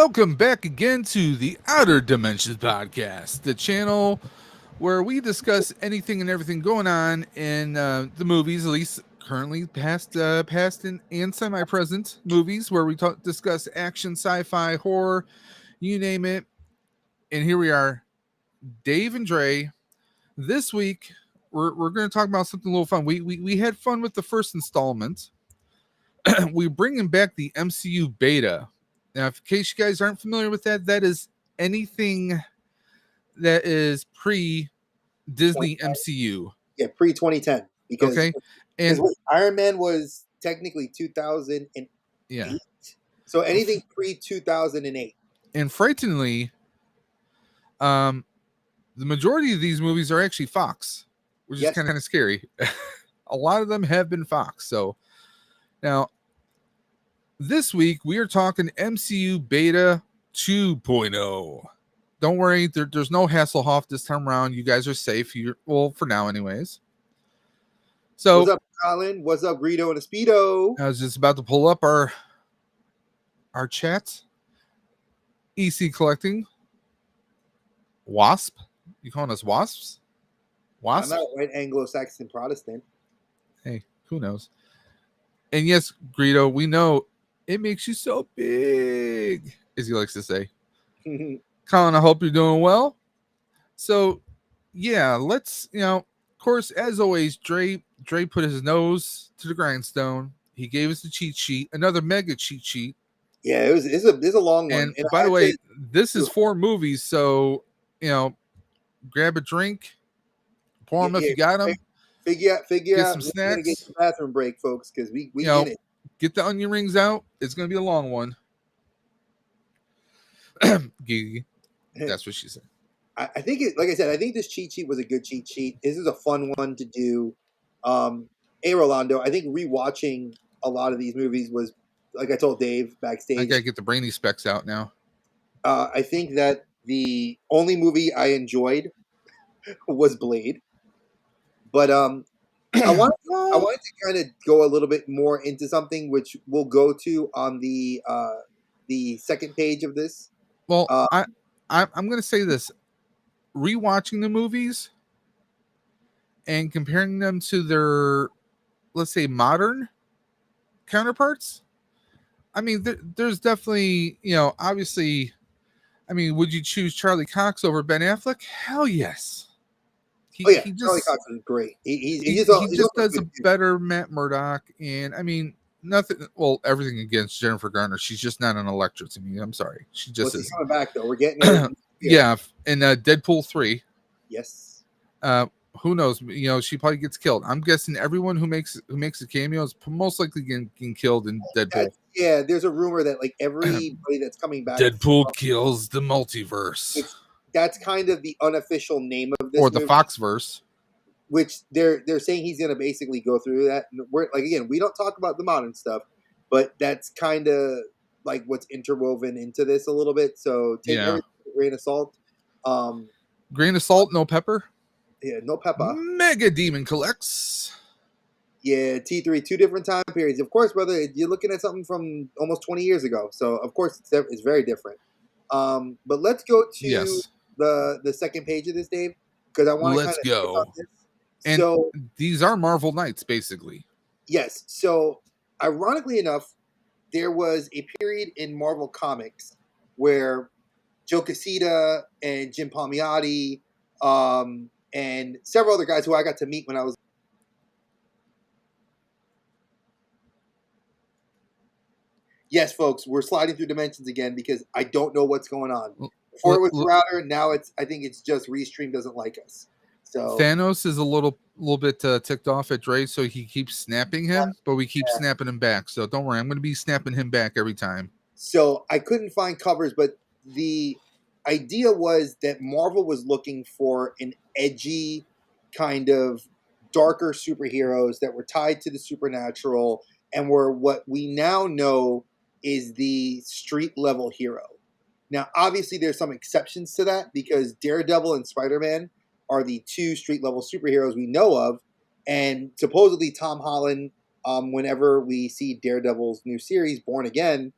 Welcome back again to the Outer Dimensions podcast, the channel where we discuss anything and everything going on in the movies, at least currently past and semi-present movies, where we discuss action, sci-fi, horror, you name it. And here we are, Dave and Dre. This week, we're going to talk about something a little fun. We had fun with the first installment. We're bringing back the MCU beta. Now, in case you guys aren't familiar with that, that is anything that is pre-Disney MCU. Yeah, pre-2010. Because and Iron Man was technically 2008. Yeah. So anything pre-2008. And frighteningly, the majority of these movies are actually Fox, which is kind of scary. A lot of them have been Fox. So now, this week, we are talking MCU Beta 2.0. Don't worry, there's no Hasselhoff this time around. You guys are safe. Well, for now, anyways. So, what's up, Colin? What's up, Greedo and a Speedo? I was just about to pull up our chat. EC Collecting. Wasp. You calling us wasps? Wasp? I'm not a white Anglo-Saxon Protestant. Hey, who knows? And yes, Greedo, we know it makes you so big, as he likes to say. Colin, I hope you're doing well. So, yeah, let's, of course, as always, Dre put his nose to the grindstone. He gave us the cheat sheet, another mega cheat sheet. Yeah, it's a long one. And by the way, this is 4 movies, so, grab a drink, pour them if you got them. Figure get out some snacks. Get the bathroom break, folks, because we get it. Get the onion rings out. It's going to be a long one. Gigi. That's what she said. I think like I said, I think this cheat sheet was a good cheat sheet. This is a fun one to do. Hey, Rolando, I think rewatching a lot of these movies was, like I told Dave backstage. I got to get the brainy specs out now. I think that the only movie I enjoyed was Blade. But I wanted to kind of go a little bit more into something which we'll go to on the second page of this. Well, I'm going to say this: rewatching the movies and comparing them to their, let's say, modern counterparts. I mean, there's definitely, obviously. I mean, would you choose Charlie Cox over Ben Affleck? Hell yes. Charlie Cox is great. He just does a better Matt Murdock, and I mean nothing. Well, everything against Jennifer Garner. She's just not an Electra to me. I'm sorry. She just is coming back though. We're getting there. Yeah, in Deadpool 3. Yes. Who knows? She probably gets killed. I'm guessing everyone who makes a cameo is most likely getting killed in Deadpool. Yeah, there's a rumor that like everybody that's coming back. Deadpool kills the multiverse. That's kind of the unofficial name of this, or the Foxverse, which they're saying he's going to basically go through that. And we're like, again, we don't talk about the modern stuff, but that's kind of like what's interwoven into this a little bit. So take everything with a grain of salt. Grain of salt, no pepper. Yeah, no pepper. Mega Demon collects. Yeah, T3, 2 different time periods. Of course, brother, you're looking at something from almost 20 years ago. So, of course, it's very different. But let's go to the second page of this, Dave, because I want to Let's go. And so, these are Marvel Knights, basically. Yes. So, ironically enough, there was a period in Marvel Comics where Joe Quesada and Jim Palmiotti and several other guys who I got to meet when I was. Yes, folks, we're sliding through dimensions again because I don't know what's going on. Before it was Crowder, now I think it's just Restream doesn't like us. So Thanos is a little bit ticked off at Dre, so he keeps snapping him, but we keep snapping him back. So don't worry, I'm going to be snapping him back every time. So I couldn't find covers, but the idea was that Marvel was looking for an edgy kind of darker superheroes that were tied to the supernatural and were what we now know is the street level hero. Now, obviously, there's some exceptions to that because Daredevil and Spider-Man are the 2 street level superheroes we know of. And supposedly Tom Holland, whenever we see Daredevil's new series, Born Again,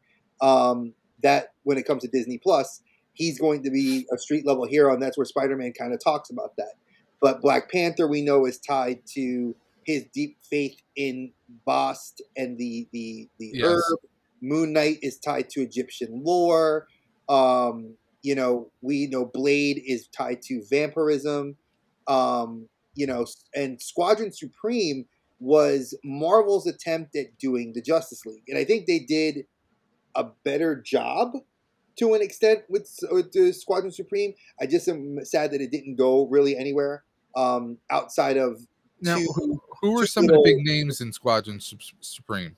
that when it comes to Disney Plus, he's going to be a street level hero, and that's where Spider-Man kind of talks about that. But Black Panther, we know, is tied to his deep faith in Bast and the Yes. herb. Moon Knight is tied to Egyptian lore. We know Blade is tied to vampirism. And Squadron Supreme was Marvel's attempt at doing the Justice League, and I think they did a better job to an extent with the Squadron Supreme. I just am sad that it didn't go really anywhere outside of Now, two who were two some of the big little. names in Squadron Supreme?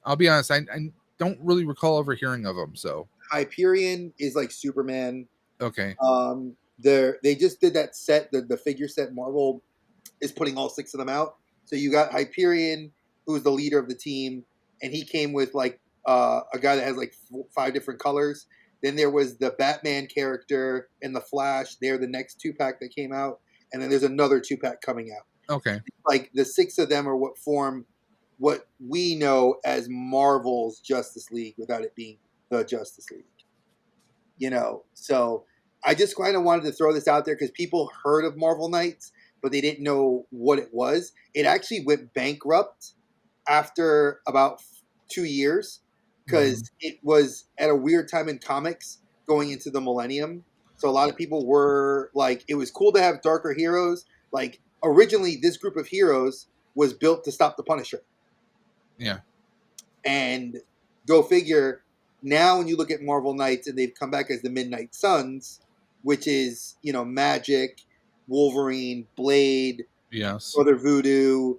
I'll be honest, I don't really recall ever hearing of them. So Hyperion is like Superman. okay, They just did that set, the figure set. Marvel is putting all 6 of them out. So you got Hyperion, who's the leader of the team, and he came with like a guy that has like 5 different colors. Then there was the Batman character and the Flash. They're the next 2-pack that came out, and then there's another 2-pack coming out. okay. Like the 6 of them are what form what we know as Marvel's Justice League without it being the Justice League. So I just kind of wanted to throw this out there because people heard of Marvel Knights, but they didn't know what it was. It actually went bankrupt after about 2 years because it was at a weird time in comics going into the millennium. So a lot of people were like, it was cool to have darker heroes. Like originally, this group of heroes was built to stop the Punisher. Yeah. And go figure, now when you look at Marvel Knights and they've come back as the Midnight Suns, which is, Magic, Wolverine, Blade, Yes. Brother Voodoo,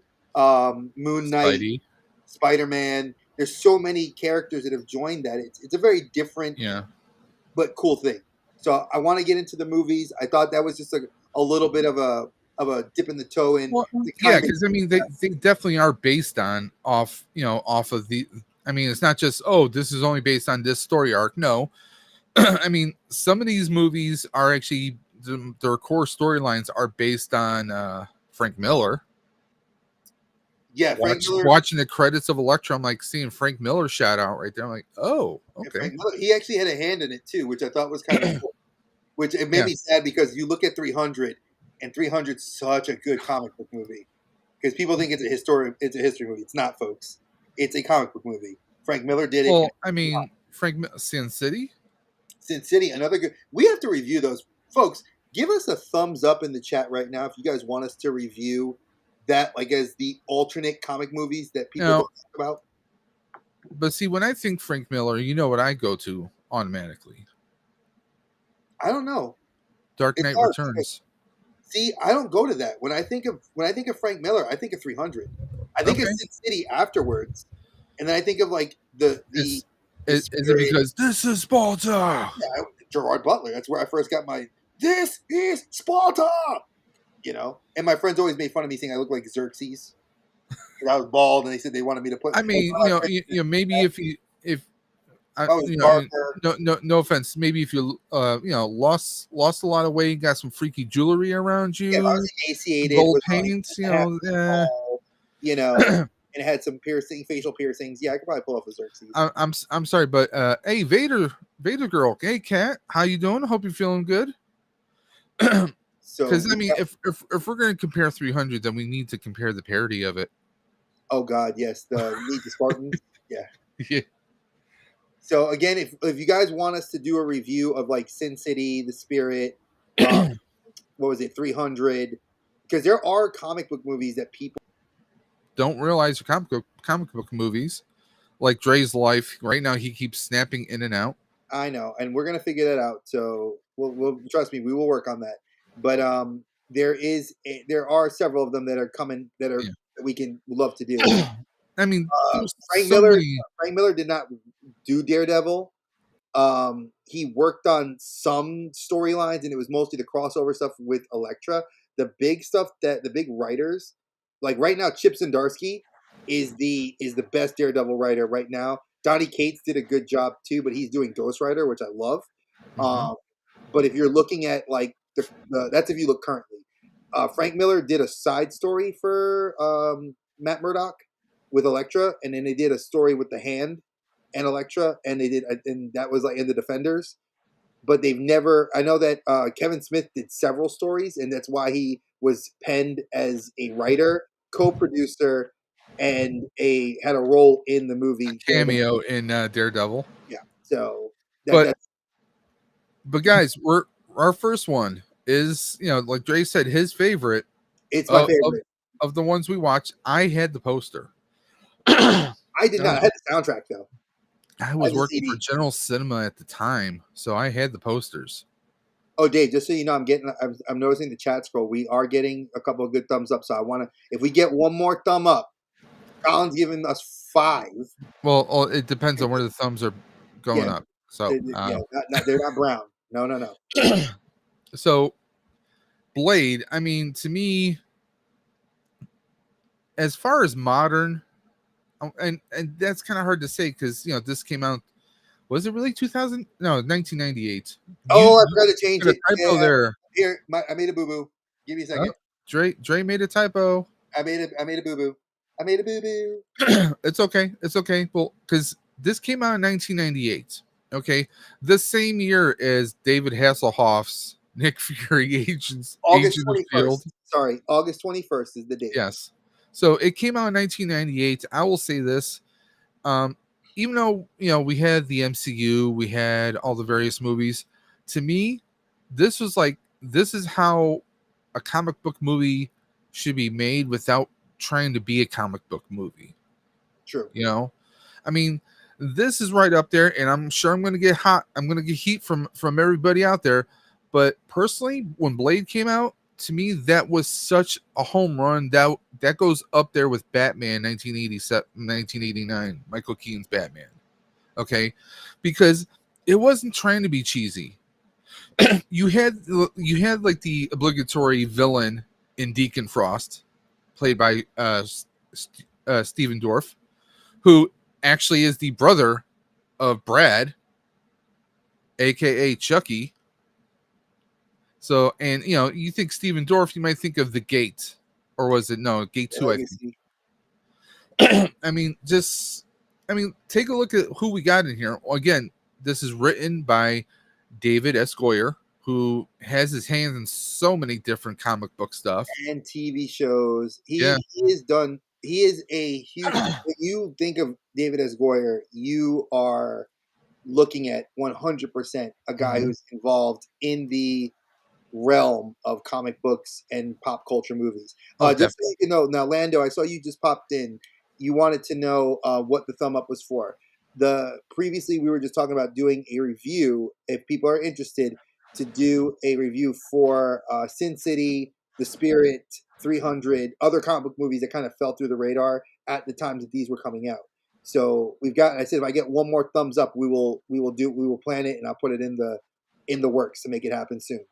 Moon Knight, Spidey. Spider-Man. There's so many characters that have joined that. It's a very different but cool thing. So I want to get into the movies. I thought that was just a little bit of a dip in the toe in Well, the yeah, kind of because I mean, they definitely are based on off of the. I mean, it's not just this is only based on this story arc. No, I mean, some of these movies are actually their core storylines are based on Frank Miller. Yeah, Frank Miller. Watching the credits of Elektra, I'm like seeing Frank Miller shout out right there. I'm like, oh, okay. Frank Miller, he actually had a hand in it too, which I thought was kind of cool. Which it made me sad because you look at 300, and 300 is such a good comic book movie because people think it's a history movie. It's not, folks. It's a comic book movie. Frank Miller did it. Well, I mean, Sin City. Sin City, another good. We have to review those, folks. Give us a thumbs up in the chat right now if you guys want us to review that, like as the alternate comic movies that people don't talk about. But see, when I think Frank Miller, you know what I go to automatically? I don't know. Dark Knight Returns. See, I don't go to that. When I think of Frank Miller, I think of 300. I think of Sin City afterwards, and then I think of like the. Is it because this is Sparta? Yeah, Gerard Butler. That's where I first got my "This is Sparta." And my friends always made fun of me saying I look like Xerxes. I was bald, and they said they wanted me to put. I mean, maybe if no offense, maybe if you lost a lot of weight, got some freaky jewelry around you, I was emaciated, gold paint, and it had some facial piercings. Yeah, I could probably pull off a Xerxes. I'm sorry, but hey, Vader girl, hey Kat, how you doing? Hope you're feeling good. Because I mean, if we're going to compare 300, then we need to compare the parody of it. Oh God, yes, the Meet the Spartans. Yeah. So again, if you guys want us to do a review of like Sin City, The Spirit, what was it, 300? Because there are comic book movies that people don't realize are comic book movies, like Dre's life. Right now, he keeps snapping in and out. I know, and we're gonna figure that out. So we'll trust me, we will work on that. But there are several of them that are coming that we can love to do. I mean, Frank Miller did not do Daredevil. He worked on some storylines, and it was mostly the crossover stuff with Elektra. The big stuff the big writers, like right now, Chip Zdarsky is the best Daredevil writer right now. Donny Cates did a good job too, but he's doing Ghost Rider, which I love. But if you're looking at like that's if you look currently. Frank Miller did a side story for Matt Murdock with Elektra, and then they did a story with the Hand and Elektra, and they did, and that was like in the Defenders. But they've never. I know that Kevin Smith did several stories, and that's why he was penned as a writer, co-producer, and had a role in the movie Daredevil. Cameo in Daredevil. Yeah, so But that's guys, our first one is, like Dre said, his favorite it's my of, of favorite. of the ones we watched. I had the poster. I I did not. I had the soundtrack though. I was had the working for CD. General Cinema at the time, so I had the posters. Oh, Dave, just so you know, I'm noticing the chat scroll. We are getting a couple of good thumbs up. So I want to, if we get one more thumb up, Colin's giving us 5. Well, it depends on where the thumbs are going Yeah, up. So, yeah, they're not brown. No. so Blade. I mean, to me, as far as modern, and that's kind of hard to say because this came out. Was it really 2000? No, 1998. Oh, I You forgot to change got a it. typo there. Here, I made a boo boo. Give me a Oh, second. Dre made a typo. I made a boo boo. I made a boo boo. It's okay. It's okay. Well, because this came out in 1998. Okay, the same year as David Hasselhoff's Nick Fury Agents August Agent of 21st. Shield. Sorry, August 21st is the date. Yes. So it came out in 1998. I will say this. Um, Even though we had the MCU, we had all the various movies. To me, this is how a comic book movie should be made without trying to be a comic book movie. True. I mean, this is right up there, and I'm sure I'm going to get hot. I'm going to get heat from everybody out there. But personally, when Blade came out, to me, that was such a home run. That goes up there with Batman 1987, 1989, Michael Keaton's Batman. Okay, because it wasn't trying to be cheesy. you had like the obligatory villain in Deacon Frost, played by Stephen Dorff, who actually is the brother of Brad, aka Chucky. So, and you think Stephen Dorff, you might think of The Gate, or was it Gate 2? I think. I mean, take a look at who we got in here. Again, this is written by David S. Goyer, who has his hands in so many different comic book stuff and TV shows. Yeah. He is done. He is a huge. When you think of David S. Goyer, you are looking at 100% a guy who's involved in the realm of comic books and pop culture movies. Just so you know, now Lando, I saw you just popped in. You wanted to know what the thumb up was for. Previously we were just talking about doing a review. If people are interested, to do a review for Sin City, The Spirit, 300, other comic book movies that kind of fell through the radar at the times that these were coming out. So we've got. I said if I get one more thumbs up, we will plan it, and I'll put it in the works to make it happen soon.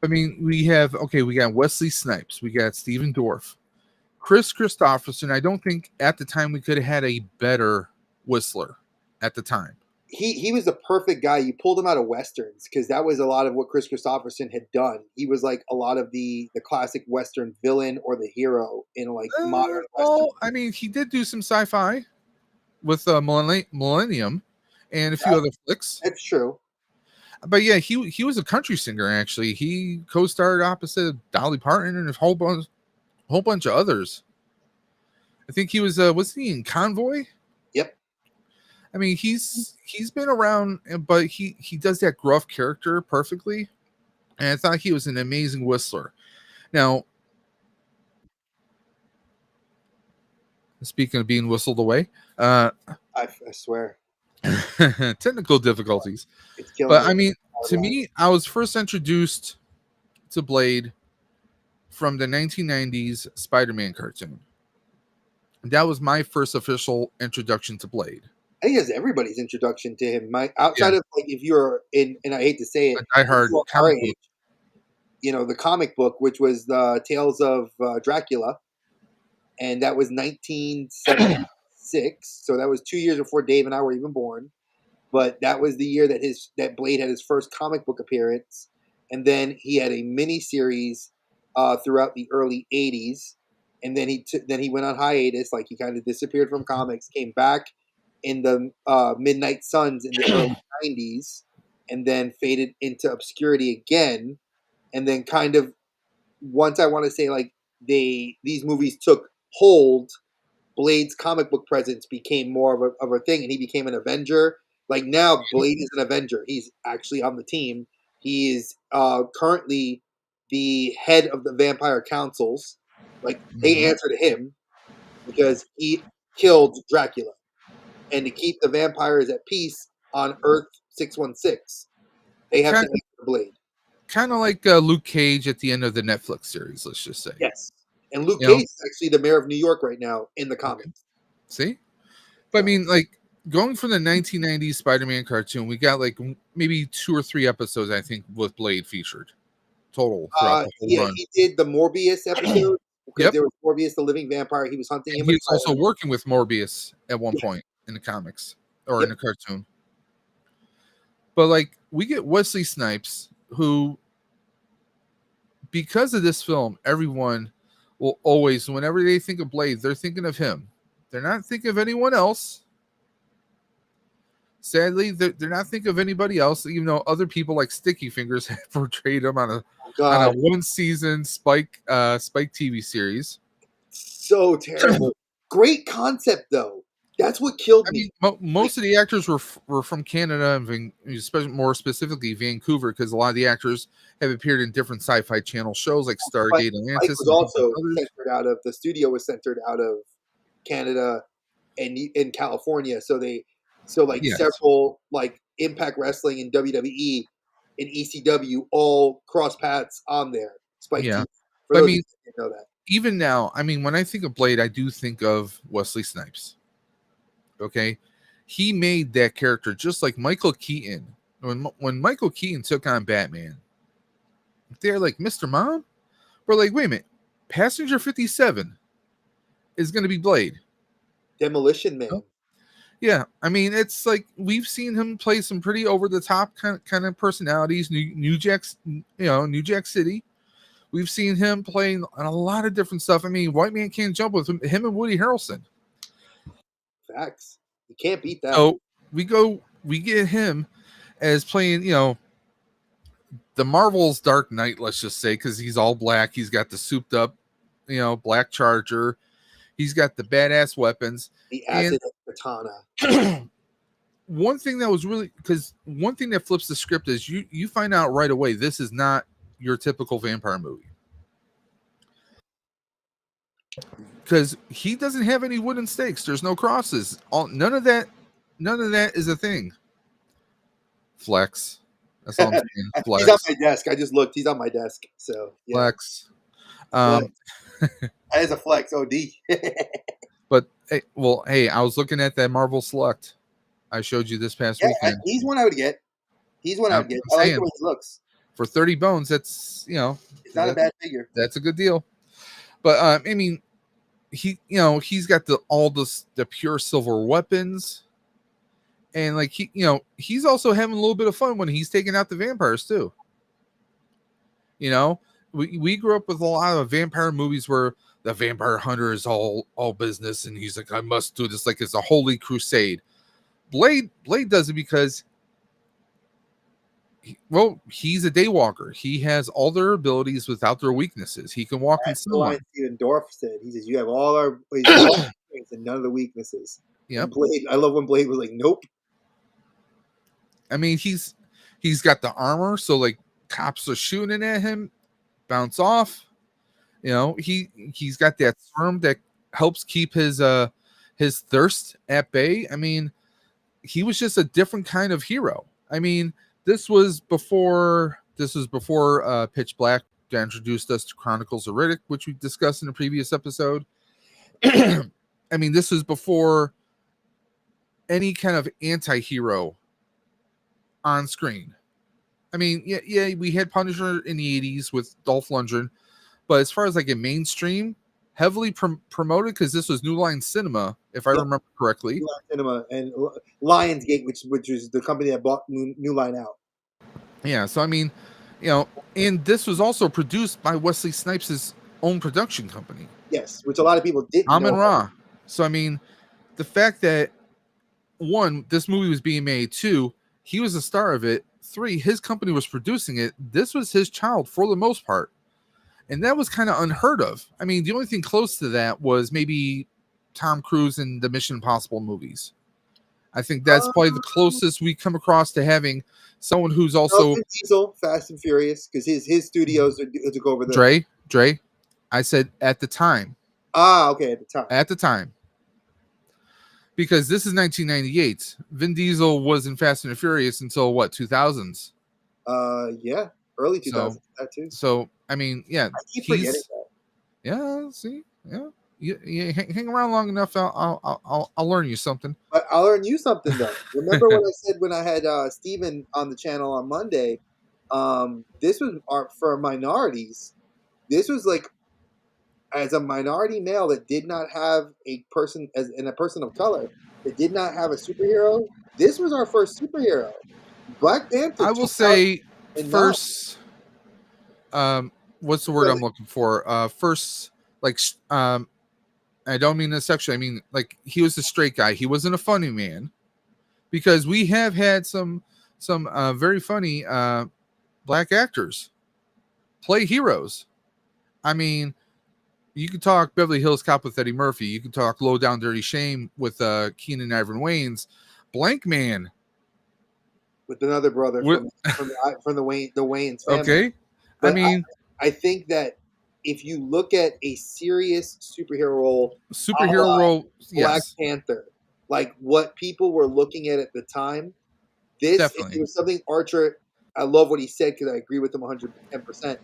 I mean, we got Wesley Snipes, we got Stephen Dorff, Chris Christopherson. I don't think at the time we could have had a better Whistler at the time. He was the perfect guy. You pulled him out of westerns because that was a lot of what Chris Christopherson had done. He was like a lot of the classic western villain or the hero in like modern. Well, I mean, he did do some sci-fi with Millennium and a few other flicks. That's true. But yeah, he was a country singer actually. He co-starred opposite Dolly Parton and a whole bunch of others. I think he was he in Convoy? Yep. I mean, he's been around, but he does that gruff character perfectly, and I thought he was an amazing whistler. Now, speaking of being whistled away, I swear, technical difficulties. But I mean, to me, I was first introduced to Blade from the 1990s Spider-Man cartoon. That was my first official introduction to Blade. I think that's everybody's introduction to him. Outside of like if you're in, and I hate to say it, I heard our age, the comic book, which was the Tales of Dracula, and that was 1976. So that was 2 years before Dave and I were even born. But that was the year that Blade had his first comic book appearance, and then he had a mini series throughout the early '80s. and then he went on hiatus, like he kind of disappeared from comics, came back in the Midnight Suns in the early '90s, and then faded into obscurity again, and then kind of once I want to say like these movies took hold, Blade's comic book presence became more of a thing, and he became an Avenger. Like now, Blade is an Avenger. He's actually on the team. He is currently the head of the Vampire Councils. Like they answer to him because he killed Dracula, and to keep the vampires at peace on Earth 616, they have to answer to Blade. Kind of like Luke Cage at the end of the Netflix series, let's just say. Yes, and Luke Cage is actually the mayor of New York right now in the comics. See, but I mean, like going from the 1990s Spider-Man cartoon, we got like maybe 2 or 3 episodes, I think, with Blade featured total throughout the whole run. He did the Morbius episode because there was Morbius, the living vampire. He was hunting him. He was also working with Morbius at one point in the comics or in the cartoon. But like we get Wesley Snipes, who, because of this film, everyone will always, whenever they think of Blade, they're thinking of him. They're not thinking of anyone else. Sadly, they're not thinking of anybody else, even though other people like Sticky Fingers have portrayed him on a one-season Spike TV series. So terrible. Great concept, though. That's what killed me. Most of the actors were from Canada, and especially more specifically Vancouver, because a lot of the actors have appeared in different Sci-Fi Channel shows like Stargate Atlantis. Was also centered out of the studio was centered out of Canada and in California, so several like Impact Wrestling and WWE and ECW all cross paths on there. Spike TV. I mean, didn't know that. Even now, I mean, when I think of Blade, I do think of Wesley Snipes. Okay, he made that character just like Michael Keaton. When Michael Keaton took on Batman, they're like, Mr. Mom? We're like, wait a minute, Passenger 57 is going to be Blade. Demolition Man. Oh. Yeah, I mean, it's like we've seen him play some pretty over the top kind of personalities. New Jack City. We've seen him playing on a lot of different stuff. I mean, White Man Can't Jump with him and Woody Harrelson. Facts. You can't beat that. So we get him as playing, the Marvel's Dark Knight, let's just say, because he's all black. He's got the souped up, black Charger. He's got the badass weapons. The acid katana. One thing that flips the script is you find out right away this is not your typical vampire movie. Because he doesn't have any wooden stakes. There's no crosses. None of that is a thing. Flex. That's all I'm saying. Flex. He's on my desk. I just looked. He's on my desk. So yeah. Flex. That is a flex. OD. But hey, I was looking at that Marvel Select I showed you this past weekend. He's one I would get. I like the way he looks. For 30 bones, that's it's not a bad figure. That's a good deal. But I mean, he's got all the pure silver weapons, and like he's also having a little bit of fun when he's taking out the vampires too. We grew up with a lot of vampire movies where the vampire hunter is all business, and he's like, I must do this like it's a holy crusade. Blade does it because he's a daywalker. He has all their abilities without their weaknesses. He can walk in sunlight. Steven Dorff said, he says, you have all our strengths and none of the weaknesses. Yeah. Blade, I love when Blade was like, nope. I mean, he's got the armor, so like cops are shooting at him, bounce off. He's got that serum that helps keep his thirst at bay. I mean, he was just a different kind of hero. I mean, this was before Pitch Black that introduced us to Chronicles of Riddick, which we discussed in a previous episode. I mean, this was before any kind of anti-hero on screen. I mean, yeah, we had Punisher in the 80s with Dolph Lundgren, but as far as like a mainstream, heavily promoted because this was New Line Cinema, if I remember correctly. New Line Cinema and Lionsgate, which is the company that bought New Line out. Yeah, so I mean, and this was also produced by Wesley Snipes' own production company. Yes, which a lot of people didn't Amin know. Ra. So I mean, the fact that one, this movie was being made. Two, he was the star of it. Three, his company was producing it. This was his child for the most part. And that was kind of unheard of. I mean, the only thing close to that was maybe Tom Cruise in the Mission Impossible movies. I think that's probably the closest we come across to having someone who's also Vin Diesel, Fast and Furious, because his studios took over the. Dre. I said at the time. Okay, at the time. At the time. Because this is 1998. Vin Diesel was in Fast and Furious until what, 2000s? Yeah, early 2000s. That too. So I mean, yeah, I keep forgetting that. Yeah, see, yeah, you hang around long enough, I'll learn you something. But I'll learn you something though. Remember what I said when I had Steven on the channel on Monday? This was for minorities. This was like, as a minority male that did not have a person, a person of color that did not have a superhero. This was our first superhero. Black Panther. I will say first. What's the word I'm looking for? First, like, I don't mean this sexually. I mean, like, he was a straight guy. He wasn't a funny man, because we have had some very funny black actors play heroes. I mean, you could talk Beverly Hills Cop with Eddie Murphy. You could talk Low Down Dirty Shame with Keenan Ivan Wayans. Blank Man with another brother from the Wayans family. Okay. But I mean, I think that if you look at a serious superhero role, Black yes. Panther, like what people were looking at the time, it was something Archer. I love what he said because I agree with him 110%.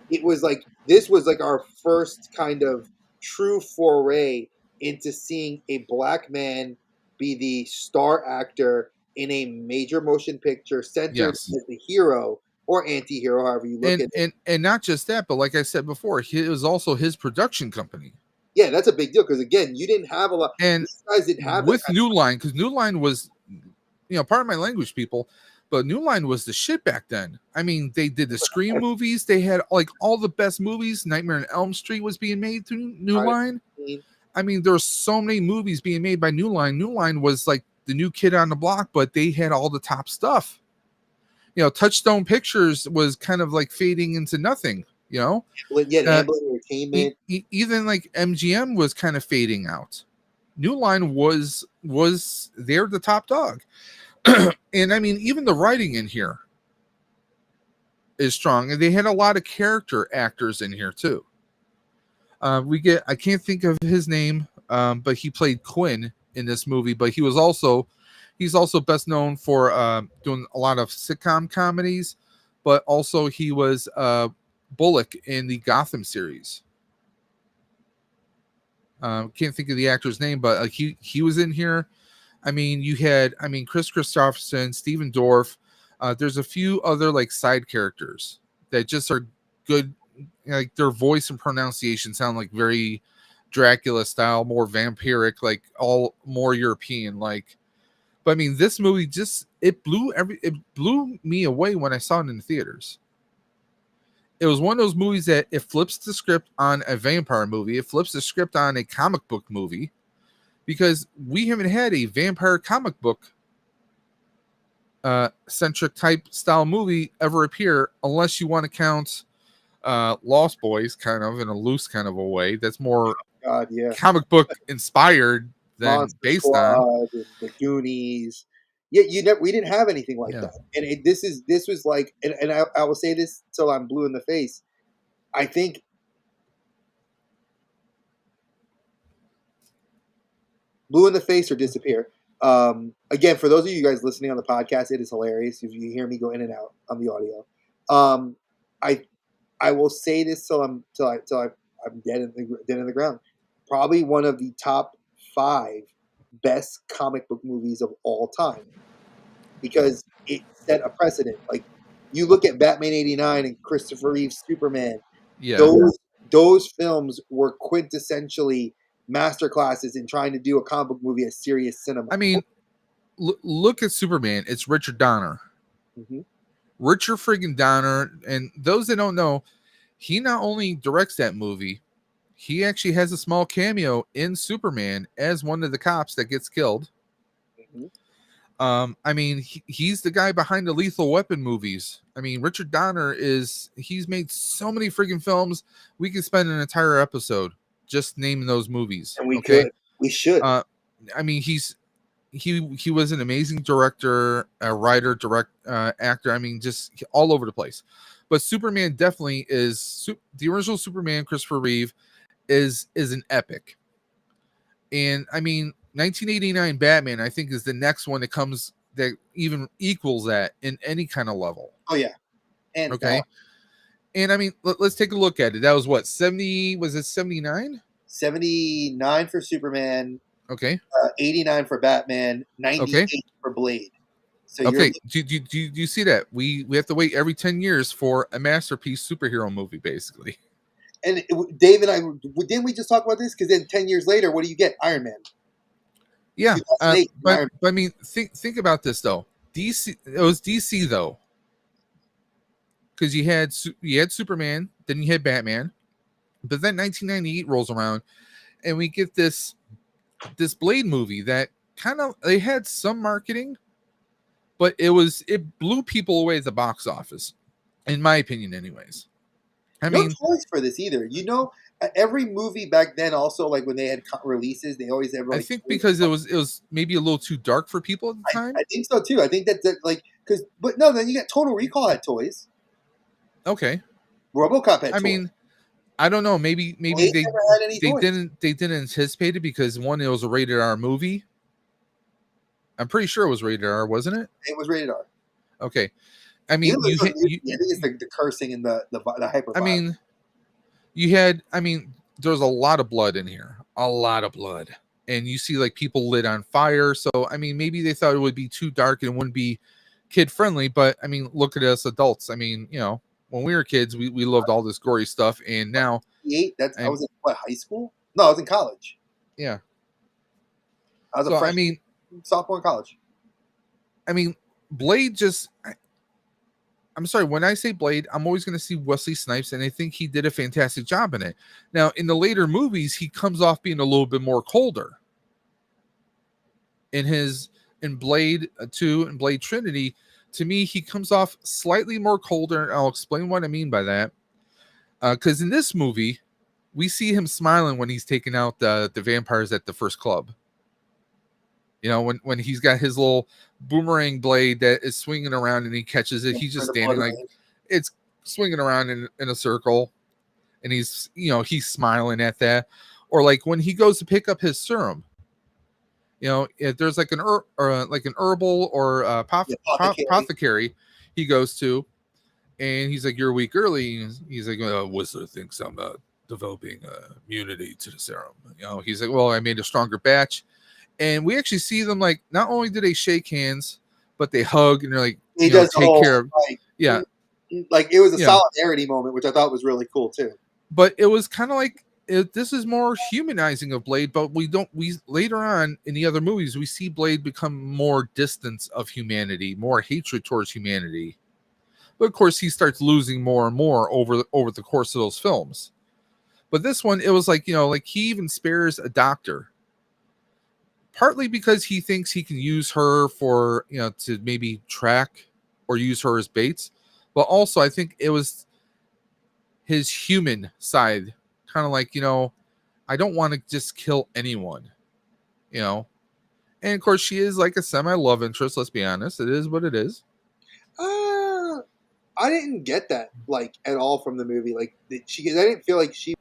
It was like, this was like our first kind of true foray into seeing a black man be the star actor in a major motion picture centered as the hero or anti-hero, however you look at it. And not just that, but like I said before, it was also his production company. Yeah, that's a big deal because, again, you didn't have a lot. And these guys didn't have with New Line, because New Line was, pardon my language, people, but New Line was the shit back then. I mean, they did the Scream movies. They had like all the best movies. Nightmare on Elm Street was being made through New Line. I mean, there were so many movies being made by New Line. New Line was like the new kid on the block, but they had all the top stuff. Touchstone Pictures was kind of like fading into nothing. Entertainment. Even like MGM was kind of fading out. New Line was they're the top dog. And I mean, even the writing in here is strong, and they had a lot of character actors in here too. I can't think of his name, but he played Quinn in this movie. But he's also best known for doing a lot of sitcom comedies, but also he was Bullock in the Gotham series. Can't think of the actor's name, but he was in here. I mean, you had Chris Christopherson, Stephen Dorff. There's a few other like side characters that just are good. Like their voice and pronunciation sound like very Dracula style, more vampiric, like all more European. Like, but I mean, this movie it blew me away when I saw it in the theaters. It was one of those movies that it flips the script on a vampire movie. It flips the script on a comic book movie. Because we haven't had a vampire comic book centric type style movie ever appear, unless you want to count Lost Boys kind of in a loose kind of a way. That's more comic book inspired than Monster based Squad, on the Goonies. Yeah, we didn't have anything like that. And this was like, and I will say this till I'm blue in the face. I think blue in the face or disappear. Again, for those of you guys listening on the podcast, it is hilarious if you hear me go in and out on the audio. I will say this till I'm dead in the ground. Probably one of the top 5 best comic book movies of all time, because it set a precedent. Like, you look at Batman '89 and Christopher Reeve's Superman. Yeah, those films were quintessentially masterclasses in trying to do a comic book movie as serious cinema. I mean, look at Superman. It's Richard Donner. Mm-hmm. Richard friggin' Donner. And those that don't know, he not only directs that movie, he actually has a small cameo in Superman as one of the cops that gets killed. Mhm. I mean, he's the guy behind the Lethal Weapon movies. I mean, Richard Donner he's made so many freaking films. We could spend an entire episode just naming those movies. And we Okay. could. We should. I mean, he was an amazing director, a writer, actor. I mean, just all over the place. But Superman definitely is the original Superman. Christopher Reeve is an epic. And I mean, 1989 Batman, I think, is the next one that comes that even equals that in any kind of level. Oh yeah, and Okay. And I mean, let's take a look at it. That was what, 70? Was it 79? 79 for Superman. Okay. 89 for Batman. 98 Okay. for Blade. So okay. Do you see that? We have to wait every 10 years for a masterpiece superhero movie, basically. And Dave and I, didn't we just talk about this? Because then 10 years later, what do you get? Iron Man. Yeah. But Man. I mean, think about this, though. DC, it was DC, though. Because you had Superman, then you had Batman. But then 1998 rolls around, and we get this Blade movie that kind of, they had some marketing, but it blew people away at the box office, in my opinion, anyways. I no mean, choice for this either. You know, every movie back then, also like when they had releases, they always had. Like, I think because it was maybe a little too dark for people at the time. I think so too. I think that like but no, then you got Total Recall had toys. Okay. RoboCop had toys. I mean, I don't know. Maybe Blade they never had any toys. didn't anticipate it because one, it was a rated R movie. I'm pretty sure it was rated R, wasn't it? It was rated R. Okay. I mean, I think it's the cursing and the hyper. I mean, there's a lot of blood in here, a lot of blood, and you see like people lit on fire. So I mean, maybe they thought it would be too dark and wouldn't be kid friendly. But I mean, look at us adults. I mean, you know, when we were kids, we loved all this gory stuff, and now I was in high school? No, I was in college. Yeah, I was a freshman. I mean, sophomore in college. I mean, Blade just. I'm sorry, when I say Blade, I'm always going to see Wesley Snipes, and I think he did a fantastic job in it. Now, in the later movies, he comes off being a little bit more colder. In Blade 2 and Blade Trinity, to me, he comes off slightly more colder, and I'll explain what I mean by that. Because in this movie, we see him smiling when he's taking out the vampires at the first club. You know, when he's got his little boomerang blade that is swinging around and he catches it, he's just standing like it's swinging around in a circle, and he's smiling at that. Or like when he goes to pick up his serum, you know, if there's like an herbal or apothecary he goes to, and he's like, "You're a week early." He's like, "Whistler thinks I'm developing immunity to the serum." You know, he's like, "Well, I made a stronger batch." And we actually see them, like, not only do they shake hands, but they hug and they're like, he does take care of. Yeah. Like, it was a solidarity moment, which I thought was really cool too. But it was kind of like, this is more humanizing of Blade, but we later on in the other movies, we see Blade become more distance of humanity, more hatred towards humanity. But of course, he starts losing more and more over the course of those films. But this one, it was like, like he even spares a doctor. Partly because he thinks he can use her for, to maybe track or use her as baits. But also, I think it was his human side. Kind of like, I don't want to just kill anyone. And of course, she is like a semi-love interest. Let's be honest. It is what it is. I didn't get that, like, at all from the movie. Like, I didn't feel like she...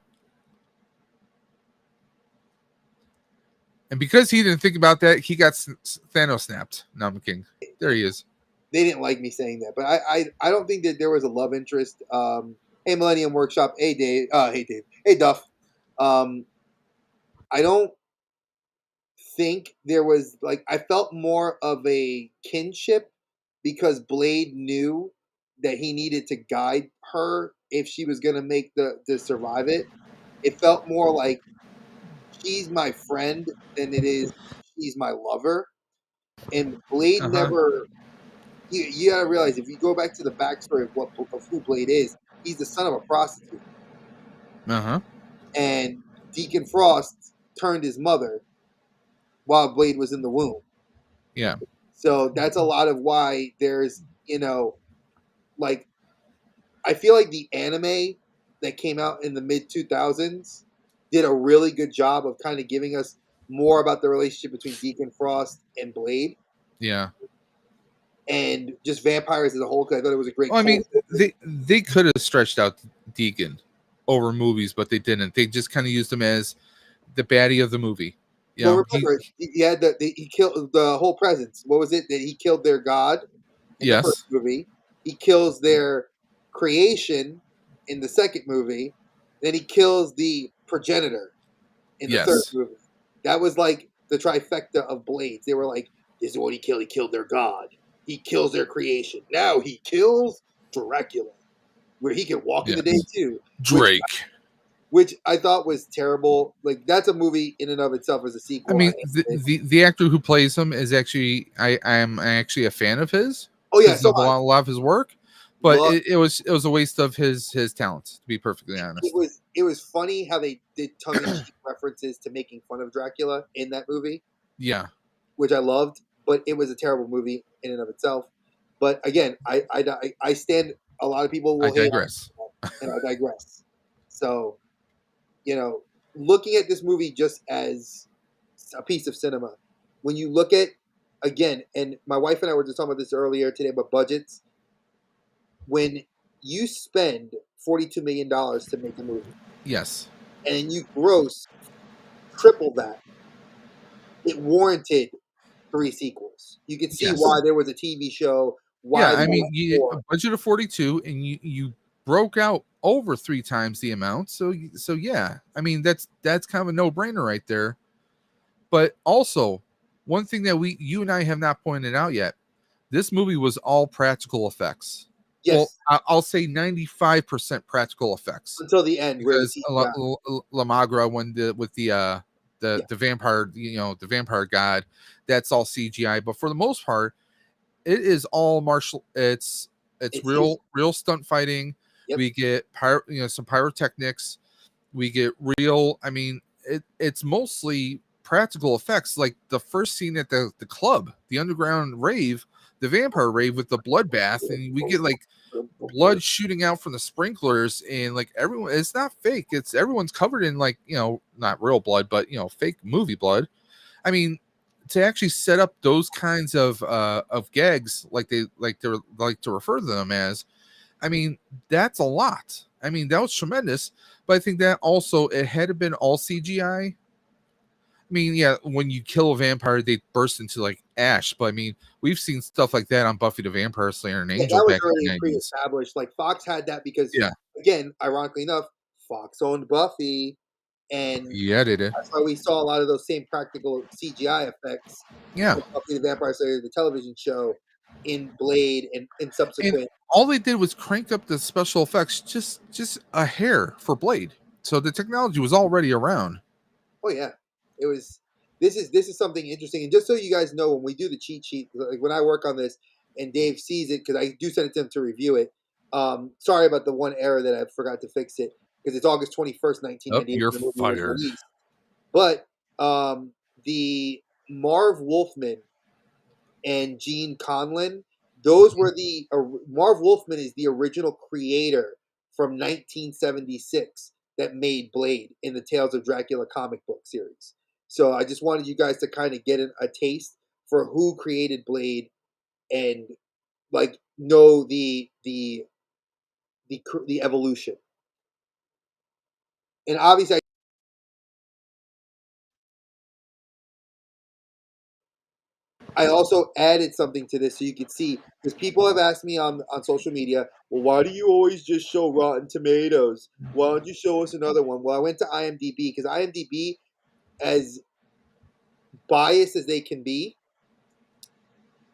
And because he didn't think about that, he got Thanos snapped. No, I'm kidding. There he is. They didn't like me saying that, but I don't think that there was a love interest. Hey, Millennium Workshop. Hey, Dave. Hey, Dave. Hey, Duff. I don't think there was, like, I felt more of a kinship because Blade knew that he needed to guide her if she was going to make to survive it. It felt more like she's my friend than it is she's my lover. And Blade never... You gotta realize, if you go back to the backstory of who Blade is, he's the son of a prostitute. Uh-huh. And Deacon Frost turned his mother while Blade was in the womb. Yeah. So that's a lot of why there's, like, I feel like the anime that came out in the mid 2000s did a really good job of kind of giving us more about the relationship between Deacon Frost and Blade Yeah. and just vampires as a whole. Because I thought it was a great. Well, I mean, cult. they could have stretched out Deacon over movies, but they didn't. They just kind of used him as the baddie of the movie. You Well, know, remember, he had he killed the whole presence. What was it that he killed their god in the first yes, movie? He kills their creation in the second movie. Then he kills the progenitor in the third yes, movie. That was like the trifecta of Blades. They were like, this is what he killed. He killed their god. He kills their creation. Now he kills Dracula, where he can walk in the day yes. too, Drake. which I thought was terrible. Like that's a movie in and of itself as a I sequel. I mean, hated it. the actor who plays him is actually I am actually a fan of his Oh yeah, because so of a lot of his work, but love. it was a waste of his talents, to be perfectly honest. It was funny how they did tongue in cheek references to making fun of Dracula in that movie, Yeah, which I loved. But it was a terrible movie in and of itself. But again, I stand. A lot of people I will hate on digress. it, and I digress. So you know, looking at this movie just as a piece of cinema, when you look at again, and my wife and I were just talking about this earlier today about budgets. When you spend $42 million to make a movie, Yes, and you gross triple that, it warranted three sequels. You could see yes. why there was a TV show, Yeah, why there I was mean, a more. budget of 42, and you broke out over three times the amount. So yeah, I mean that's kind of a no brainer right there. But also, one thing that you and I have not pointed out yet, this movie was all practical effects. Well, Yes, I'll say 95% practical effects until the end where the because CGI. La Magra when with Yeah, the vampire, the vampire god, that's all CGI. But for the most part, it is all martial. It's it's used. real stunt fighting. Yep, We get some pyrotechnics. We get real. I mean, it's mostly practical effects. Like the first scene at the club, the underground rave, the vampire rave with the bloodbath, and we get like blood shooting out from the sprinklers, and like everyone. It's not fake. It's everyone's covered in like not real blood, but fake movie blood. I mean, to actually set up those kinds of gags, like they like to refer to them as, I mean, that's a lot. I mean, that was tremendous. But I think that also it had been all CGI. I mean, yeah, when you kill a vampire, they burst into like ash. But I mean, we've seen stuff like that on Buffy the Vampire Slayer and yeah, Angel that was back in already the 90s. pre-established. Like Fox had that because, Yeah, again, ironically enough, Fox owned Buffy, and yeah, they did. that's why we saw a lot of those same practical CGI effects Yeah, from Buffy the Vampire Slayer, the television show, in Blade and and subsequent. all they did was crank up the special effects just a hair for Blade. So the technology was already around. Oh yeah, it was. This is something interesting, and just so you guys know, when we do the cheat sheet, like when I work on this, and Dave sees it because I do send it to him to review it. Sorry about the one error that I forgot to fix it because it's August 21st, Oh, 1998 you're when the movie was fired. released. But the Marv Wolfman and Gene Conlon, those were the Marv Wolfman is the original creator from 1976 that made Blade in the Tales of Dracula comic book series. So I just wanted you guys to kind of get a taste for who created Blade and like know the evolution. And obviously I also added something to this so you could see because people have asked me on social media, well, why do you always just show Rotten Tomatoes? Why don't you show us another one? Well, I went to IMDb because IMDb, as biased as they can be,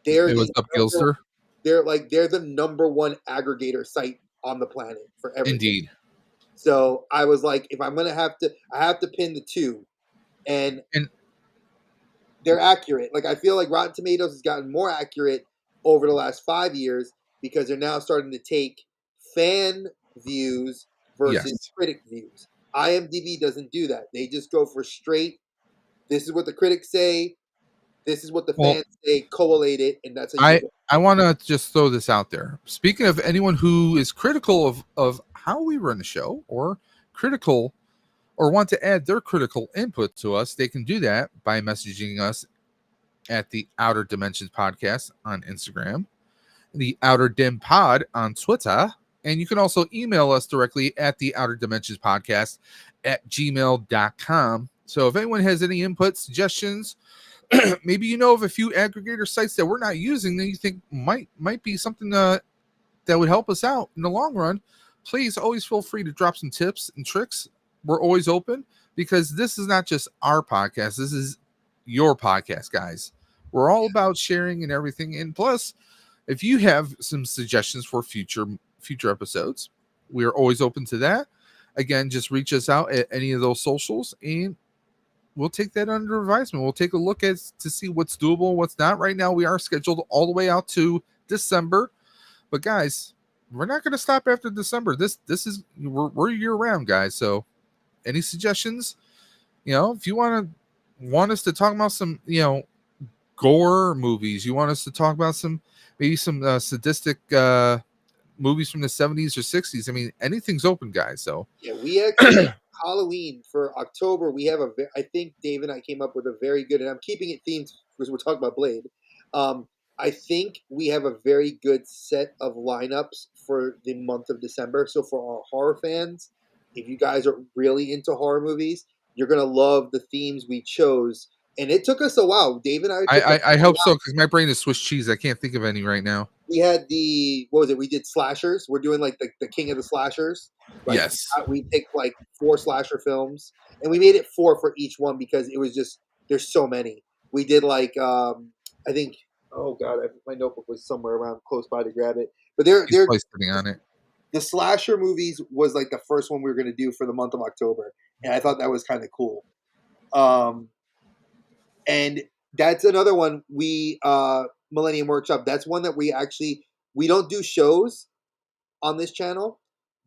they're It was the up number, Gilster. they're the number one aggregator site on the planet for everything. Indeed. So I was like, if I'm gonna I have to pin the two, and And they're accurate. Like I feel like Rotten Tomatoes has gotten more accurate over the last 5 years because they're now starting to take fan views versus yes. critic views. IMDb doesn't do that. They just go for straight. This is what the critics say. This is what the Well, fans say. Collate it, and that's how you I get it. I want to just throw this out there. Speaking of anyone who is critical of how we run the show, or critical, or want to add their critical input to us, they can do that by messaging us at the Outer Dimensions Podcast on Instagram, the Outer Dim Pod on Twitter, and you can also email us directly at the Outer Dimensions Podcast at gmail.com. So if anyone has any input, suggestions, maybe you know of a few aggregator sites that we're not using that you think might be something that would help us out in the long run, please always feel free to drop some tips and tricks. We're always open, because this is not just our podcast. This is your podcast, guys. We're all about sharing and everything. And plus, if you have some suggestions for future episodes, we are always open to that. Again, just reach us out at any of those socials, and we'll take that under advisement. We'll take a look at to see what's doable, what's not. Right now, we are scheduled all the way out to December, but guys, we're not going to stop after December. This is we're year round, guys. So, any suggestions? If you want us to talk about some, gore movies, you want us to talk about maybe some sadistic movies from the 70s or 60s. I mean, anything's open, guys. So Yeah, we actually Halloween for October. We have I think Dave and I came up with a very good, and I'm keeping it themed because we're talking about Blade. I think we have a very good set of lineups for the month of December. So for our horror fans, if you guys are really into horror movies, you're gonna love the themes we chose. And it took us a while. Dave and I took I hope so, because my brain is Swiss cheese. I can't think of any right now. we had what was it? We did slashers. We're doing like the king of the slashers. Like Yes. we picked like 4 slasher films, and we made it 4 for each one because it was just there's so many. We did like I think oh god, my notebook was somewhere around close by to grab it. But He's probably sitting on it. the slasher movies was like the first one we were going to do for the month of October, and I thought that was kind of cool. And that's another one we Millennium Workshop. That's one that we don't do shows on this channel,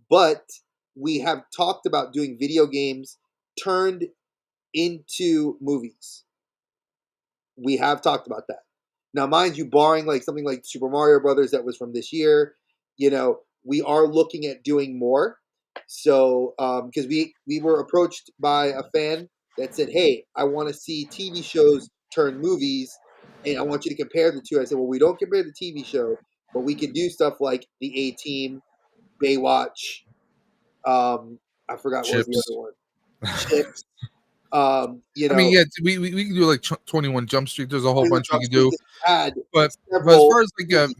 but we have talked about doing video games turned into movies. We have talked about that. Now, mind you, barring like something like Super Mario Brothers that was from this year, we are looking at doing more. So, because we were approached by a fan that said, "Hey, I want to see TV shows turn movies, and I want you to compare the two." I said, "Well, we don't compare the TV show, but we can do stuff like the A Team, Baywatch. I forgot what was the Chips. other one. Chips. I mean, yeah, we can do like 21 Jump Street. There's a whole bunch we can do. Had But as far as like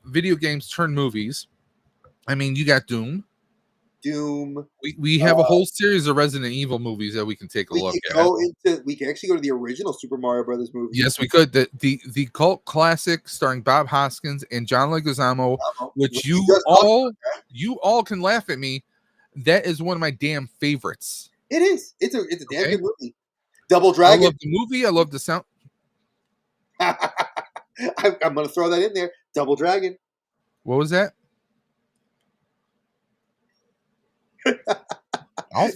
video games turn movies, I mean, you got Doom. We have a whole series of Resident Evil movies that we can take a look at. We can actually go to the original Super Mario Brothers movie. Yes, we could. The cult classic starring Bob Hoskins and John Leguizamo, which you all can laugh at me. That is one of my damn favorites. It is. It's a damn good movie. Double Dragon. I love the movie. I love the sound. I'm going to throw that in there. Double Dragon. What was that? I'll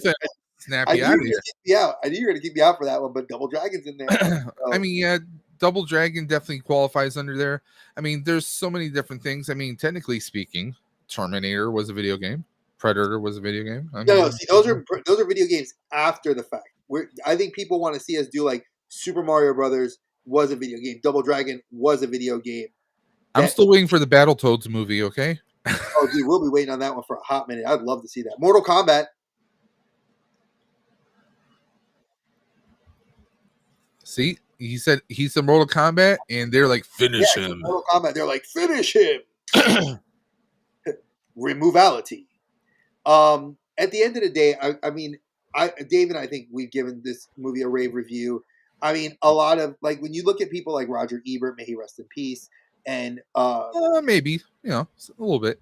snap you out of here. Yeah, I knew you were going to keep me out for that one, but Double Dragon's in there. So. I mean, yeah, Double Dragon definitely qualifies under there. I mean, there's so many different things. I mean, technically speaking, Terminator was a video game. Predator was a video game. No, see, those are video games after the fact. I think people want to see us do like Super Mario Brothers was a video game. Double Dragon was a video game. I'm still waiting for the Battletoads movie, okay? Oh, dude, we'll be waiting on that one for a hot minute. I'd love to see that. Mortal Kombat. See, he said he's in Mortal Kombat, and they're like, finish him. Mortal Kombat, they're like, finish him. Removality. At the end of the day, I mean, Dave and I think we've given this movie a rave review. I mean, a lot of like when you look at people like Roger Ebert, may he rest in peace, and maybe a little bit.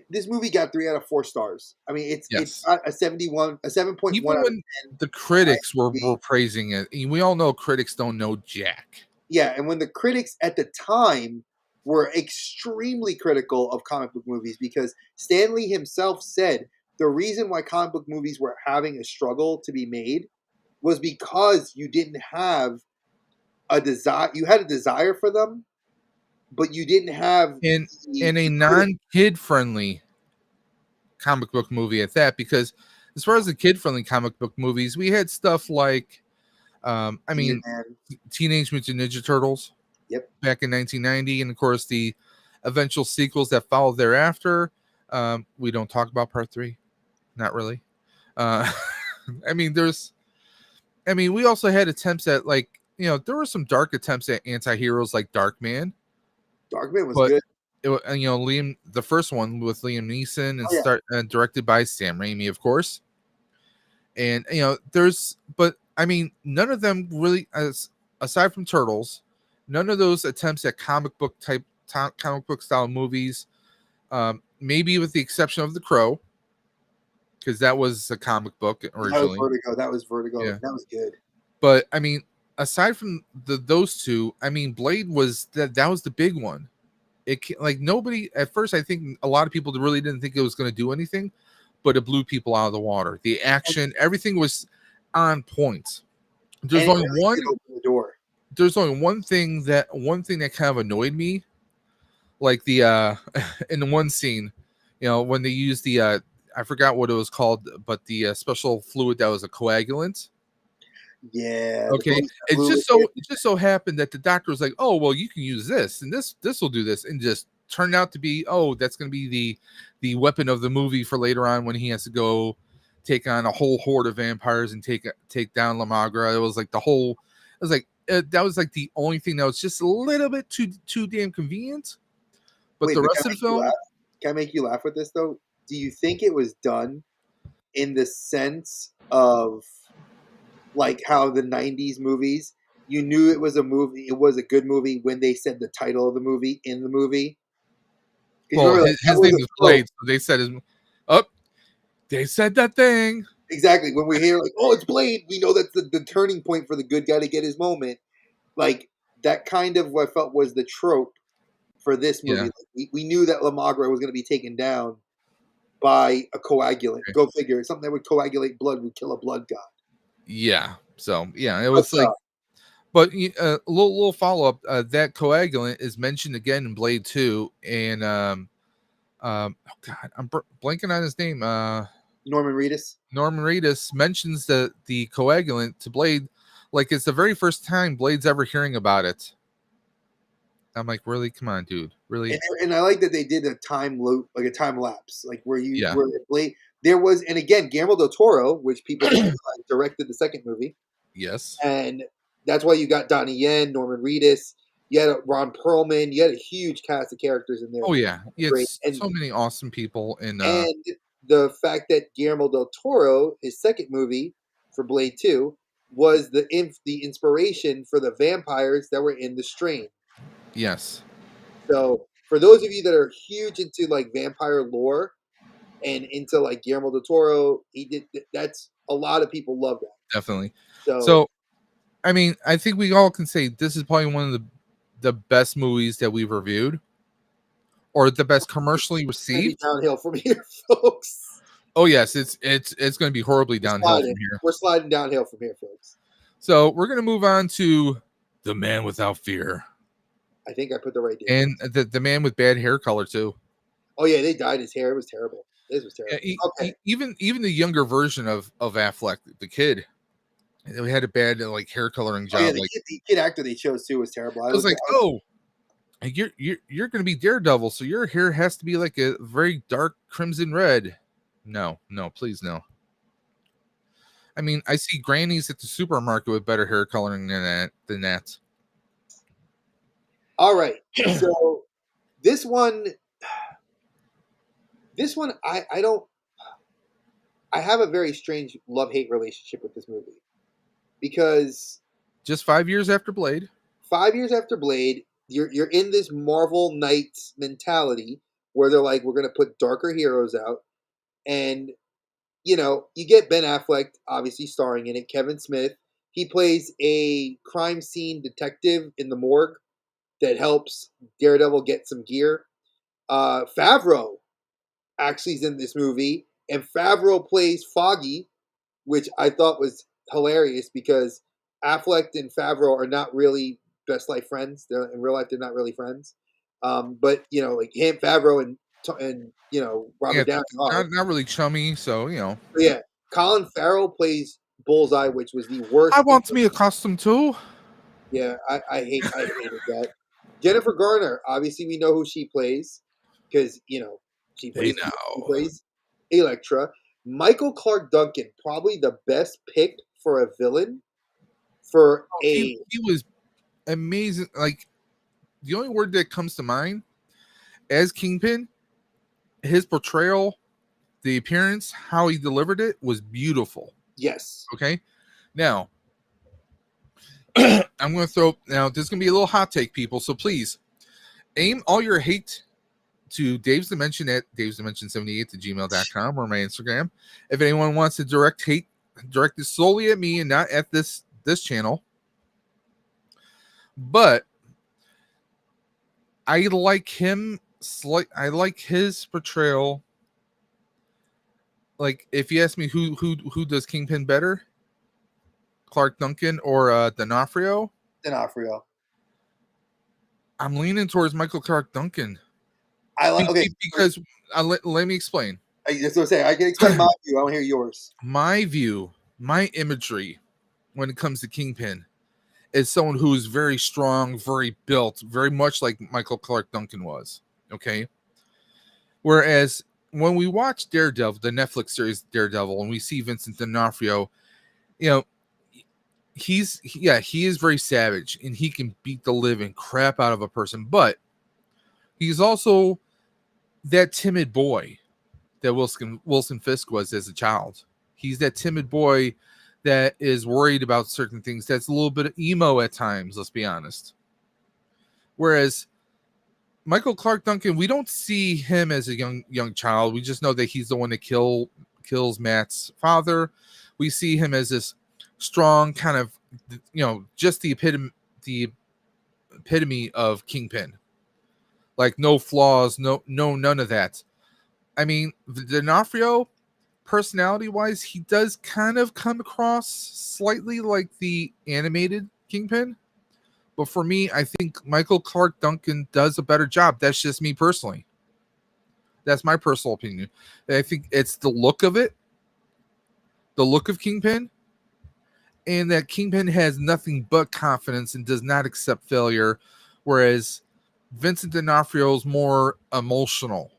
This movie got 3 out of 4 stars. I mean, it's got a 7.1. Even when the critics were praising it, we all know critics don't know jack. Yeah, and when the critics at the time were extremely critical of comic book movies, because Stan Lee himself said the reason why comic book movies were having a struggle to be made was because you didn't have a desire. You had a desire for them, but you didn't have in the a non-kid friendly comic book movie at that, because as far as the kid friendly comic book movies, we had stuff like I Bearded mean Man. Teenage Mutant Ninja Turtles Yep. back in 1990, and of course the eventual sequels that followed thereafter. We don't talk about part 3, not really. uh I mean, we also had attempts at, like, there were some dark attempts at anti-heroes like Darkman, Darkman was but good. Liam, the first one with Liam Neeson, and Oh yeah. directed by Sam Raimi, of course. And none of them really, aside from Turtles, none of those attempts at comic book style movies, maybe with the exception of The Crow, because that was a comic book That was originally. Vertigo. That was Vertigo. Yeah. That was good. But I mean, aside from those two, I mean, Blade was that was the big one. Like, nobody at first, I think a lot of people really didn't think it was going to do anything, but it blew people out of the water. The action, everything was on point. And it really did open the door. There's only one thing that kind of annoyed me, like the in the one scene, when they used the I forgot what it was called, but the special fluid that was a coagulant. Yeah. Okay, it just so happened that the doctor was like, "Oh, well, you can use this, and this will do this," and just turned out to be, "Oh, that's going to be the weapon of the movie for later on when he has to go take on a whole horde of vampires and take down La Magra." It was like that was like the only thing that was just a little bit too damn convenient. But Wait, the but rest of the film, can I make you laugh with this though? Do you think it was done in the sense of like how the '90s movies, you knew it was a movie, it was a good movie when they said the title of the movie in the movie? Because well, remember, like, that his was name a is trope. Blade, so they said they said that thing. Exactly. When we hear like, "Oh, it's Blade," we know that's the turning point for the good guy to get his moment. Like that kind of what I felt was the trope for this movie. Yeah. Like, we knew that La Magra was going to be taken down by a coagulant. Okay. Go figure. Something that would coagulate blood would kill a blood god. Yeah. So yeah, it But was like, but a little follow up. That coagulant is mentioned again in Blade 2, and oh God, I'm blanking on his name. Norman Reedus. Norman Reedus mentions the coagulant to Blade, like it's the very first time Blade's ever hearing about it. I'm like, really? Come on, dude. Really? And I like that they did a time loop, like a time lapse, like where Yeah. Blade. There was, and again, Guillermo del Toro, which people directed the second movie, Yes. and that's why you got Donnie Yen, Norman Reedus, you had Ron Perlman, you had a huge cast of characters in there. Oh yeah. Great, It's so many awesome people in and the fact that Guillermo del Toro, his second movie for Blade 2, was the inspiration for the vampires that were in The Strain. yes. So for those of you that are huge into like vampire lore and into like Guillermo del Toro, he did that's a lot of people love that. Definitely. So So I mean, I think we all can say this is probably one of the best movies that we've reviewed, or the best commercially it's gonna be received. downhill from here, folks. Oh yes, it's going to be horribly downhill from here. We're sliding downhill from here, folks. So we're going to move on to The Man Without Fear, I think I put the right date. and the man with bad hair color too. Oh yeah, they dyed his hair. It was terrible. This was terrible. Okay. Even the younger version of Affleck, the kid, we had a bad like hair coloring job. Oh yeah, like the kid actor they chose too was terrible. I was like, oh, you're going to be Daredevil, so your hair has to be like a very dark crimson red. No, please no. I mean, I see grannies at the supermarket with better hair coloring than that. All right. So this one, I don't. I have a very strange love-hate relationship with this movie because Just 5 years after Blade. 5 years after Blade, you're in this Marvel Knights mentality where they're like, we're gonna put darker heroes out, and you get Ben Affleck obviously starring in it. Kevin Smith, he plays a crime scene detective in the morgue that helps Daredevil get some gear. Favreau actually is in this movie And Favreau plays Foggy, which I thought was hilarious because Affleck and Favreau are not really best life friends. They're in real life, they're not really friends. But like him, Favreau, and Yeah, Robert Downey are. not really chummy. So But yeah, Colin Farrell plays Bullseye, which was the worst. I want me a costume too. Yeah, I hated that. Jennifer Garner, obviously we know who she plays because she They plays know. Elektra. Michael Clark Duncan, probably the best pick for a villain for He was amazing. Like the only word that comes to mind as Kingpin, his portrayal, the appearance, how he delivered it was beautiful. yes. Okay, now I'm going to throw. Now this is going to be a little hot take, people. So please aim all your hate to Dave's Dimension at davesdimension78 at gmail.com or my Instagram. If anyone wants to direct hate, direct it solely at me and not at this channel. But I like him. I like his portrayal. Like, if you ask me who does Kingpin better, Clark Duncan or D'Onofrio, I'm leaning towards Michael Clark Duncan. I like because let me explain. That's what I'm saying. I can explain my view. I want to hear yours. My view, my imagery when it comes to Kingpin is someone who is very strong, very built, very much like Michael Clark Duncan was. Okay. Whereas when we watch Daredevil, the Netflix series Daredevil, and we see Vincent D'Onofrio, he is very savage and he can beat the living crap out of a person, but he's also that timid boy that Wilson Fisk was as a child. He's that timid boy that is worried about certain things. That's a little bit of emo at times, let's be honest. Whereas Michael Clark Duncan, we don't see him as a young child. We just know that he's the one that kills Matt's father. We see him as this strong kind of, just the epitome of Kingpin. Like no flaws, no none of that. I mean, D'Onofrio, personality-wise, he does kind of come across slightly like the animated Kingpin. But for me, I think Michael Clark Duncan does a better job. That's just me personally. That's my personal opinion. I think it's the look of it, the look of Kingpin, and that Kingpin has nothing but confidence and does not accept failure, whereas Vincent D'Onofrio is more emotional.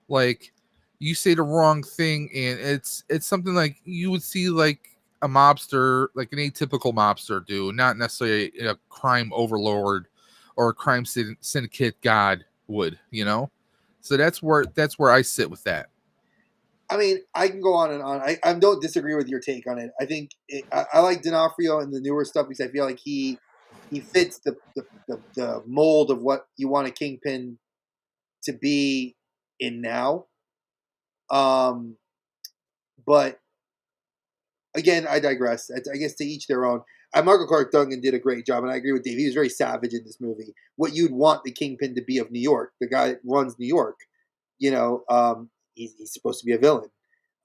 Like, you say the wrong thing, and it's something like you would see like a mobster, like an atypical mobster do, not necessarily a crime overlord or a crime syndicate god would, So that's where I sit with that. I mean, I can go on and on. I don't disagree with your take on it. I think I like D'Onofrio and the newer stuff because I feel like he fits the mold of what you want a Kingpin to be in now. But again, I digress. I guess to each their own. Michael Clark Duncan did a great job, and I agree with Dave. He was very savage in this movie. What you'd want the Kingpin to be of New York, the guy that runs New York. He's supposed to be a villain.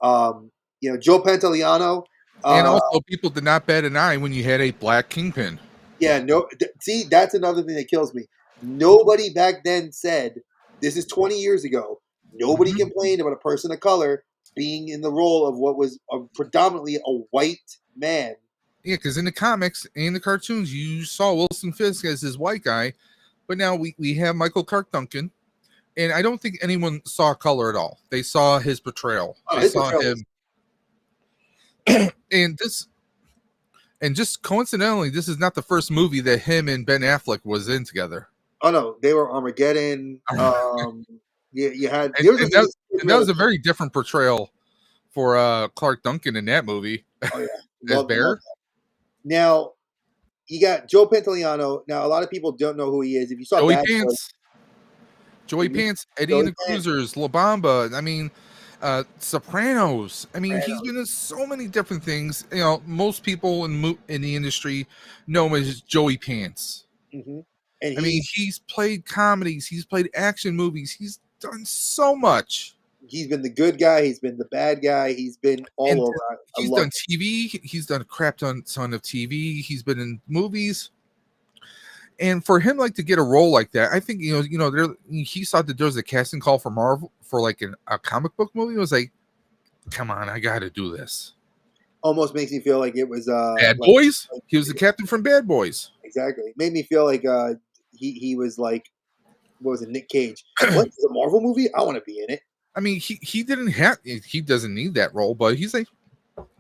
Joe Pantoliano. And also, people did not bat an eye when you had a black Kingpin. Yeah, see, that's another thing that kills me. Nobody back then said, this is 20 years ago, nobody complained about a person of color being in the role of what was predominantly a white man. Yeah, because in the comics and the cartoons, you saw Wilson Fisk as this white guy, but now we have Michael Clark Duncan, and I don't think anyone saw color at all. They saw his portrayal. They saw him. And just coincidentally, this is not the first movie that him and Ben Affleck was in together. Oh no, they were Armageddon. You had that was a very different portrayal for Clark Duncan in that movie. Oh yeah, as Bear. Now you got Joe Pantoliano. Now a lot of people don't know who he is. If you saw Joey Pants, Eddie and the Cruisers, La Bamba. I mean, Sopranos. I mean, he's been in so many different things. Most people in the industry know him as Joey Pants. Mm-hmm. And he's played comedies. He's played action movies. He's done so much. he's been the good guy. He's been the bad guy. He's been all And over. I he's love done TV. He's done a crap ton of TV. He's been in movies. And for him, like to get a role like that, I think he saw that there was a casting call for Marvel for like a comic book movie. It was like, come on, I got to do this. almost makes me feel like it was Bad like, Boys. He was the captain from Bad Boys. exactly. It made me feel like he was like, what was it, Nick Cage? What's a Marvel movie? I want to be in it. I mean, he doesn't need that role, but he's like,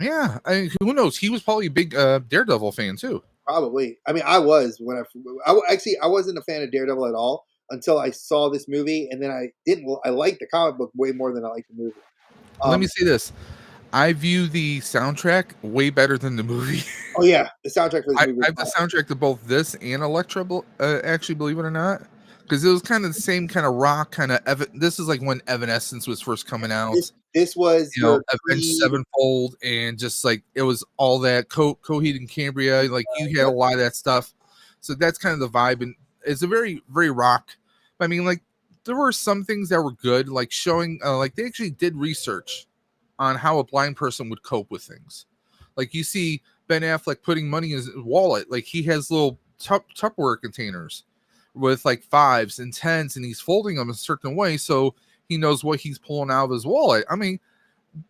yeah. I mean, who knows? He was probably a big Daredevil fan too. Probably. I mean, I was when actually I wasn't a fan of Daredevil at all until I saw this movie, and then I liked the comic book way more than I liked the movie. Let me say this: I view the soundtrack way better than the movie. Oh yeah, the soundtrack for this movie. I have the soundtrack to both this and Elektra. Actually, believe it or not, because it was kind of the same kind of rock kind of. This is like when Evanescence was first coming out. This was Avenged Sevenfold, and just like it was all that Coheed and Cambria. Like you had a lot of that stuff, so that's kind of the vibe, and it's a very very rock. I mean, like there were some things that were good, like showing like they actually did research on how a blind person would cope with things. Like you see Ben Affleck putting money in his wallet, like he has little Tupperware containers with like 5s and 10s, and he's folding them a certain way so he knows what he's pulling out of his wallet. I mean,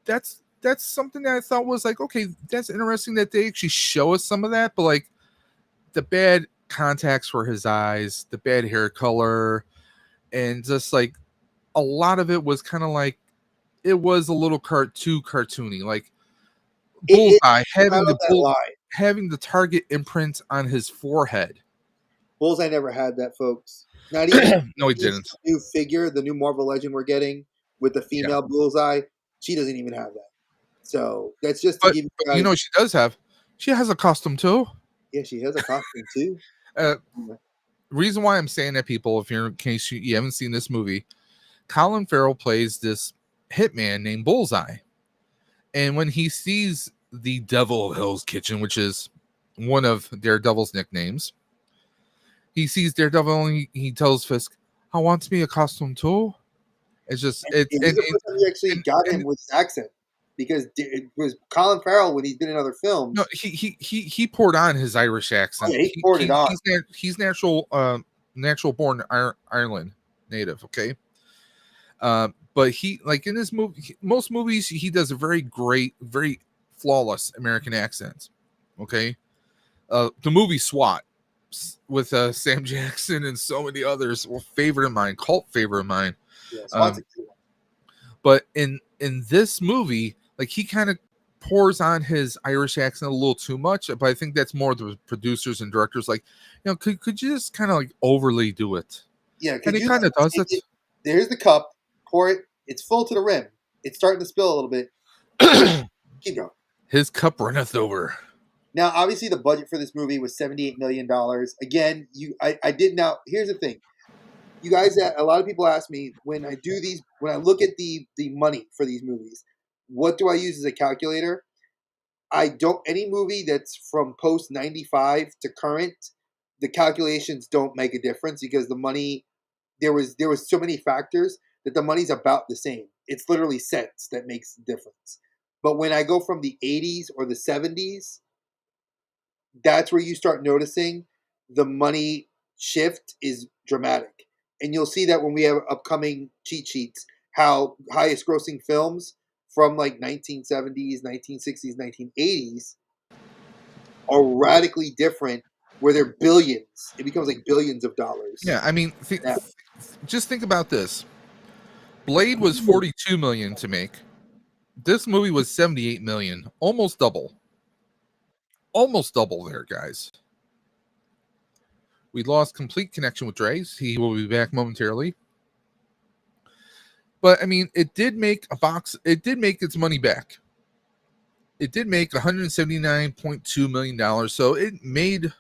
that's something that I thought was like, okay, that's interesting that they actually show us some of that, but like the bad contacts for his eyes, the bad hair color, and just like a lot of it was kind of like it was a little too cartoony. Like Bullseye having the target imprint on his forehead. Bullseye never had that, folks. Not even no, he didn't. New figure, the new Marvel Legend we're getting with the female Bullseye, she doesn't even have that. So that's just to give you guys. You know, she does have. She has a costume too. Yeah, she has a costume too. Reason why I'm saying that, people, if you're in case you haven't seen this movie, Colin Farrell plays this hitman named Bullseye, and when he sees the Devil of Hell's Kitchen, which is one of Daredevil's nicknames, he sees Daredevil and he tells Fisk, "I want me a costume too." It's just you actually got him with his accent, because it was Colin Farrell when he's been in other films. No, he poured on his Irish accent. Oh, yeah, he poured it on. He's natural born Ireland native. Okay. But he, like in this movie, most movies, he does a very great, very flawless American accent. Okay. The movie SWAT with Sam Jackson and so many others, cult favorite of mine. Yeah, but in this movie, like he kind of pours on his Irish accent a little too much, but I think that's more the producers and directors like, could you just kind of like overly do it? Yeah, and he kind of does it. There's the cup, pour it, it's full to the rim. It's starting to spill a little bit. Keep going. His cup runneth over. Now, obviously, the budget for this movie was $78 million. Again, I did now. Here's the thing. You guys, a lot of people ask me when I look at the money for these movies, what do I use as a calculator? Any movie that's from post 95 to current, the calculations don't make a difference because the money, there was so many factors that the money's about the same. It's literally cents that makes the difference. But when I go from the 80s or the 70s, that's where you start noticing the money shift is dramatic. And you'll see that when we have upcoming cheat sheets, how highest grossing films from like 1970s, 1960s, 1980s are radically different, where they're billions. It becomes like billions of dollars. Yeah, I mean, just think about this. Blade was $42 million to make. This movie was $78 million, almost double. Almost double there, guys. We lost complete connection with Dre's. He will be back momentarily. But I mean, it did make its money back. It did make $179.2 million. So it made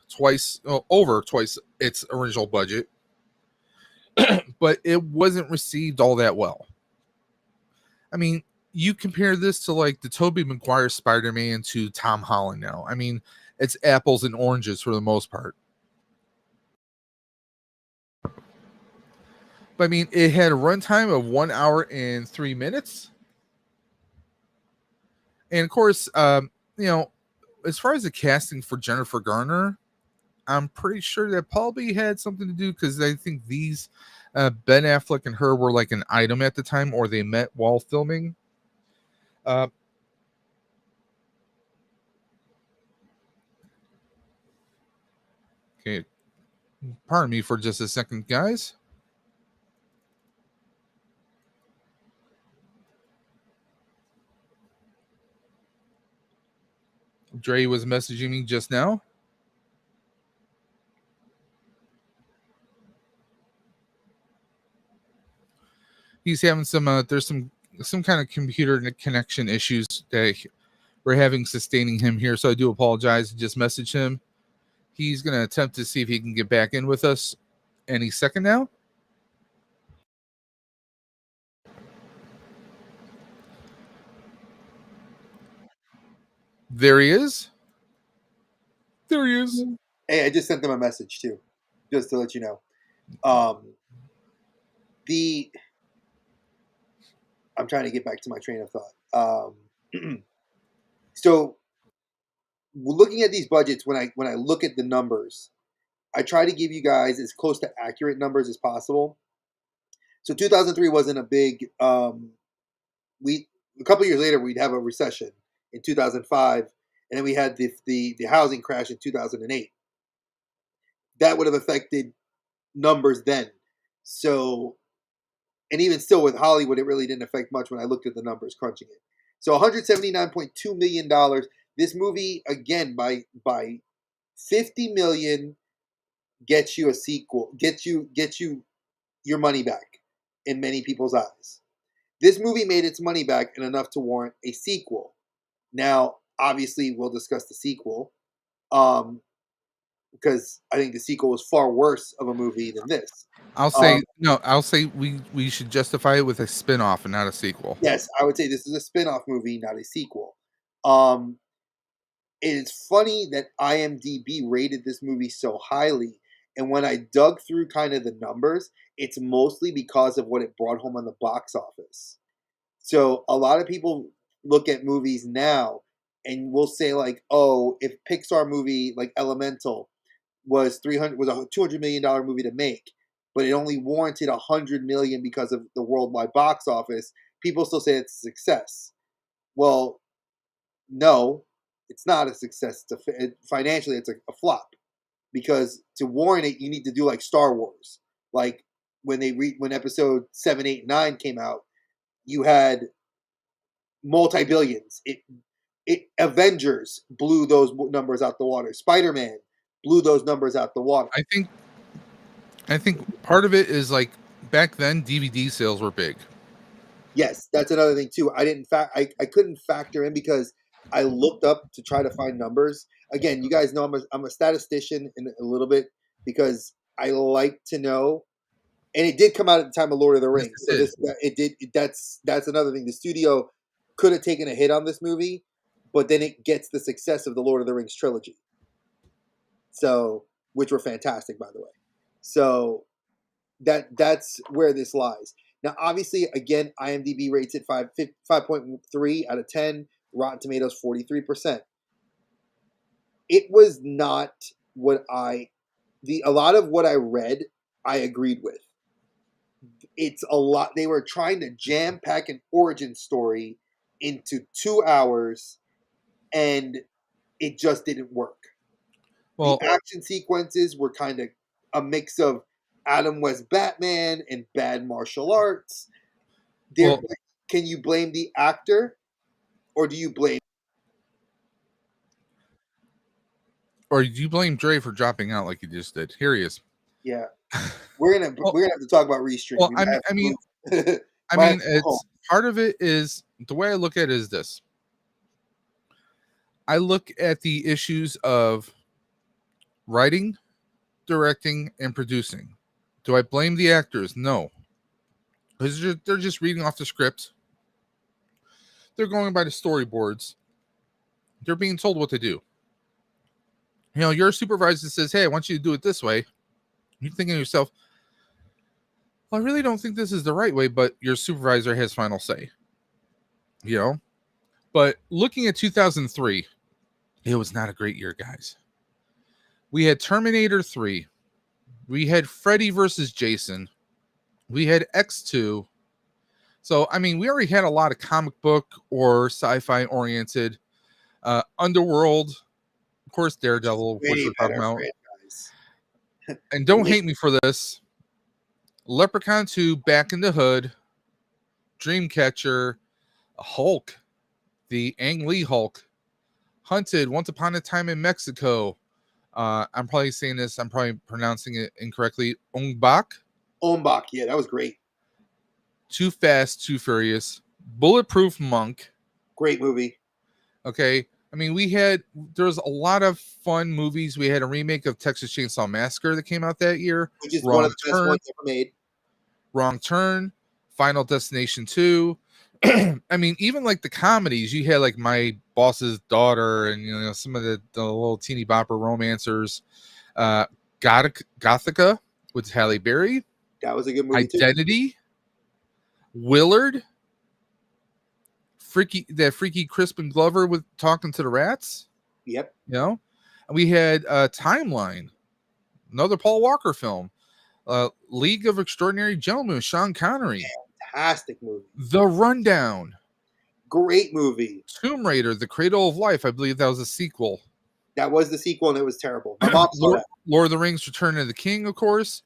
over twice its original budget. But it wasn't received all that well. I mean, you compare this to like the Tobey Maguire Spider-Man to Tom Holland now. I mean, it's apples and oranges for the most part. But I mean, it had a runtime of 1 hour and 3 minutes. And of course, you know, as far as the casting for Jennifer Garner, I'm pretty sure that probably had something to do because I think these Ben Affleck and her were like an item at the time, or they met while filming. Okay, pardon me for just a second, guys. Dre was messaging me just now. He's having some there's some kind of computer connection issues that we're having sustaining him here, so I do apologize. Just message him. He's going to attempt to see if he can get back in with us any second now. There he is. There he is. Hey, I just sent them a message too, just to let you know. I'm trying to get back to my train of thought. So, looking at these budgets, when I look at the numbers, I try to give you guys as close to accurate numbers as possible. So 2003 wasn't a big. We a couple years later we'd have a recession in 2005, and then we had the housing crash in 2008. That would have affected numbers then. So, and even still with Hollywood, it really didn't affect much when I looked at the numbers crunching it. So 179.2 million dollars. This movie again by 50 million gets you a sequel, gets you your money back in many people's eyes. This movie made its money back and enough to warrant a sequel. Now, obviously, we'll discuss the sequel because I think the sequel was far worse of a movie than this. I'll say no. I'll say we should justify it with a spin-off and not a sequel. Yes, I would say this is a spin-off movie, not a sequel. It is funny that IMDb rated this movie so highly, and when I dug through kind of the numbers, it's mostly because of what it brought home on the box office. So a lot of people look at movies now and will say like, "Oh, if Pixar movie like Elemental was a $200 million movie to make, but it only warranted $100 million because of the worldwide box office," people still say it's a success. Well, no, it's not a success. Financially, it's a flop because to warrant it, you need to do like Star Wars. Like when when episode 7, 8, 9 came out, you had multi-billions. Avengers blew those numbers out the water. Spider-Man blew those numbers out the water. I think part of it is like back then DVD sales were big. Yes, that's another thing too. I couldn't factor in because I looked up to try to find numbers. Again, you guys know I'm a statistician in a little bit because I like to know. And it did come out at the time of Lord of the Rings. Yes, it did. That's another thing. The studio could have taken a hit on this movie, but then it gets the success of the Lord of the Rings trilogy. So, which were fantastic, by the way. So that's where this lies. Now, obviously, again, IMDb rates it 5.3 out of 10. Rotten Tomatoes 43%. It was not what a lot of what I read, I agreed with. It's a lot. They were trying to jam pack an origin story into 2 hours, and it just didn't work. Well, the action sequences were kind of a mix of Adam West Batman and bad martial arts. well, Can you blame the actor, or do you blame? or do you blame Dre for dropping out like he just did? Here he is. Yeah, we're gonna have to talk about Restream. Well, I mean, it's part of it is the way I look at it is this. I look at the issues of writing, directing, and producing. Do I blame the actors? No. Because they're just reading off the script. They're going by the storyboards. They're being told what to do. You know, your supervisor says, "Hey, I want you to do it this way." You're thinking to yourself, well, I really don't think this is the right way, but your supervisor has final say. You know? But looking at 2003, it was not a great year, guys. We had Terminator 3. We had Freddy versus Jason. We had X2. So, I mean, we already had a lot of comic book or sci-fi oriented. Underworld, of course, Daredevil, which Way we're talking better about. franchise. And don't hate me for this. Leprechaun 2, Back in the Hood, Dreamcatcher, Hulk, the Ang Lee Hulk, Hunted, Once Upon a Time in Mexico. I'm probably saying this, I'm probably pronouncing it incorrectly. Ong Bak, Ombak, yeah, that was great. Too Fast, Too Furious, Bulletproof Monk. Great movie. Okay. I mean, there's a lot of fun movies. We had a remake of Texas Chainsaw Massacre that came out that year. Which is one of the best ones ever made. Wrong Turn, Final Destination 2. I mean, even like the comedies, you had like My Boss's Daughter and, you know, some of the little teeny bopper romancers. Gothica with Halle Berry. That was a good movie Identity. too. Willard. Freaky Crispin Glover with Talking to the Rats. Yep. You know? And we had Timeline, another Paul Walker film. League of Extraordinary Gentlemen, Sean Connery. Fantastic movie. The Rundown. Great movie. Tomb Raider, The Cradle of Life. I believe that was a sequel. That was the sequel, and it was terrible. My mom saw that. Lord of the Rings, Return of the King, of course.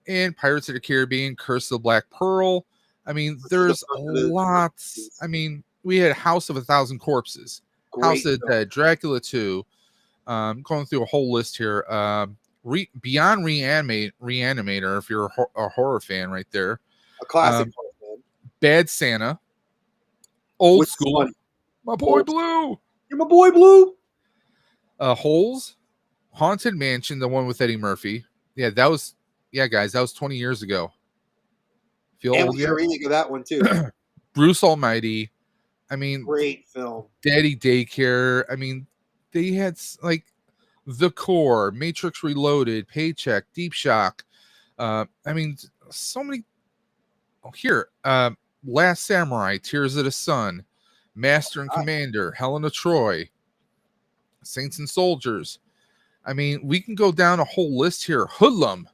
And Pirates of the Caribbean, Curse of the Black Pearl. I mean, there's lots. I mean, we had House of a Thousand Corpses. Great House of the film. Dead, Dracula 2. Going through a whole list here. Beyond Reanimator, if you're a horror fan right there. A classic horror, man. Bad Santa. Old What's School. funny? My boy Blue. You're my boy Blue. Holes. Haunted Mansion, the one with Eddie Murphy. Yeah, guys, that was 20 years ago. Feel And old we yet? had a remake of that one too. Bruce Almighty. I mean, Great film. Daddy Daycare. I mean, they had like The Core, Matrix Reloaded, Paycheck, Deep Shock. I mean, so many. Oh, here, Last Samurai, Tears of the Sun, Master and Commander, Helen of Troy, Saints and Soldiers. I mean, we can go down a whole list here. Hoodlum.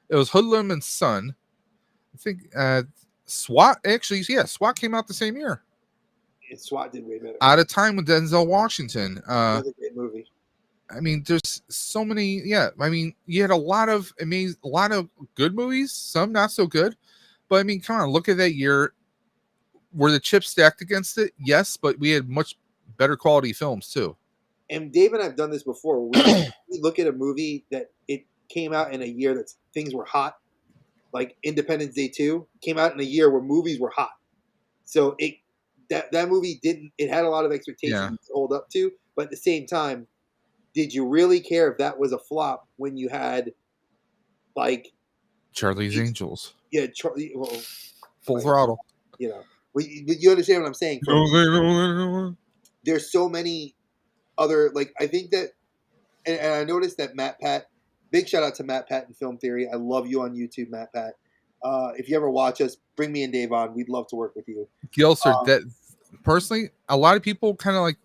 It was Hoodlum and Son. I think SWAT. Actually, yeah, SWAT came out the same year. And SWAT did way better. Out of Time with Denzel Washington. Another great movie. I mean, there's so many. Yeah, I mean, you had a lot of good movies, some not so good. But I mean, come on, look at that year. Were the chips stacked against it? Yes, but we had much better quality films too. And Dave and I've done this before. We look at a movie that it came out in a year that things were hot, like Independence Day 2 came out in a year where movies were hot. So that movie it had a lot of expectations to hold up to, but at the same time, did you really care if that was a flop when you had like Charlie's Angels? Yeah, Charlie. Well, Full Throttle. You know, but you understand what I'm saying? There's so many other, like, I think that, and I noticed that Matt Pat, big shout out to Matt Pat and Film Theory. I love you on YouTube, Matt Pat. If you ever watch us, bring me and Dave on. We'd love to work with you. Gilser, that personally, a lot of people kind of like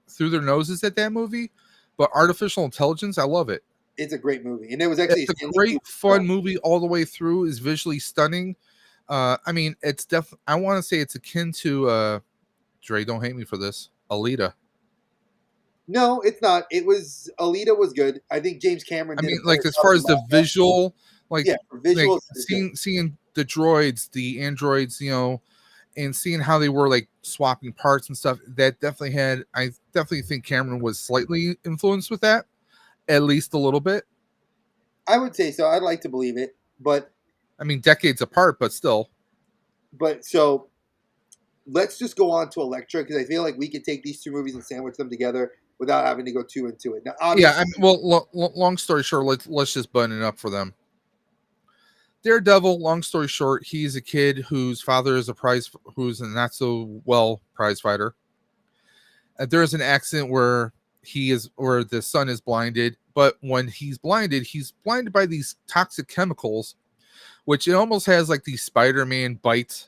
threw their noses at that movie, but Artificial Intelligence, I love it. It's a great movie, and it was actually a great, fun movie all the way through. Is visually stunning. I mean, it's I want to say it's akin to Dre. Don't hate me for this. Alita. No, it's not. It was Alita was good. I think James Cameron. I mean, like as far as the visual, like, visuals, like seeing the droids, the androids, you know, and seeing how they were like swapping parts and stuff. That definitely had. I definitely think Cameron was slightly influenced with that. At least a little bit. I would say so. I'd like to believe it, but I mean, decades apart, but still. But so let's just go on to Elektra, because I feel like we could take these two movies and sandwich them together without having to go too into it. Now, yeah. I mean, well, long story short, let's just button it up for them. Daredevil. Long story short, he's a kid whose father is who's a not so well prize fighter. There is an accident where the son is blinded, but when he's blinded by these toxic chemicals, which it almost has like the Spider-Man bite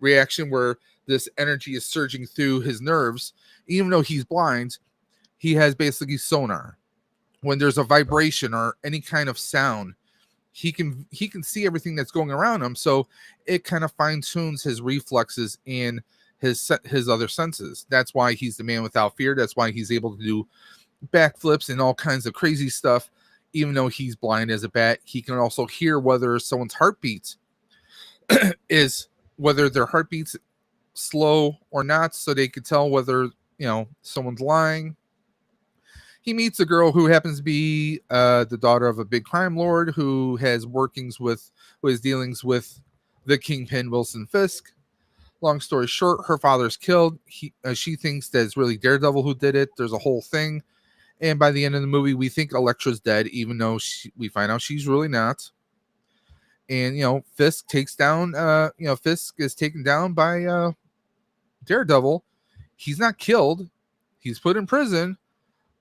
reaction where this energy is surging through his nerves. Even though he's blind, he has basically sonar. When there's a vibration or any kind of sound, he can see everything that's going around him. So it kind of fine tunes his reflexes and his other senses. That's why he's the man without fear. That's why he's able to do backflips and all kinds of crazy stuff. Even though he's blind as a bat, he can also hear whether someone's heartbeat is whether their heartbeat's slow or not, so they could tell whether someone's lying. He meets a girl who happens to be the daughter of a big crime lord who has dealings with the kingpin Wilson Fisk. Long story short, her father's killed. She thinks that it's really Daredevil who did it. There's a whole thing. And by the end of the movie, we think Elektra's dead, even though we find out she's really not. And, Fisk takes down, Fisk is taken down by Daredevil. He's not killed. He's put in prison.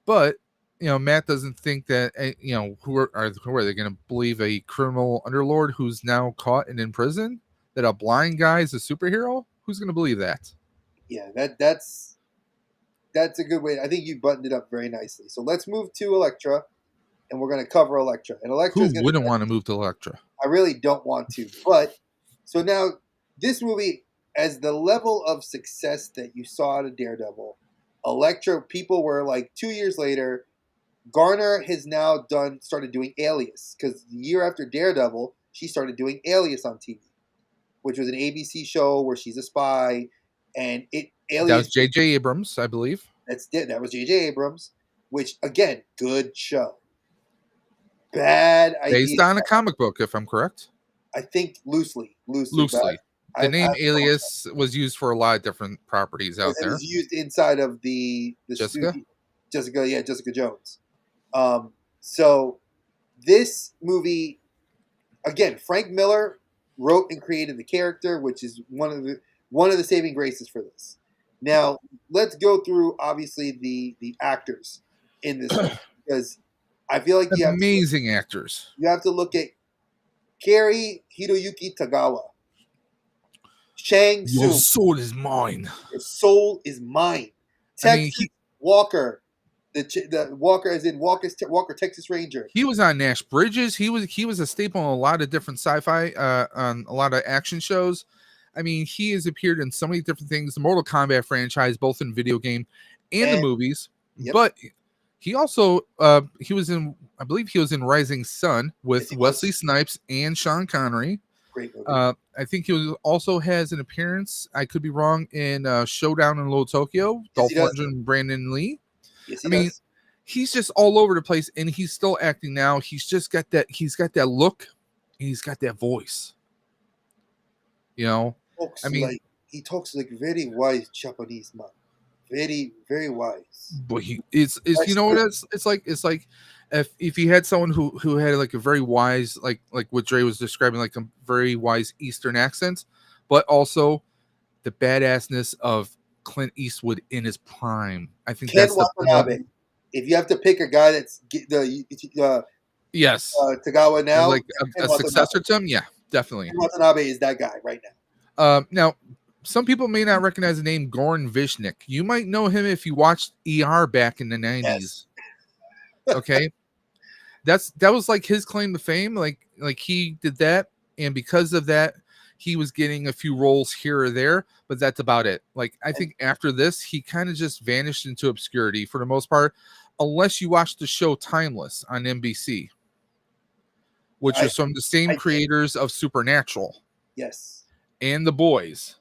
But, Matt doesn't think that, who are they going to believe a criminal underlord who's now caught and in prison? That a blind guy is a superhero? Who's going to believe that? Yeah, that's a good way. I think you buttoned it up very nicely. So let's move to Elektra, and we're going to cover Elektra. And Elektra Who wouldn't want to move to Elektra? I really don't want to. But, so now, this movie, as the level of success that you saw out of Daredevil, Elektra, people were like 2 years later, Garner has now started doing Alias, because the year after Daredevil, she started doing Alias on TV, which was an ABC show where she's a spy, and Alias. That was J.J. Abrams, I believe. That was J.J. Abrams, which, again, good show. Bad idea. Based on a comic book, if I'm correct. I think loosely. The name Alias was used for a lot of different properties out there. It was used inside of the Jessica? Jessica Jones. So this movie, again, Frank Miller wrote and created the character, which is one of the saving graces for this. Now, let's go through, obviously, the actors in this movie, because I feel like amazing actors. You have to look at Cary Hiroyuki Tagawa. Shang Tsung. Your soul is mine. Your soul is mine. Walker. The Walker as in Walker, Texas Ranger. He was on Nash Bridges. He was a staple in a lot of different sci-fi, on a lot of action shows. I mean, he has appeared in so many different things. The Mortal Kombat franchise, both in video game and the movies. Yep. But he also he was in Rising Sun with Wesley Snipes and Sean Connery. Great movie. I think he also has an appearance, I could be wrong, in Showdown in Little Tokyo, Dolph Lundgren and Brandon Lee. Yes, he does. He's just all over the place, and he's still acting now. He's got that look, and he's got that voice. He talks like very wise Japanese man. Very, very wise. But it's like if you had someone who had like a very wise, like what Dre was describing, like a very wise Eastern accent, but also the badassness of Clint Eastwood in his prime. I think Ken Watanabe. If you have to pick a guy that's yes, Tagawa now, like a successor to him, yeah, definitely. Ken Watanabe is that guy right now. Now, some people may not recognize the name Goran Vishnik. You might know him if you watched ER back in the 90s. Yes. Okay, that was like his claim to fame. Like he did that, and because of that, he was getting a few roles here or there, but that's about it. Like, I think after this, he kind of just vanished into obscurity for the most part, unless you watch the show Timeless on NBC, which is from the same creators of Supernatural. Yes. And The Boys.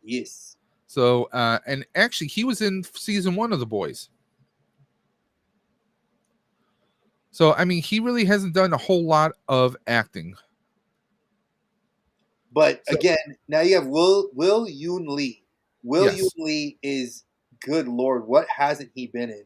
Yes. So, and actually, he was in season 1 of The Boys. So, I mean, he really hasn't done a whole lot of acting. But again, now you have Will Yoon Lee. Yoon Lee is, good Lord, what hasn't he been in?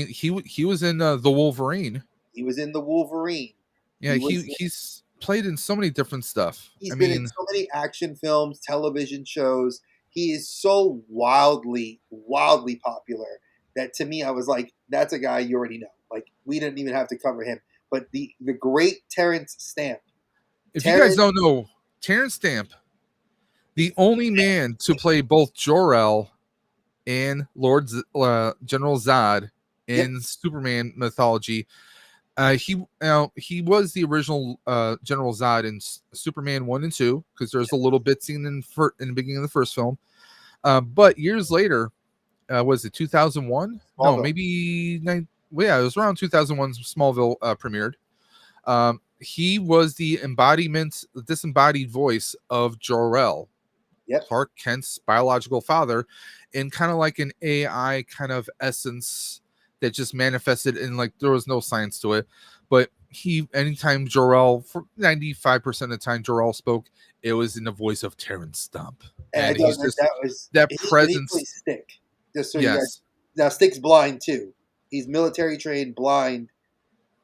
He was in The Wolverine. He was in The Wolverine. Yeah, he's played in so many different stuff. He's been in so many action films, television shows. He is so wildly, wildly popular that to me, I was like, that's a guy you already know. Like, we didn't even have to cover him. But the great Terrence Stamp If you guys Terrence, don't know, Terrence Stamp, the only man to play both Jor-El and General Zod yep, in Superman mythology. He was the original General Zod in Superman 1 and 2, because there's a little bit scene in the beginning of the first film. But years later, was it 2001? No, Smallville. maybe well, yeah, it was around 2001 Smallville premiered. He was the disembodied voice of Jor-El, Yep. Clark Kent's biological father, in kind of like an AI kind of essence that just manifested in, like, there was no science to it. But anytime Jor-El, for 95% of the time Jor-El spoke, it was in the voice of Terrence Stump. And I And thought he's that just that was that and he plays presence. Stick. Just so you guys, Yes. now Stick's blind too. He's military trained, blind,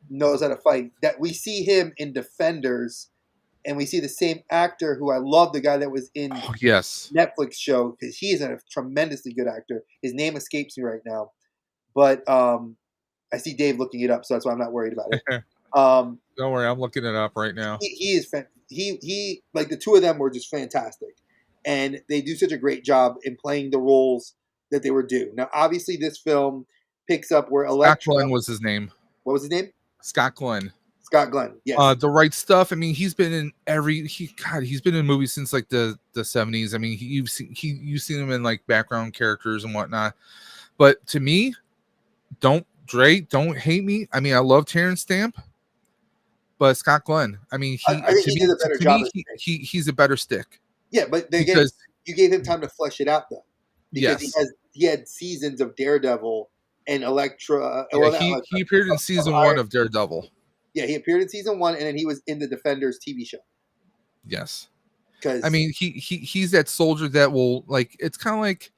knows how to fight. That we see him in Defenders, and we see the same actor who I love, the guy that was in Oh, yes. Netflix show, because he is a tremendously good actor. His name escapes me right now, but I see Dave looking it up, so that's why I'm not worried about it. Don't worry, I'm looking it up right now. He is he like the two of them were just fantastic, and they do such a great job in playing the roles that they were due. Now, obviously, this film picks up where Scott Elektra. Glenn was his name. What was his name? Scott Glenn. Scott Glenn. Yes. The Right Stuff. I mean, he's been in he's been in movies since like the 70s. I mean, you've seen him in like background characters and whatnot. But to me, don't hate me. I mean, I love Terrence Stamp, but Scott Glenn. I mean, I think he did a better job as Stick. He's a better Stick. Yeah, but again, Because you gave him time to flesh it out though, because yes, he had seasons of Daredevil and Elektra. yeah, Well, not Elektra, he appeared in of season Iron. 1 of Daredevil. Yeah, he appeared in season 1, and then he was in the Defenders TV show. Yes. Because I mean, he's that soldier that will, like, it's kind of like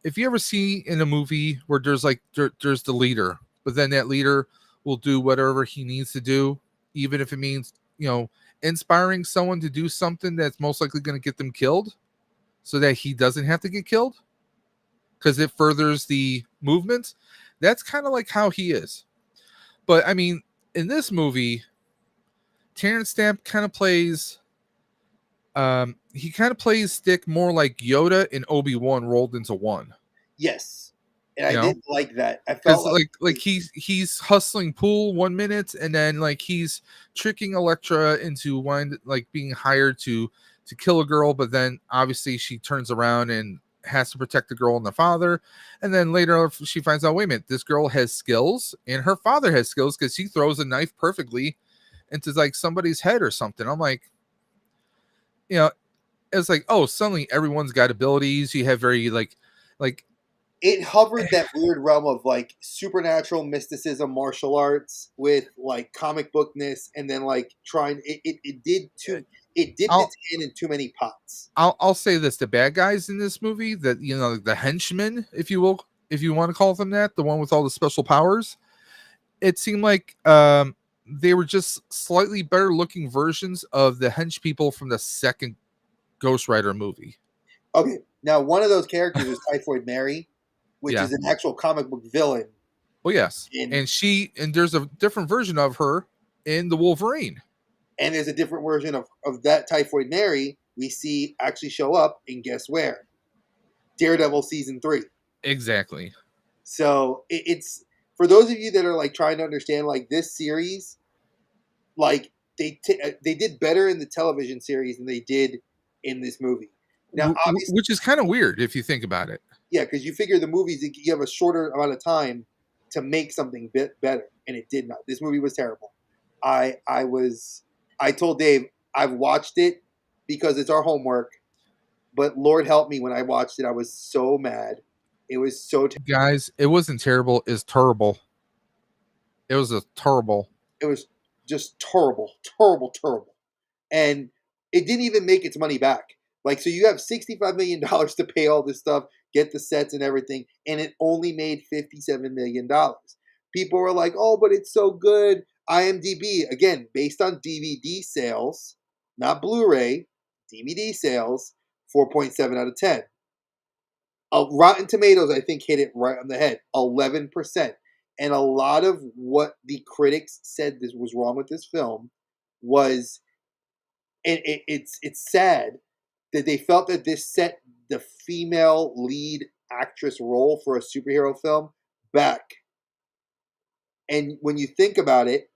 if you ever see in a movie where there's like there's the leader, but then that leader will do whatever he needs to do, even if it means, inspiring someone to do something that's most likely going to get them killed, so that he doesn't have to get killed, because it furthers the movement. That's kind of like how he is. But I mean, in this movie, Terrence Stamp kind of plays. He kind of plays Stick more like Yoda and Obi-Wan rolled into one. yes, and I You know, didn't like that. I because felt like he's hustling Pool 1 minute, and then like he's tricking Elektra into being hired to kill a girl, but then obviously she turns around and has to protect the girl and the father, and then later she finds out, wait a minute, this girl has skills and her father has skills, because he throws a knife perfectly into like somebody's head or something. I'm like, it's like, oh, suddenly everyone's got abilities. You have very like it hovered that weird realm of like supernatural mysticism, martial arts with like comic bookness, and then like trying it did too. It dipped I'll its hand in too many pots. I'll say this: the bad guys in this movie, that the henchmen, if you will, if you want to call them that, the one with all the special powers, it seemed like they were just slightly better looking versions of the hench people from the second Ghost Rider movie. Okay, now one of those characters is Typhoid Mary, which Yeah. is an actual comic book villain. Oh yes, In, and there's a different version of her in the Wolverine. and there's a different version of that Typhoid Mary we see actually show up in guess where? Daredevil season 3. Exactly. So it's for those of you that are like trying to understand like this series, like they did better in the television series than they did in this movie. Now, obviously, Which is kind of weird if you think about it. yeah, because you figure the movies you have a shorter amount of time to make something bit better, and it did not. This movie was terrible. I told Dave I've watched it because it's our homework, but Lord help me, when I watched it, I was so mad. It was so Guys, it wasn't terrible, it's terrible. It was a terrible. it was just terrible, terrible, terrible, and it didn't even make its money back. Like, so you have $65 million to pay all this stuff, get the sets and everything, and it only made $57 million. People were like, "Oh, but it's so good." IMDb, again, based on DVD sales, not Blu-ray, DVD sales, 4.7 out of 10. Rotten Tomatoes, I think, hit it right on the head, 11%. And a lot of what the critics said this was wrong with this film was it's sad that they felt that this set the female lead actress role for a superhero film back. And when you think about it,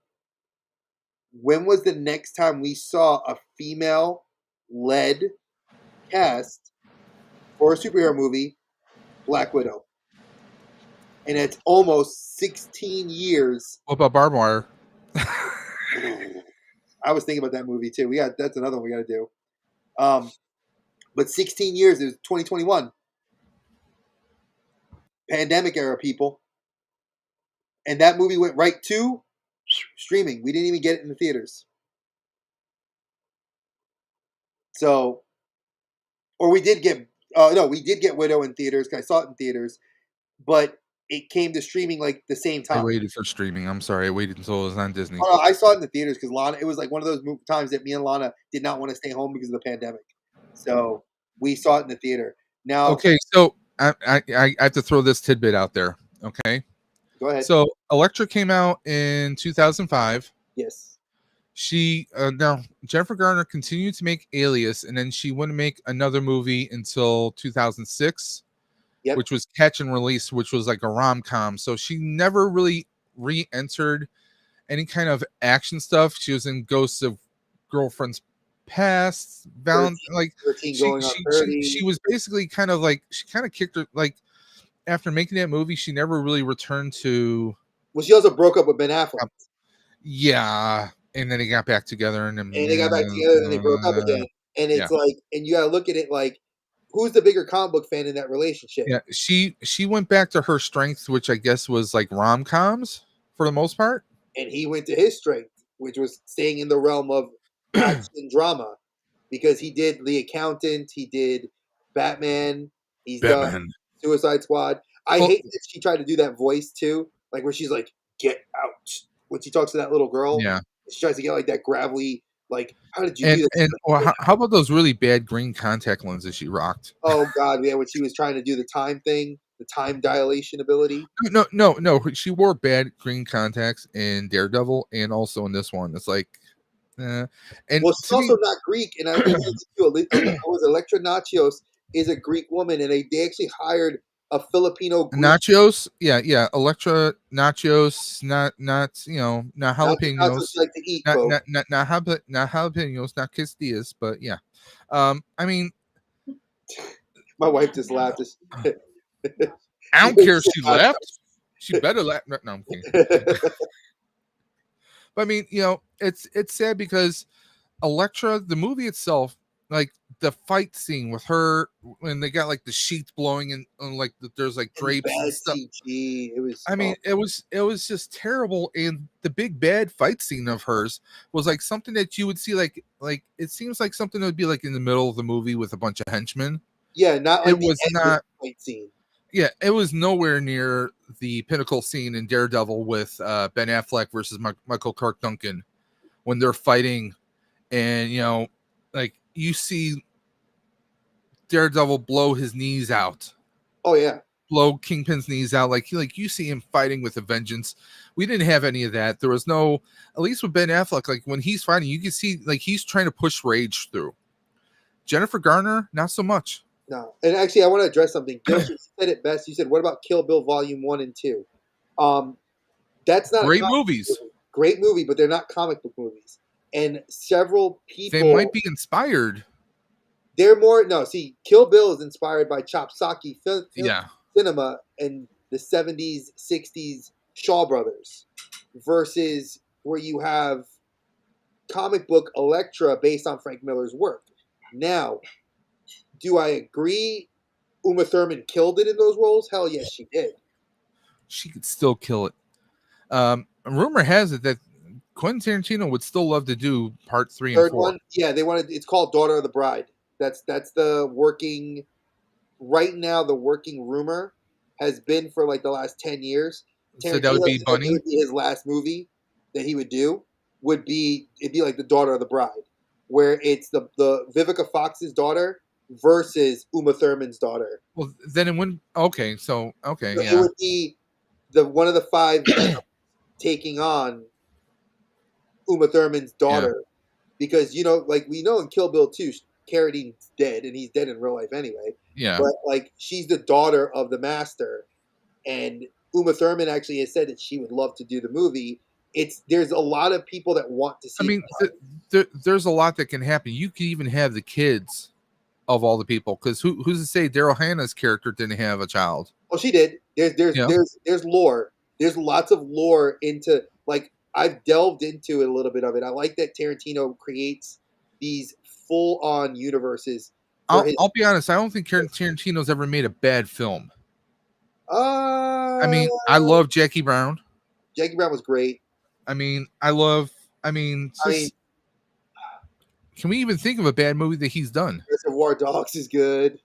when was the next time we saw a female led cast for a superhero movie? Black Widow. And it's almost 16 years. What about barbed wire? I was thinking about that movie too. That's another one we got to do. But 16 years, it was 2021. Pandemic era, people. And that movie went right to streaming. We didn't even get it in the theaters. So, or we did get, no, we did get Widow in theaters. I saw it in theaters, but it came to streaming like the same I time. waited for streaming. I'm sorry. I waited until it was on Disney. Oh, no, I saw it in the theaters because Lana, it was like one of those times that me and Lana did not want to stay home because of the pandemic. So we saw it in the theater. Now, Okay, so I have to throw this tidbit out there. Okay. Go ahead. So Elektra came out in 2005. Yes. She now Jennifer Garner continued to make Alias, and then she wouldn't make another movie until 2006, which was Catch and Release, which was like a rom-com. So she never really re-entered any kind of action stuff. She was in Ghosts of Girlfriend's Past, like 13 going on 30. She was basically kind of like she kind of kicked her like after making that movie, she never really returned to. Well, she also broke up with Ben Affleck. Yeah, and then they got back together, and they got back together, and they broke up again. And it's like, and you gotta look at it like, who's the bigger comic book fan in that relationship? Yeah, she went back to her strength, which I guess was like rom-coms for the most part. And he went to his strength, which was staying in the realm of action drama, because he did The Accountant, he did Batman, he's done Suicide Squad. I hate that she tried to do that voice too, like where she's like, "Get out," when she talks to that little girl. Yeah, she tries to get like that gravelly, like, "How did you do that?" And well, how about those really bad green contact lenses she rocked? Oh God, yeah, when she was trying to do the time thing, the time dilation ability. No. She wore bad green contacts in Daredevil and also in this one. It's like, and well, she's also not Greek, and I was Elektra Nachios is a Greek woman, and they actually hired a Filipino Greek. Nachos, yeah, Elektra Nachos, not not jalapenos, like to eat, not jalapenos, not quesadillas, but yeah, I mean, my wife just laughed. I don't care if she laughed. She better laugh. No, I'm kidding. But I mean, it's sad because Elektra, the movie itself, like the fight scene with her when they got like the sheets blowing and like there's like drapes and stuff. CG. It was. I mean, it was just terrible. And the big bad fight scene of hers was like something that you would see like it seems like something that would be like in the middle of the movie with a bunch of henchmen. Yeah, not like it was not fight scene. Yeah, it was nowhere near the pinnacle scene in Daredevil with Ben Affleck versus Michael Clark Duncan when they're fighting, and like you see Daredevil blow his knees out. Oh yeah, blow Kingpin's knees out. Like you see him fighting with a vengeance. We didn't have any of that. There was no, at least with Ben Affleck, like when he's fighting, you can see like he's trying to push rage through. Jennifer Garner, not so much. No, and actually, I want to address something. Gil, you said it best. You said, "What about Kill Bill Volume 1 and 2?" That's not great movies. Great movie, but they're not comic book movies. And several people, they might be inspired. They're more see. Kill Bill is inspired by Chopsaki cinema and the 70s, 60s Shaw Brothers, versus where you have comic book Elektra based on Frank Miller's work. Now, do I agree Uma Thurman killed it in those roles? Hell yes, she did. She could still kill it. Rumor has it that Quentin Tarantino would still love to do part 3 and 4. One, yeah, they wanted. It's called Daughter of the Bride. That's the working. Right now, the working rumor has been for like the last 10 years. So that would be Bunny. Would be his last movie that he would do. It'd be like the Daughter of the Bride, where it's the Vivica Fox's daughter versus Uma Thurman's daughter. Well, then it wouldn't. Okay, so yeah, it would be one of the 5 taking on Uma Thurman's daughter, because like we know in Kill Bill 2, Carradine's dead, and he's dead in real life anyway. Yeah. But like she's the daughter of the master, and Uma Thurman actually has said that she would love to do the movie. There's a lot of people that want to I see. mean, there's a lot that can happen. You can even have the kids of all the people, because who's to say Daryl Hannah's character didn't have a child? Oh, she did. Yeah. There's lore. There's lots of lore into, like, I've delved into it a little bit of it. I like that Tarantino creates these full on universes for his. I'll be honest. I don't think Tarantino's ever made a bad film. I Uh, mean, I love Jackie Brown. Jackie Brown was great. I mean, it's I mean, just, can we even think of a bad movie that he's done? Reservoir Dogs is good.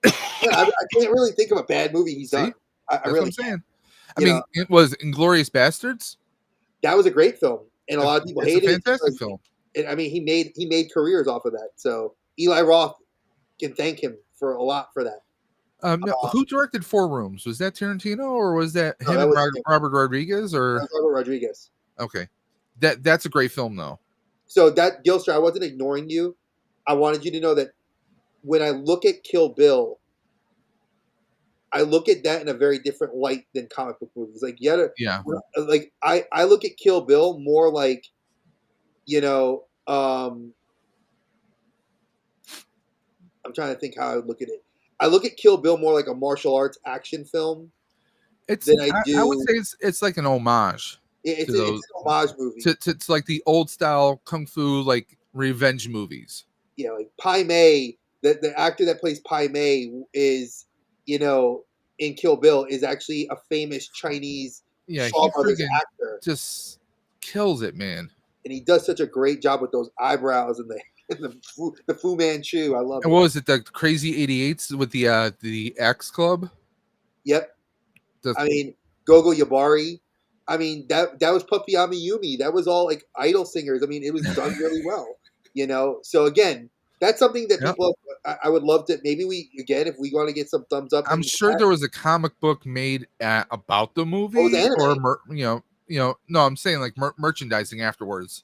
Yeah, I can't really think of a bad movie he's See, done. I that's what really I'm can't. saying. I mean, it was Inglourious Bastards. That was a great film, and a lot of people It's a hated it fantastic because, film. and I mean, he made careers off of that. So Eli Roth can thank him for a lot for that. No, who directed Four Rooms? Was that Tarantino, or was that No, him that and was him. Robert Rodriguez? That Or was Robert Rodriguez. okay, that's a great film though. So that Gilster, I wasn't ignoring you. I wanted you to know that when I look at Kill Bill, I look at that in a very different light than comic book movies. Like Yeah, like I look at Kill Bill more like, you know, I'm trying to think how I would look at it. I look at Kill Bill more like a martial arts action film it's than I I would do. say it's like an homage to It's those, an homage movie. to like the old style kung fu like revenge movies. You know, like Pai Mei, the actor that plays Pai Mei is, you know, in Kill Bill is actually a famous Chinese Yeah, Shaw he Brothers friggin' actor, just kills it, man. and he does such a great job with those eyebrows and the Fu Manchu. I love And it. what was it, the Crazy 88s with the X Club? Yep. The, I mean, Gogo Yabari. I mean, that was Puffy Amiyumi. That was all like idol singers. I mean, it was done really well, you know. So again, that's something that yeah. people. I would love to. Maybe we again, if we want to get some thumbs up. I'm sure there was a comic book made about the Oh, the movie, or anime. no, I'm saying like merchandising afterwards,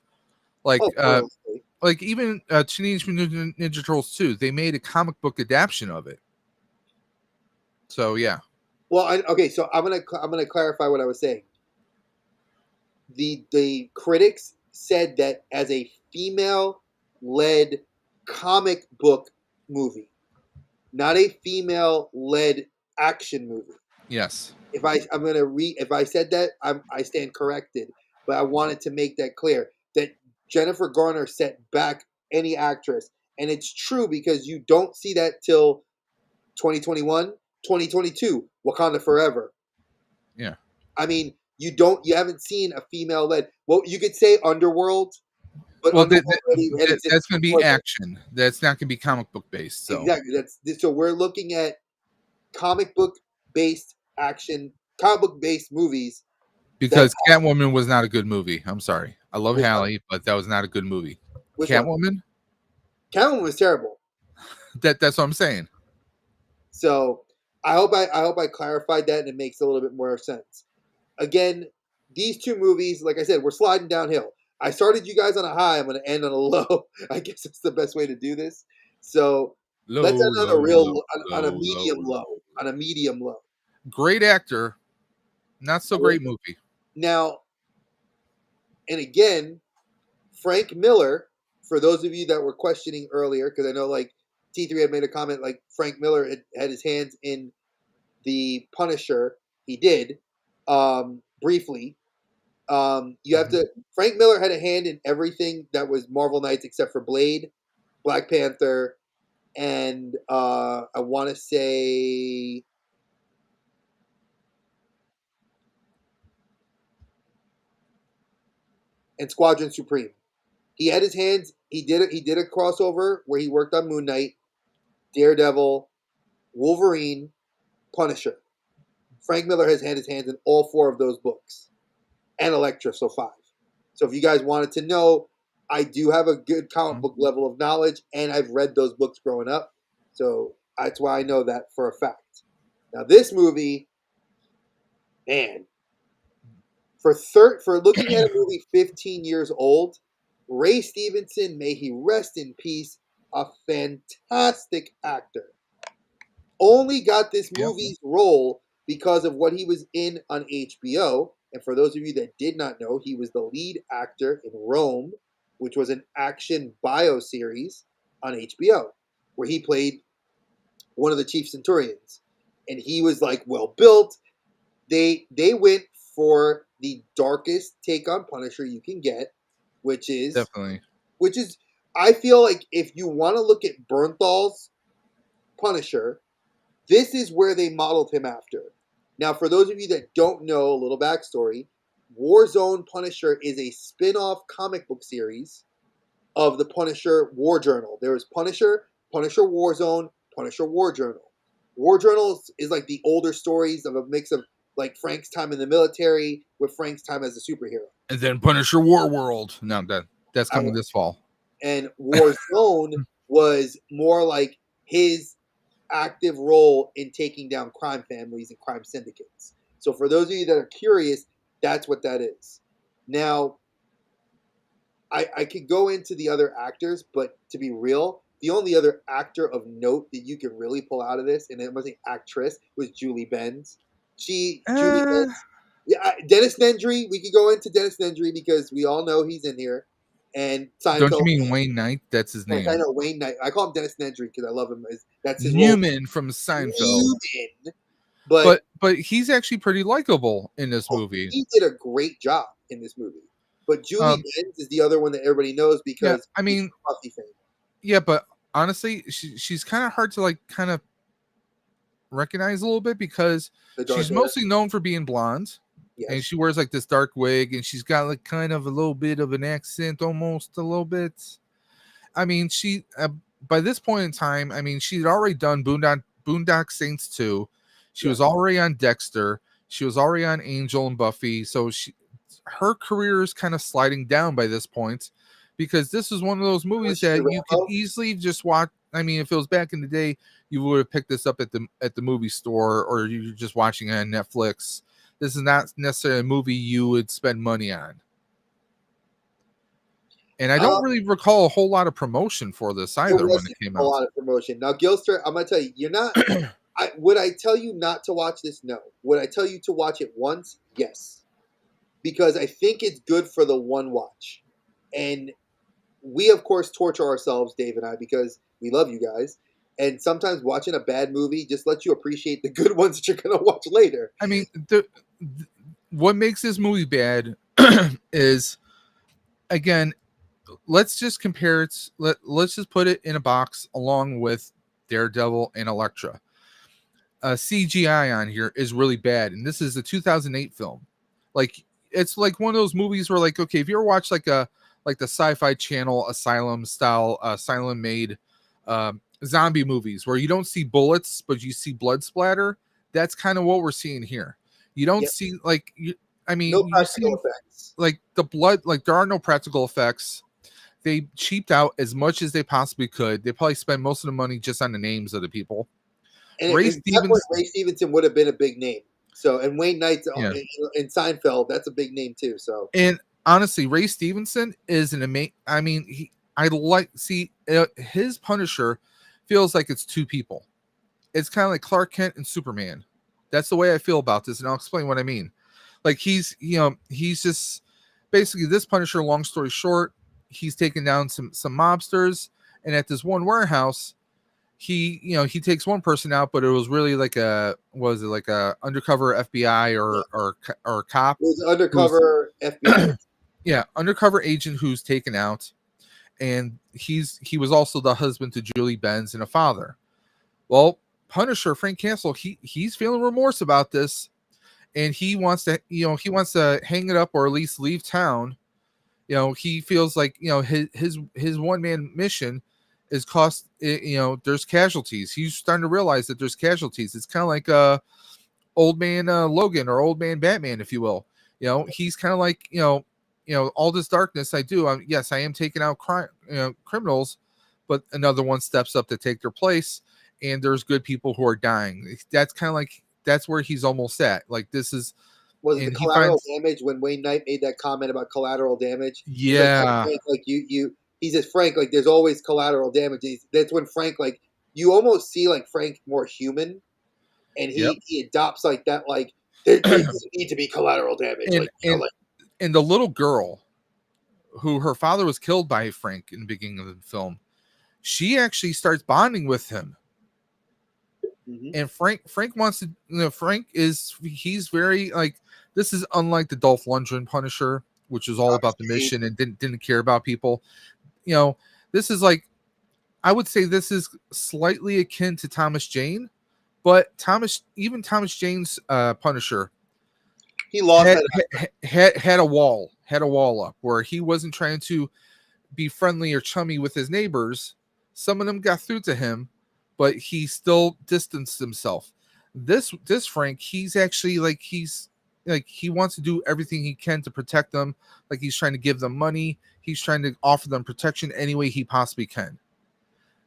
like Oh, totally. like even Teenage Mutant Ninja Turtles 2, they made a comic book adaptation of it. So yeah, Well, okay. So I'm gonna clarify what I was saying. The critics said that as a female led comic book movie, not a female led action movie. yes, If I said that, I stand corrected, but I wanted to make that clear that Jennifer Garner set back any actress, and it's true because you don't see that till 2021, 2022, Wakanda Forever. yeah. I mean, you haven't seen a female led. Well, you could say Underworld, but Well, Underworld already had existed that's going to be before that. action. That's not going to be comic book based. So Exactly. So we're looking at comic book based action, comic book based movies that because Catwoman was not a good movie. I'm sorry, I love which one? Hallie, but that was not a good movie. Which one? Catwoman. Catwoman was terrible. That's what I'm saying. So I hope I clarified that and it makes a little bit more sense. Again, these two movies, like I said, we're sliding downhill. I started you guys on a high. I'm going to end on a low. I guess that's the best way to do this. So let's Low, end on a low, real low, on a low, medium low, low. low. On a medium low. Great actor, not so great movie. Now, and again, Frank Miller. For those of you that were questioning earlier, because I know like T3 had made a comment, like Frank Miller had his hands in the Punisher. He did briefly. You have to. Frank Miller had a hand in everything that was Marvel Knights except for Blade, Black Panther, and I want to say and Squadron Supreme. He had his hands. He did it. He did a crossover where he worked on Moon Knight, Daredevil, Wolverine, Punisher. Frank Miller has had his hands in all four of those books, and Elektra, so five. So if you guys wanted to know, I do have a good comic book level of knowledge, and I've read those books growing up. So that's why I know that for a fact. Now this movie, man, for looking at a movie 15 years old, Ray Stevenson, may he rest in peace, a fantastic actor. Only got this Yep. movie's role because of what he was in on HBO. And for those of you that did not know, he was the lead actor in Rome, which was an action bio series on HBO, where he played one of the chief centurions. And he was like well built. They went for the darkest take on Punisher you can get, which is Definitely. I feel like if you want to look at Bernthal's Punisher, this is where they modeled him after. Now, for those of you that don't know a little backstory, Warzone Punisher is a spin-off comic book series of the Punisher War Journal. There was Punisher, Punisher Warzone, Punisher War Journal. War Journal is like the older stories of a mix of like Frank's time in the military with Frank's time as a superhero. And then Punisher War World. No, that's coming this fall. And Warzone was more like his active role in taking down crime families and crime syndicates. So for those of you that are curious, that's what that is. Now, I could go into the other actors, but to be real, the only other actor of note that you can really pull out of this, and it wasn't actress, was Julie Benz. Julie Benz. Yeah, Dennis Nedry. We could go into Dennis Nedry because we all know he's in here. And Seinfeld. Don't you mean Wayne Knight? That's his name. I know Wayne Knight. I call him Dennis Nedry because I love him. That's his Newman role. from Seinfeld. Newman. But he's actually pretty likable in this movie. He did a great job in this movie. But Julie Benz is the other one that everybody knows because I mean, Buffy fame. Yeah, but honestly, she's kind of hard to like kind of recognize a little bit because she's mostly known for being blonde. Yes. And she wears like this dark wig, and she's got like kind of a little bit of an accent, almost a little bit. I mean, she by this point in time, I mean, she'd already done Boondock Saints 2. She was already on Dexter. She was already on Angel and Buffy. So her career is kind of sliding down by this point because this is one of those movies that you could easily just watch. I mean, if it was back in the day, you would have picked this up at the movie store, or you're just watching it on Netflix. This is not necessarily a movie you would spend money on. And I don't really recall a whole lot of promotion for this either when it came out. A lot of promotion. Now, Gilster, I'm going to tell you, you're not... would I tell you not to watch this? No. Would I tell you to watch it once? Yes. Because I think it's good for the one watch. And we, of course, torture ourselves, Dave and I, because we love you guys. And sometimes watching a bad movie just lets you appreciate the good ones that you're going to watch later. I mean, what makes this movie bad is, again, let's just compare it. Let's just put it in a box along with Daredevil and Elektra. CGI on here is really bad, and this is a 2008 film. Like, it's like one of those movies where, like, okay, if you ever watch like the Sci-Fi Channel Asylum style Asylum made zombie movies where you don't see bullets but you see blood splatter, that's kind of what we're seeing here. You don't see like no practical effects. Like the blood, like there are no practical effects. They cheaped out as much as they possibly could. They probably spent most of the money just on the names of the people. And Ray Stevenson would have been a big name. So, and Wayne Knight in Seinfeld, that's a big name too. So, and honestly, Ray Stevenson is an amazing. I mean, his Punisher feels like it's two people. It's kind of like Clark Kent and Superman. That's the way I feel about this, and I'll explain what I mean. Like he's just basically this Punisher. Long story short, he's taken down some mobsters, and at this one warehouse, he takes one person out, but it was really like a undercover FBI or cop. It was an undercover FBI. Yeah, undercover agent who's taken out, and he was also the husband to Julie Benz and a father. Well, Punisher Frank Castle, he's feeling remorse about this, and he wants to hang it up or at least leave town. He feels like his one man mission is there's casualties. He's starting to realize that there's casualties. It's kind of like old man Logan or old man Batman, if you will. He's kind of like all this darkness I do. Yes, I am taking out criminals, but another one steps up to take their place, and there's good people who are dying. That's kind of like that's where he's almost at. Like this is Was it the and he collateral finds damage when Wayne Knight made that comment about collateral damage? He's like, "Oh, yeah, Frank, like you." He says, "Frank, like there's always collateral damage." That's when Frank, like you almost see like Frank more human, and yep, he adopts like that, like there doesn't need to be collateral damage, and like you know, like and the little girl who her father was killed by Frank in the beginning of the film, she actually starts bonding with him. mhm. And Frank wants to, Frank is, he's very like, this is unlike the Dolph Lundgren Punisher, which is all about the Jane. mission and didn't care about people. You know, this is like, I would say this is slightly akin to Thomas Jane, but Thomas Jane's Punisher He lost had, that. had a wall up where he wasn't trying to be friendly or chummy with his neighbors. Some of them got through to him, but he still distanced himself. This Frank, he's actually like, he's like, he wants to do everything he can to protect them. Like, he's trying to give them money. He's trying to offer them protection any way he possibly can.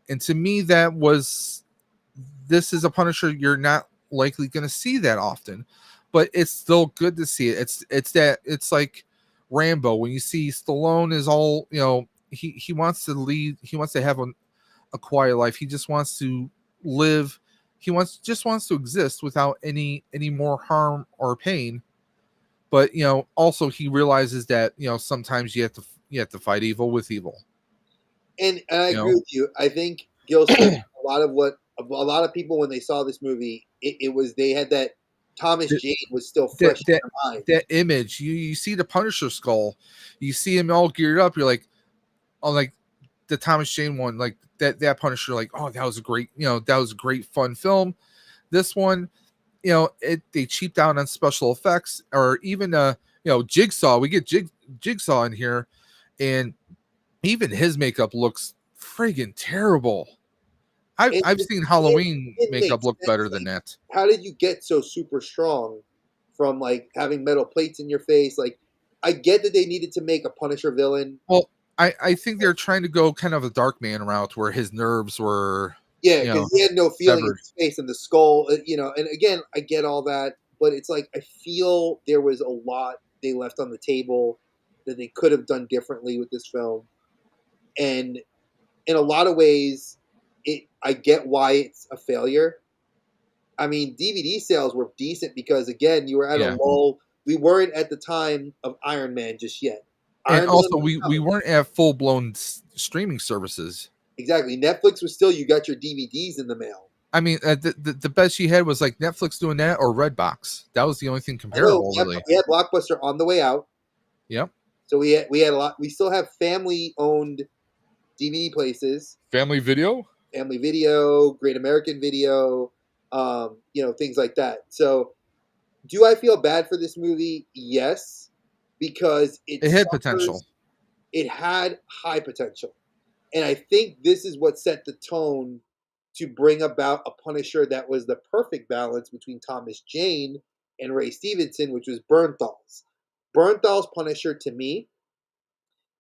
And to me, this is a Punisher you're not likely going to see that often, but it's still good to see it. It's like Rambo when you see Stallone is all, he wants to lead, he wants to have a quiet life. He just wants to live. He wants to exist without any more harm or pain. But also he realizes that sometimes you have to fight evil with evil. And I You agree know, with you. I think Gil said a lot of what a lot of people when they saw this movie, it was they had that Thomas that Jane was still that fresh in that, their mind. that image. You see the Punisher skull. You see him all geared up. You're like, oh, like the Thomas Jane one, like that Punisher. Like, oh, that was a great, that was a great fun film. This one, they cheaped out on special effects, or even Jigsaw. We get Jigsaw in here, and even his makeup looks friggin' terrible. I've seen Halloween It makeup makes look sense. better than Like, that. how did you get so super strong from like having metal plates in your face? Like, I get that they needed to make a Punisher villain. Well, I think they're trying to go kind of a Dark Man route where his nerves were, Yeah, you because know, he had no feeling in severed. his face and the skull, And again, I get all that, but it's like I feel there was a lot they left on the table that they could have done differently with this film, and in a lot of ways, I get why it's a failure. I mean, DVD sales were decent because again, you were at a Yeah. lull. We weren't at the time of Iron Man just yet. And Iron Man also, was we coming. weren't at full blown streaming services. Exactly. Netflix was still you got your DVDs in the mail. I mean, the best you had was like Netflix doing that or Redbox. That was the only thing I know comparable, really. we had Blockbuster on the way out, Yep. so we had a lot. We still have family owned DVD places, Family Video. Family Video, Great American Video, things like that. So, do I feel bad for this movie? Yes, because it It had suffers. potential. It had high potential, and I think this is what set the tone to bring about a Punisher that was the perfect balance between Thomas Jane and Ray Stevenson, which was Bernthal's. Bernthal's Punisher to me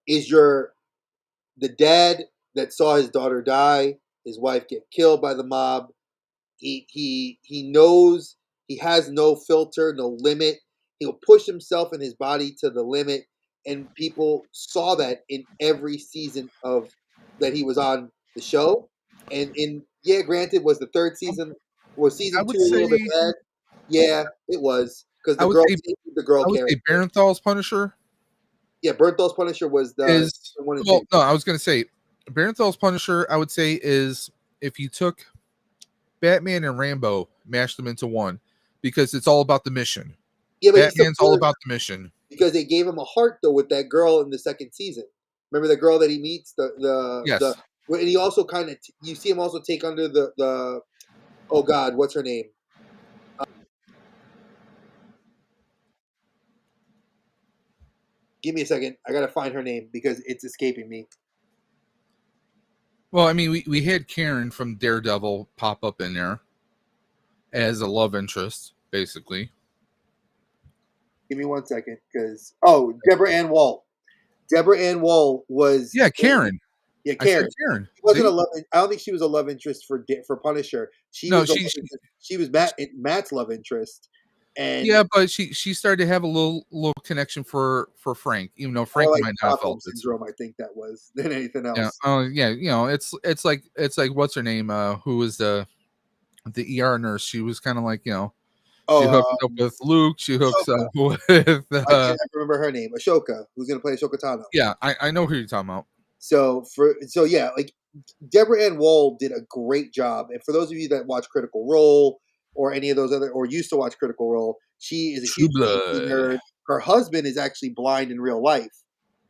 is the dad that saw his daughter die, his wife get killed by the mob. He knows he has no filter, no limit. He'll push himself and his body to the limit, and people saw that in every season of that he was on the show. And in yeah, granted, was the third season was I season two would a little bit say bad? Yeah, it was because I would say the girl I would say character. Barenthal's Punisher Yeah, Bernthal's Punisher was the is, one and two. well, no, I was gonna say Barenthal's Punisher, I would say, is if you took Batman and Rambo, mashed them into one, because it's all about the mission. Yeah, but he Batman's all subverted about the mission. because they gave him a heart though with that girl in the second season. Remember the girl that he meets the Yes. and he also kind of you see him also take under the oh god what's her name? Give me a second. I gotta find her name because it's escaping me. Well, I mean, we had Karen from Daredevil pop up in there as a love interest, basically. Give me 1 second because Deborah Ann Wall. Deborah Ann Wall was Yeah, Karen. yeah I said Karen. Karen. She wasn't a See? love. I don't think she was a love interest for Punisher. She No, was the love interest. She was Matt's love interest, And Yeah, but she started to have a little connection for Frank, even though Frank more like might not have Stockholm felt it. syndrome, I think that was than anything Yeah. else. Oh, yeah. It's like what's her name? Who was the ER nurse? She was kind of like she Oh, hooks up with Luke. She hooks up Ashoka. with I can't remember her name. Ashoka, who's gonna play Ashoka Tano. yeah. I know who you're talking about. So yeah, like Deborah Ann Woll did a great job. And for those of you that watch Critical Role or any of those other or used to watch Critical Role, she is a True huge safety Blood. nerd. Her husband is actually blind in real life,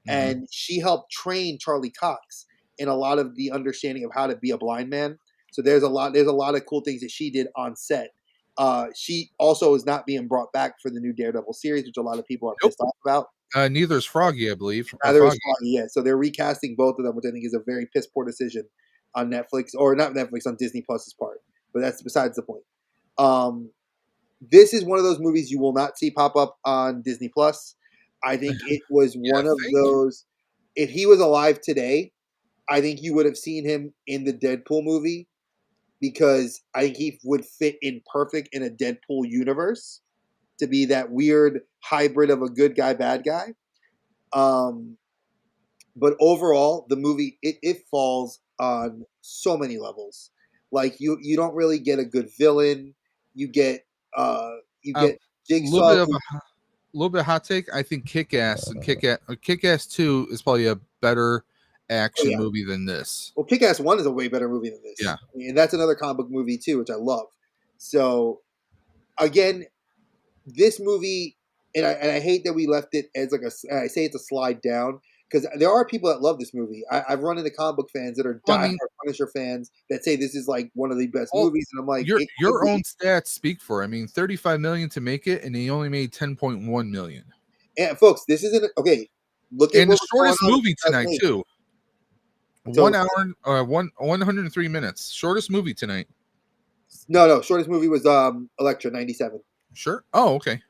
Hmm. and she helped train Charlie Cox in a lot of the understanding of how to be a blind man. So there's a lot of cool things that she did on set. She also is not being brought back for the new Daredevil series, which a lot of people are Nope. pissed off about. Neither is Froggy, I believe, or Neither is Foggy. Foggy yet. So they're recasting both of them, which I think is a very piss poor decision on Netflix, or not Netflix, on Disney Plus's part. But that's besides the point. Um, this is one of those movies you will not see pop up on Disney Plus. I think it was Yeah, one of think. those. If he was alive today, I think you would have seen him in the Deadpool movie because I think he would fit in perfect in a Deadpool universe to be that weird hybrid of a good guy, bad guy. Um, but overall, the movie it falls on so many levels. Like you don't really get a good villain. You get uh you A get little Jigsaw bit of who a little bit of hot take. I think Kick-Ass 2 is probably a better oh action yeah. movie than this. Well, Kick-Ass 1 is a way better movie than Yeah. this. I mean, and that's another comic book movie too, which I love. So again, this movie, and I hate that we left it as like I say it's a slide down because there are people that love this movie. I've run into comic book fans that are Well, I diehard mean, Punisher fans that say this is like one of the best all movies, and I'm like, your it could your own be. stats speak for it. I mean, 35 million to make it, and he only made 10.1 million. And folks, this isn't okay. Look at And the what was going shortest on in movie tonight 2008. too. So 1 hour, 103 minutes. Shortest movie tonight. no, shortest movie was Elektra '97. Sure. Oh, okay.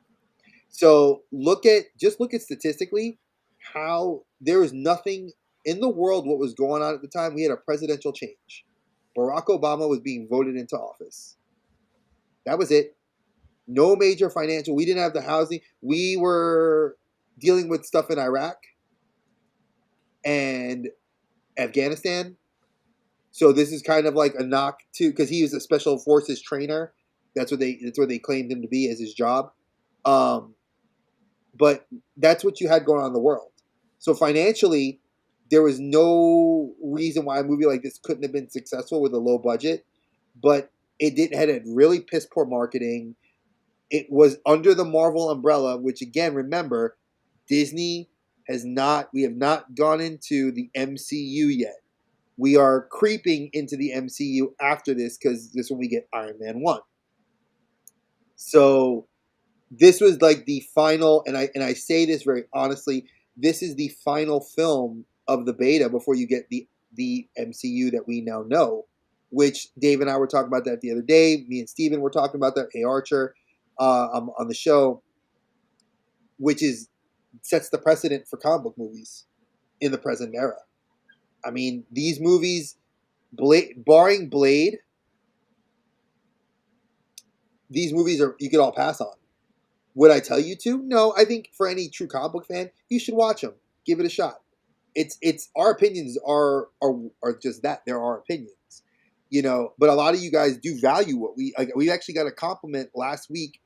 So look at statistically how there was nothing in the world what was going on at the time. We had a presidential change. Barack Obama was being voted into office. That was it. No major financial. We didn't have the housing. We were dealing with stuff in Iraq and Afghanistan. So this is kind of like a knock to because he was a special forces trainer. That's what they claimed him to be as his job. Um, but that's what you had going on in the world. So financially, there was no reason why a movie like this couldn't have been successful with a low budget. But it did had a really piss poor marketing. It was under the Marvel umbrella, which again, remember, Disney has not. We have not gone into the MCU yet. We are creeping into the MCU after this because this when we get Iron Man 1. So this was like the final, and I say this very honestly, this is the final film of the beta before you get the MCU that we now know. Which Dave and I were talking about that the other day. Me and Steven were talking about that. Hey Archer, on the show, which is sets the precedent for comic book movies in the present era. I mean, these movies, barring Blade, these movies are you could all pass on. Would I tell you to? No, I think for any true comic book fan, you should watch them. Give it a shot. It's our opinions are just that. They're our opinions, But a lot of you guys do value what we like. We actually got a compliment last week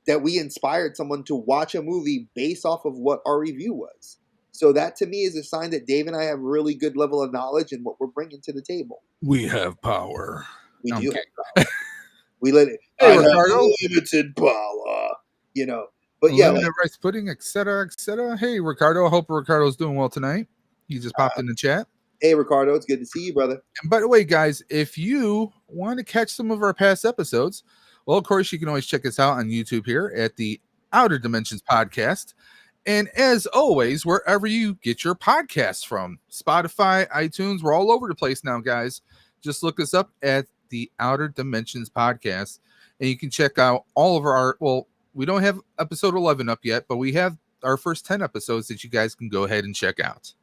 that we inspired someone to watch a movie based off of what our review was. So that to me is a sign that Dave and I have a really good level of knowledge in what we're bringing to the table. We have power. We No, I'm do have kidding. power. We let it. Hey, I have Ricardo. limited power, you know. But yeah, like, Limited rice pudding, etc., etc. Hey, Ricardo. I hope Ricardo's doing well tonight. He just popped in the chat. hey Ricardo, it's good to see you, brother. And by the way, guys, if you want to catch some of our past episodes, well, of course, you can always check us out on YouTube here at the Outer Dimensions Podcast. And as always, wherever you get your podcasts from, Spotify, iTunes, we're all over the place now, guys. Just look us up at the Outer Dimensions Podcast, and you can check out all of well, we don't have episode 11 up yet, but we have our first 10 episodes that you guys can go ahead and check out.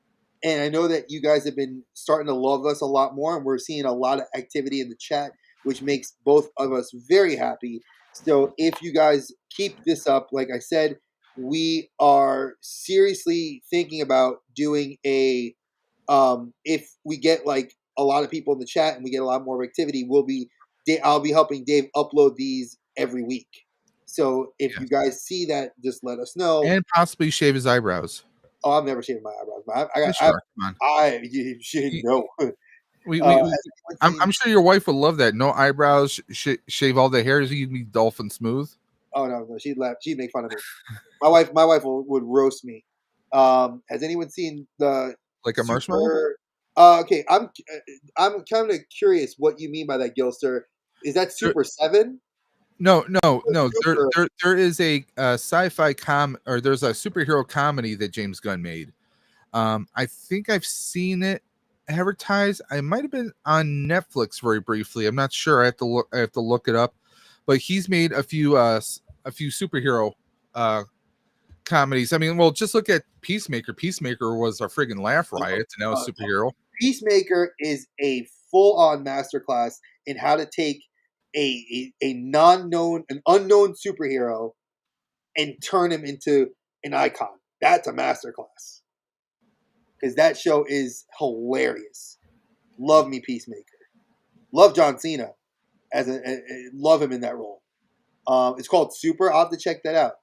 And I know that you guys have been starting to love us a lot more, and we're seeing a lot of activity in the chat, which makes both of us very happy. So if you guys keep this up, like I said, we are seriously thinking about doing a. If we get like a lot of people in the chat and we get a lot more activity, I'll be helping Dave upload these every week. So if you Yes. guys see that, just let us know. And possibly shave his eyebrows. Oh, I'm never shaving my eyebrows. Yeah, sure. Come on. You should You- know. we Has anyone I'm, seen? I'm sure your wife would love that. No eyebrows, shave all the hairs. You'd be dolphin smooth, Oh no, she'd laugh. She'd make fun of me. My wife would roast me. Has anyone seen the like a marshmallow. super? Okay, I'm kind of curious what you mean by that, Gilster. Is that There, Super Seven no, no, or no. Super? There is a sci-fi or there's a superhero comedy that James Gunn made. I think I've seen it advertised. I might have been on Netflix very briefly. I'm not sure. I have to look it up. But he's made a few superhero comedies. I mean, well, just look at Peacemaker. Peacemaker was a friggin' laugh riot, and now a Uh, superhero. Peacemaker is a full-on masterclass in how to take a non-known, an unknown superhero and turn him into an icon. That's a masterclass because that show is hilarious. Love me Peacemaker. Love John Cena love him in that role. It's called Super. I'll have to check that out.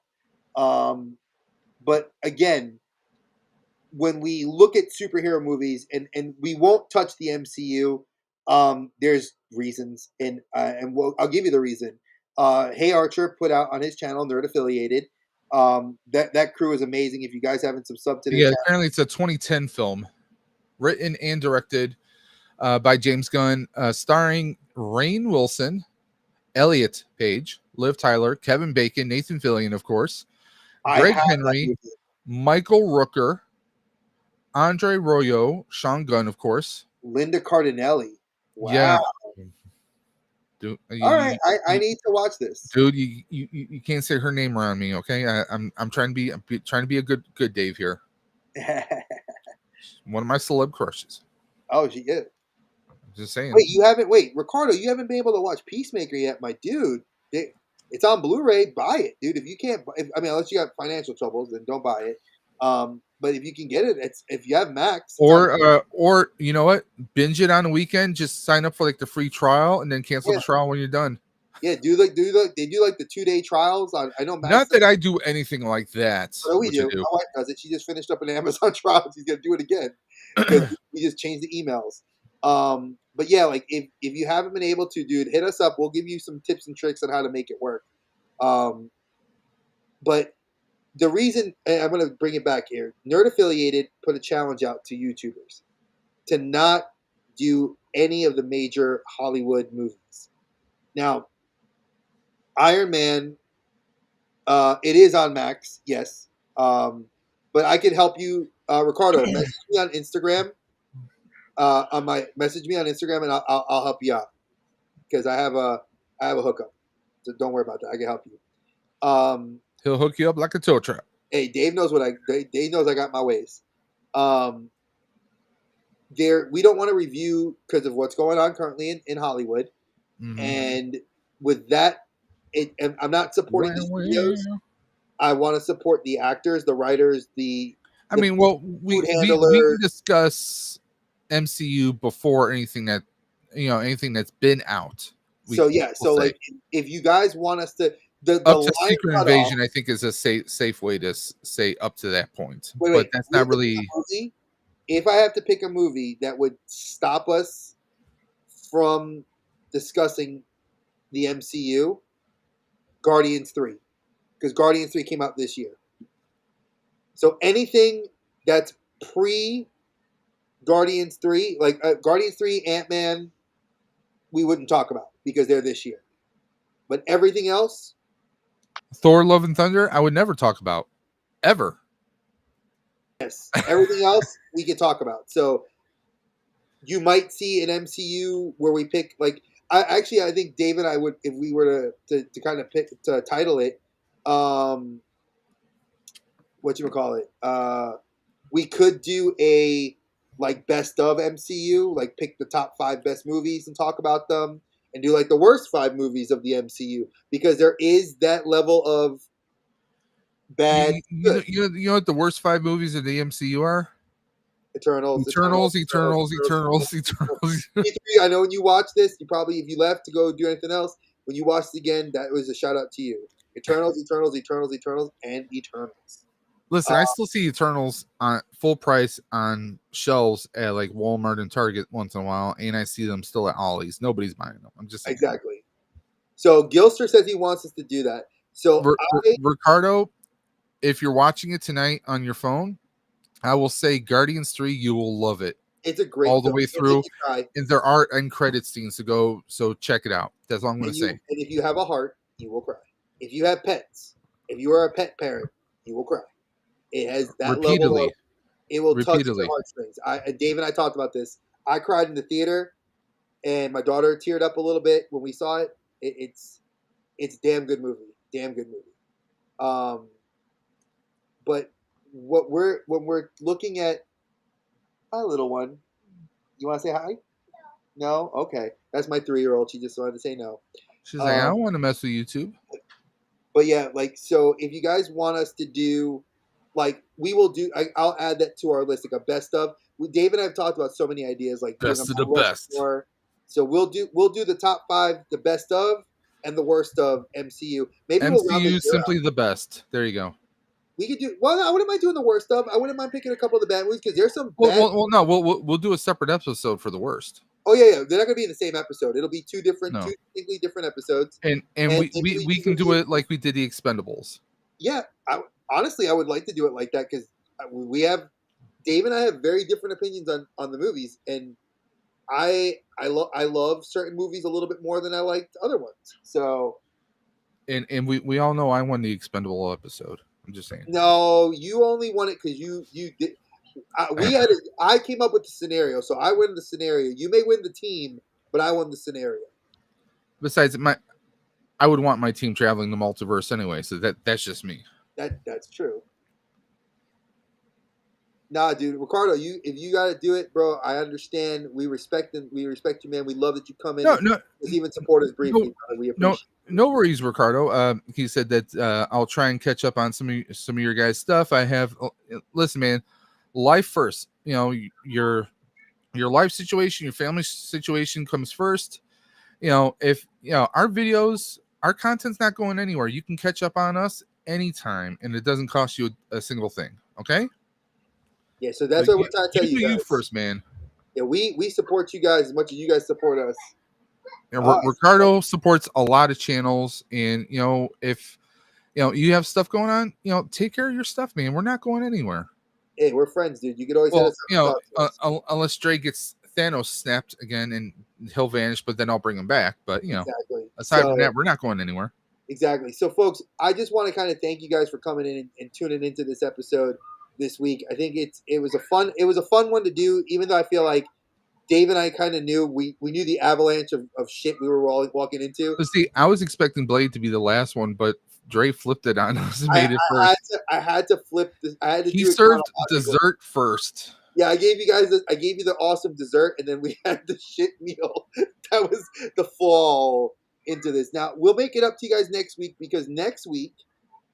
But again, when we look at superhero movies, and we won't touch the MCU, there's reasons, and I'll give you the reason. Hey Archer put out on his channel, Nerd Affiliated. That crew is amazing. If you guys haven't subbed to their Yeah, channel, apparently it's a 2010 film, written and directed by James Gunn, starring Rainn Wilson, Elliot Page, Liv Tyler, Kevin Bacon, Nathan Fillion, of course, I Greg have that Henry, movie. Michael Rooker, Andre Royo, Sean Gunn, of course. Linda Cardinelli. Yeah, Wow. dude, All right, I need to watch this. dude, you can't say her name around me, okay? I'm trying to trying to be a good Dave here. One of my celeb crushes. Oh, she is. Just saying. Wait, Ricardo, you haven't been able to watch Peacemaker yet, my dude. It's on Blu-ray. Buy it, dude. If you can't, unless you have financial troubles, then don't buy it. But if you can get it, if you have Max, it's on. Or you know what? Binge it on the weekend. Just sign up for like the free trial and then cancel Yeah, the trial when you're done. yeah. They do like the 2-day trials. I know Max. Not that I do anything like that, What do we which I do? do. My wife does it. She just finished up an Amazon trial. She's gonna do it again because we just changed the emails. But yeah, like if you haven't been able to, dude, hit us up. We'll give you some tips and tricks on how to make it work. Um, but the reason, and I'm going to bring it back here, Nerd Affiliated put a challenge out to YouTubers to not do any of the major Hollywood movies. Now, Iron Man, it is on Max, yes, but I can help you, Ricardo. Message me on Instagram. Message me on Instagram, and I'll help you out because I have a hookup. So don't worry about that. I can help you. He'll hook you up like a tow trap. Hey, Dave knows Dave knows I got my ways. Um, we don't want to review because of what's going on currently in Hollywood, Mm-hmm. and with that, I'm not supporting the studios. Well, I want to support the actors, the writers, I the mean, well, food we can handlers. discuss MCU before anything anything that's been out. So We'll yeah, so say like if you guys want us to the up to line Secret cut off. Invasion. I think is a safe way to say up to that point, Wait, but wait. that's We not have to pick really. a movie. If I have to pick a movie that would stop us from discussing the MCU, Guardians 3, because Guardians 3 came out this year. So anything that's pre Guardians 3, like Guardians 3, Ant-Man, we wouldn't talk about because they're this year. But everything else, Thor: Love and Thunder, I would never talk about ever. yes, everything else we can talk about. So you might see an MCU where we pick like I think Dave and I would, if we were to kind of pick to title it, what you would call it, we could do a like best of MCU, like pick the top 5 best movies and talk about them. and do like the worst 5 movies of the MCU, because there is that level of bad. You know what the worst 5 movies of the MCU are? Eternals. Eternals. E3, I know when you watch this, you probably, if you left to go do anything else, when you watched it again, that was a shout out to you. Eternals, and Eternals. Listen, I still see Eternals on full price on shelves at like Walmart and Target once in a while, and I see them still at Ollie's. Nobody's buying them. I'm just saying. Exactly. So Gilster says he wants us to do that. So Ricardo, if you're watching it tonight on your phone, I will say Guardians 3, you will love it. It's a great all the way through, and there are end credit scenes to go, so check it out. That's all I'm going to say. And if you have a heart, you will cry. If you have pets, if you are a pet parent, you will cry. It has that level of, it will touch your heartstrings. Dave and I talked about this. I cried in the theater, and my daughter teared up a little bit when we saw it. It's damn good movie. But when we're looking at hi, little one, you want to say hi? No? Okay. That's my 3-year-old. She just wanted to say no. She's like, I don't want to mess with YouTube. But yeah, like, so if you guys want us to do, like, we will do, I'll add that to our list, like a best of. Dave and I have talked about so many ideas, like best of the best. So we'll do the top 5, the best of, and the worst of MCU. Maybe MCU is simply the best. There you go. We could do, well, I wouldn't mind doing the worst of. I wouldn't mind picking a couple of the bad movies, because there's some bad. No, we'll do a separate episode for the worst. Oh yeah, they're not gonna be in the same episode. It'll be two distinctly different episodes. And we can do it like we did the Expendables. Yeah, honestly, I would like to do it like that, because Dave and I have very different opinions on the movies, and I love certain movies a little bit more than I liked other ones. So, and we all know I won the Expendable episode. I'm just saying. No, you only won it because you did. I came up with the scenario, so I win the scenario. You may win the team, but I won the scenario. Besides, I would want my team traveling the multiverse anyway, so that's just me. That's true. Nah, dude, Ricardo, if you got to do it, bro, I understand. We respect you, man. We love that you come in. No, even support us briefly. We appreciate. No worries, Ricardo. He said that I'll try and catch up on some of your guys' stuff. I have. Listen, man, life first. You know, your life situation, your family situation comes first. You know, if our videos, our content's not going anywhere, you can catch up on us anytime, and it doesn't cost you a single thing. Okay. Yeah, so that's what we're trying to tell you guys. You first, man. Yeah, we support you guys as much as you guys support us. And Ricardo supports a lot of channels, and if you have stuff going on, take care of your stuff, man. We're not going anywhere. Hey, we're friends, dude. You could always unless Dre gets Thanos snapped again and he'll vanish, but then I'll bring him back. But exactly. Aside from that, we're not going anywhere. Exactly. So, folks, I just want to kind of thank you guys for coming in and tuning into this episode this week. I think it was a fun one to do, even though I feel like Dave and I kind of knew we knew the avalanche of shit we were all walking into. See, I was expecting Blade to be the last one, but Dre flipped it on us and made it first. I had to flip this. He served dessert first. Yeah, I gave you the awesome dessert, and then we had the shit meal. That was the fall into this. Now we'll make it up to you guys next week, because next week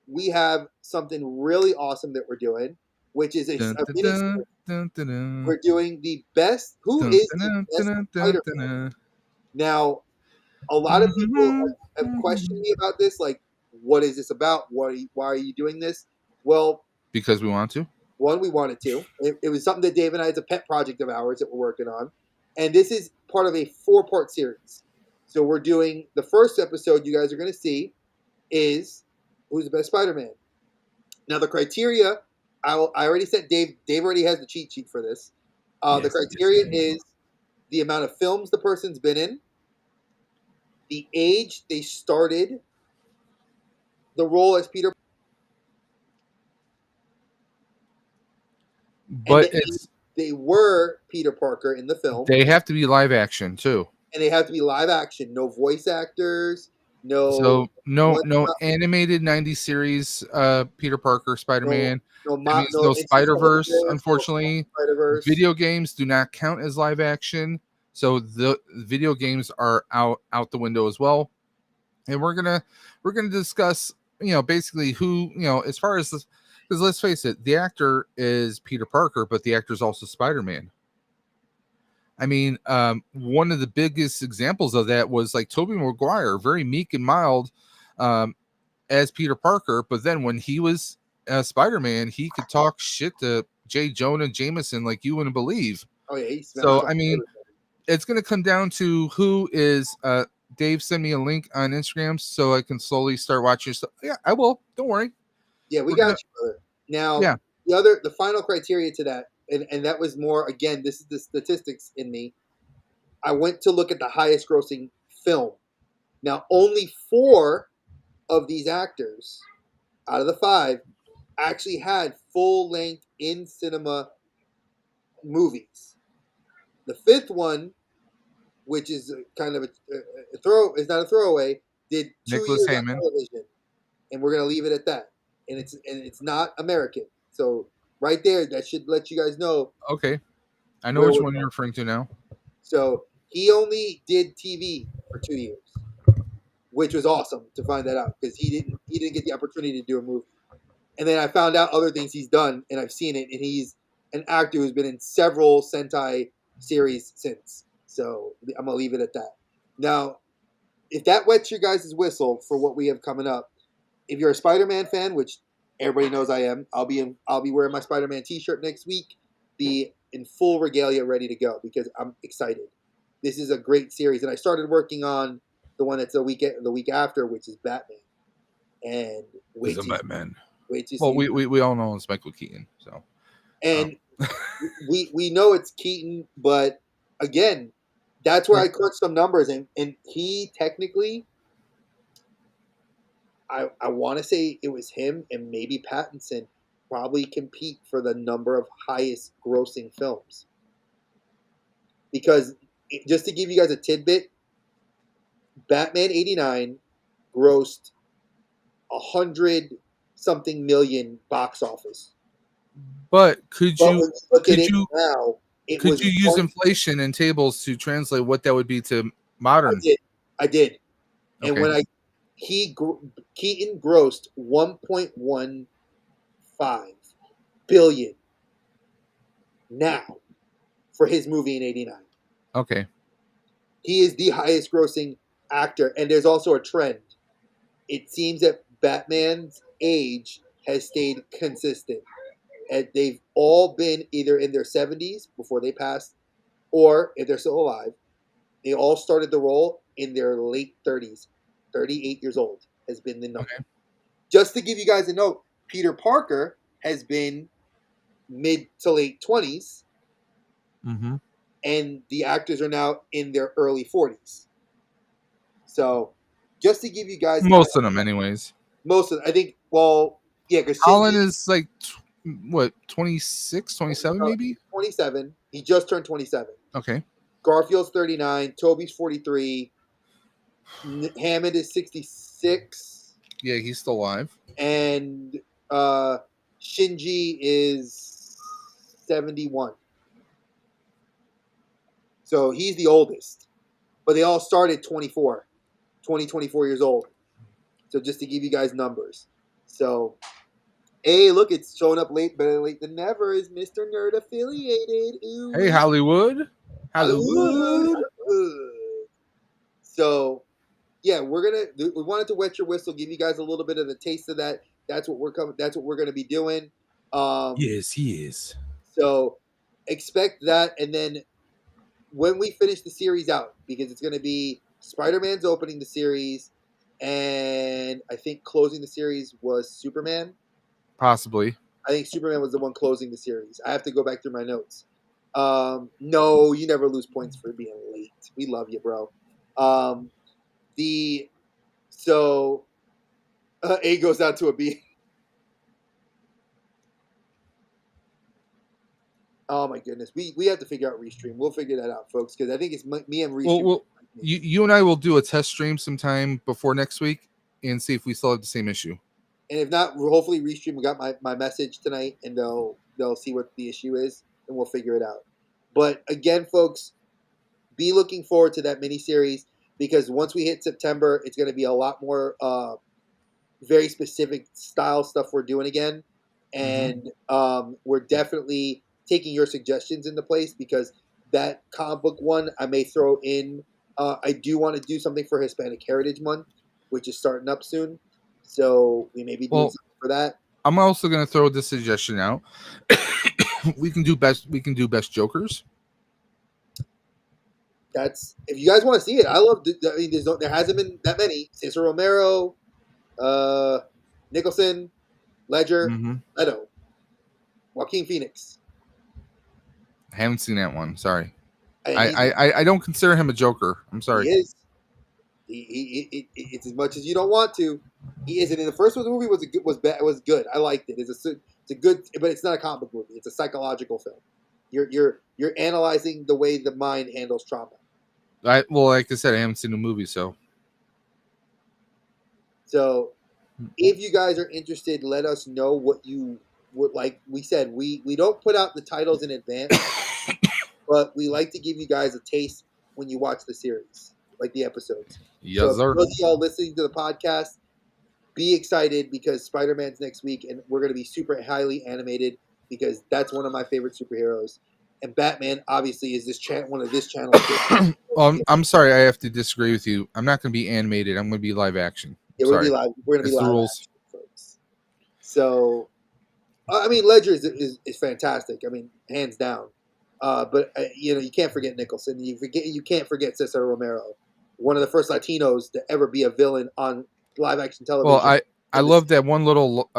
we have something really awesome that we're doing, which is a mini. We're doing the best. Who is the best Spider-Man? Now, a lot of people have questioned me about this. Like, what is this about? Why are you doing this? Well, because we want to. One, we wanted to. It was something that Dave and I, it's a pet project of ours that we're working on. And this is part of a 4-part series. So we're doing the first episode you guys are going to see is who's the best Spider-Man. Now, the criteria, I already sent Dave. Dave already has the cheat sheet for this. The criteria is the amount of films the person's been in, the age they started the role as Peter. But they were Peter Parker in the film. They have to be live action too. And they have to be live action. No voice actors. No animated 90s series Peter Parker Spider-Man. No Spider-Verse, unfortunately. Spider-Verse. Video games do not count as live action. So the video games are out the window as well. And we're gonna discuss, basically who, as far as this, because let's face it, the actor is Peter Parker, but the actor is also Spider-Man. I mean, one of the biggest examples of that was like Tobey Maguire, very meek and mild, as Peter Parker, but then when he was Spider-Man, he could talk shit to J. Jonah Jameson like you wouldn't believe. Oh yeah, he smashed So up I mean, it's going to come down to who is. Dave, send me a link on Instagram so I can slowly start watching stuff. Yeah, I will. Don't worry. Yeah, we We're got gonna. you, brother. Now, Yeah. the final criteria to that, and that was more, again, this is the statistics in me. I went to look at the highest grossing film. Now, only 4 of these actors out of the 5 actually had full length in cinema movies. The 5th one, which is kind of a throw, is not a throwaway, did 2 Nicholas years on Hammond. television, and we're gonna leave it at that. And it's not American, so right there, that should let you guys know Okay, I know where which we're one going. you're referring to now. So he only did TV for 2 years, which was awesome to find that out because he didn't get the opportunity to do a movie. And then I found out other things he's done, and I've seen it, and he's an actor who's been in several Sentai series since. So I'm gonna leave it at that. Now, if that wets your guys' whistle for what we have coming up, if you're a Spider-Man fan, which everybody knows I am, I'll be wearing my Spider-Man T-shirt next week, be in full regalia, ready to go because I'm excited. This is a great series, and I started working on the one that's the week after, which is Batman, and He's wait a till Batman. wait to Well, see. we all know it's Michael Keaton. So, And we know it's Keaton, but again, that's where I crunched some numbers, and he technically, I want to say it was him and maybe Pattinson probably compete for the number of highest grossing films. Because just to give you guys a tidbit, Batman '89 grossed 100 something million box office. but could But when you you look at could it you now, it could was you use inflation and tables to translate what that would be to modern? I did, and Okay. when Keaton grossed 1.15 billion now for his movie in '89. Okay. He is the highest grossing actor, and there's also a trend. It seems that Batman's age has stayed consistent, and they've all been either in their 70s before they passed, or if they're still alive, they all started the role in their late 30s. 38 years old has been the number. Okay. Just to give you guys a note, Peter Parker has been mid to late 20s, Mm-hmm. and the actors are now in their early 40s. So, just to give you guys Most of them, anyways. most of, I think, well, yeah, because Holland Shinji, is like what, 26, 27 maybe? 27, he just turned 27. Okay. Garfield's 39, Toby's 43, Hammond is 66, Yeah, he's still alive. and uh, Shinji is 71. So he's the oldest. But they all started 24 years old. So just to give you guys numbers. So, hey, look, it's showing up late, better late than never. Is Mr. Nerd affiliated? Ooh, Hey, Hollywood. Hollywood. Hollywood. So, yeah, we wanted to wet your whistle, give you guys a little bit of the taste of that. That's what we're gonna be doing. Yes, he is. So expect that, and then when we finish the series out, because it's gonna be Spider-Man's opening the series, and I think closing the series was Superman. Possibly. I think Superman was the one closing the series. I have to go back through my notes. No, you never lose points for being late. We love you, bro. The so A goes out to a B. Oh my goodness, we have to figure out Restream. We'll figure that out, folks, because I think it's me and Restream. Well, you and I will do a test stream sometime before next week and see if we still have the same issue. And if not, hopefully Restream got my message tonight, and they'll see what the issue is, and we'll figure it out. But again, folks, be looking forward to that miniseries because once we hit September, it's going to be a lot more very specific style stuff we're doing again, and we're definitely taking your suggestions into place because that comic book one I may throw in. I do want to do something for Hispanic Heritage Month, which is starting up soon, so we may be doing something for that. I'm also going to throw this suggestion out. we can do best Jokers. That's if you guys want to see it. I love. I mean, there hasn't been that many. Cesar Romero, Nicholson, Ledger, Leto, Joaquin Phoenix. I haven't seen that one. Sorry, And I don't consider him a Joker. I'm sorry. He is. It's as much as you don't want to. He isn't. In the first one, the movie was good. I liked it. It's a good, but it's not a comic book movie. It's a psychological film. You're analyzing the way the mind handles trauma. Like I said, I haven't seen the movie, so if you guys are interested, let us know what you would like. We said we don't put out the titles in advance, but we like to give you guys a taste when you watch the series, like the episodes. Yes, sir. For those of y'all listening to the podcast, be excited because Spider-Man's next week, and we're going to be super highly animated because that's one of my favorite superheroes. And Batman, obviously, is one of this channel's. Well, I'm sorry, I have to disagree with you. I'm not going to be animated. I'm going to be live action. Yeah, we're going to be live action, folks. So, I mean, Ledger is fantastic. I mean, hands down. But you can't forget Nicholson. You can't forget Cesar Romero, one of the first Latinos to ever be a villain on live action television. Well, I love that one little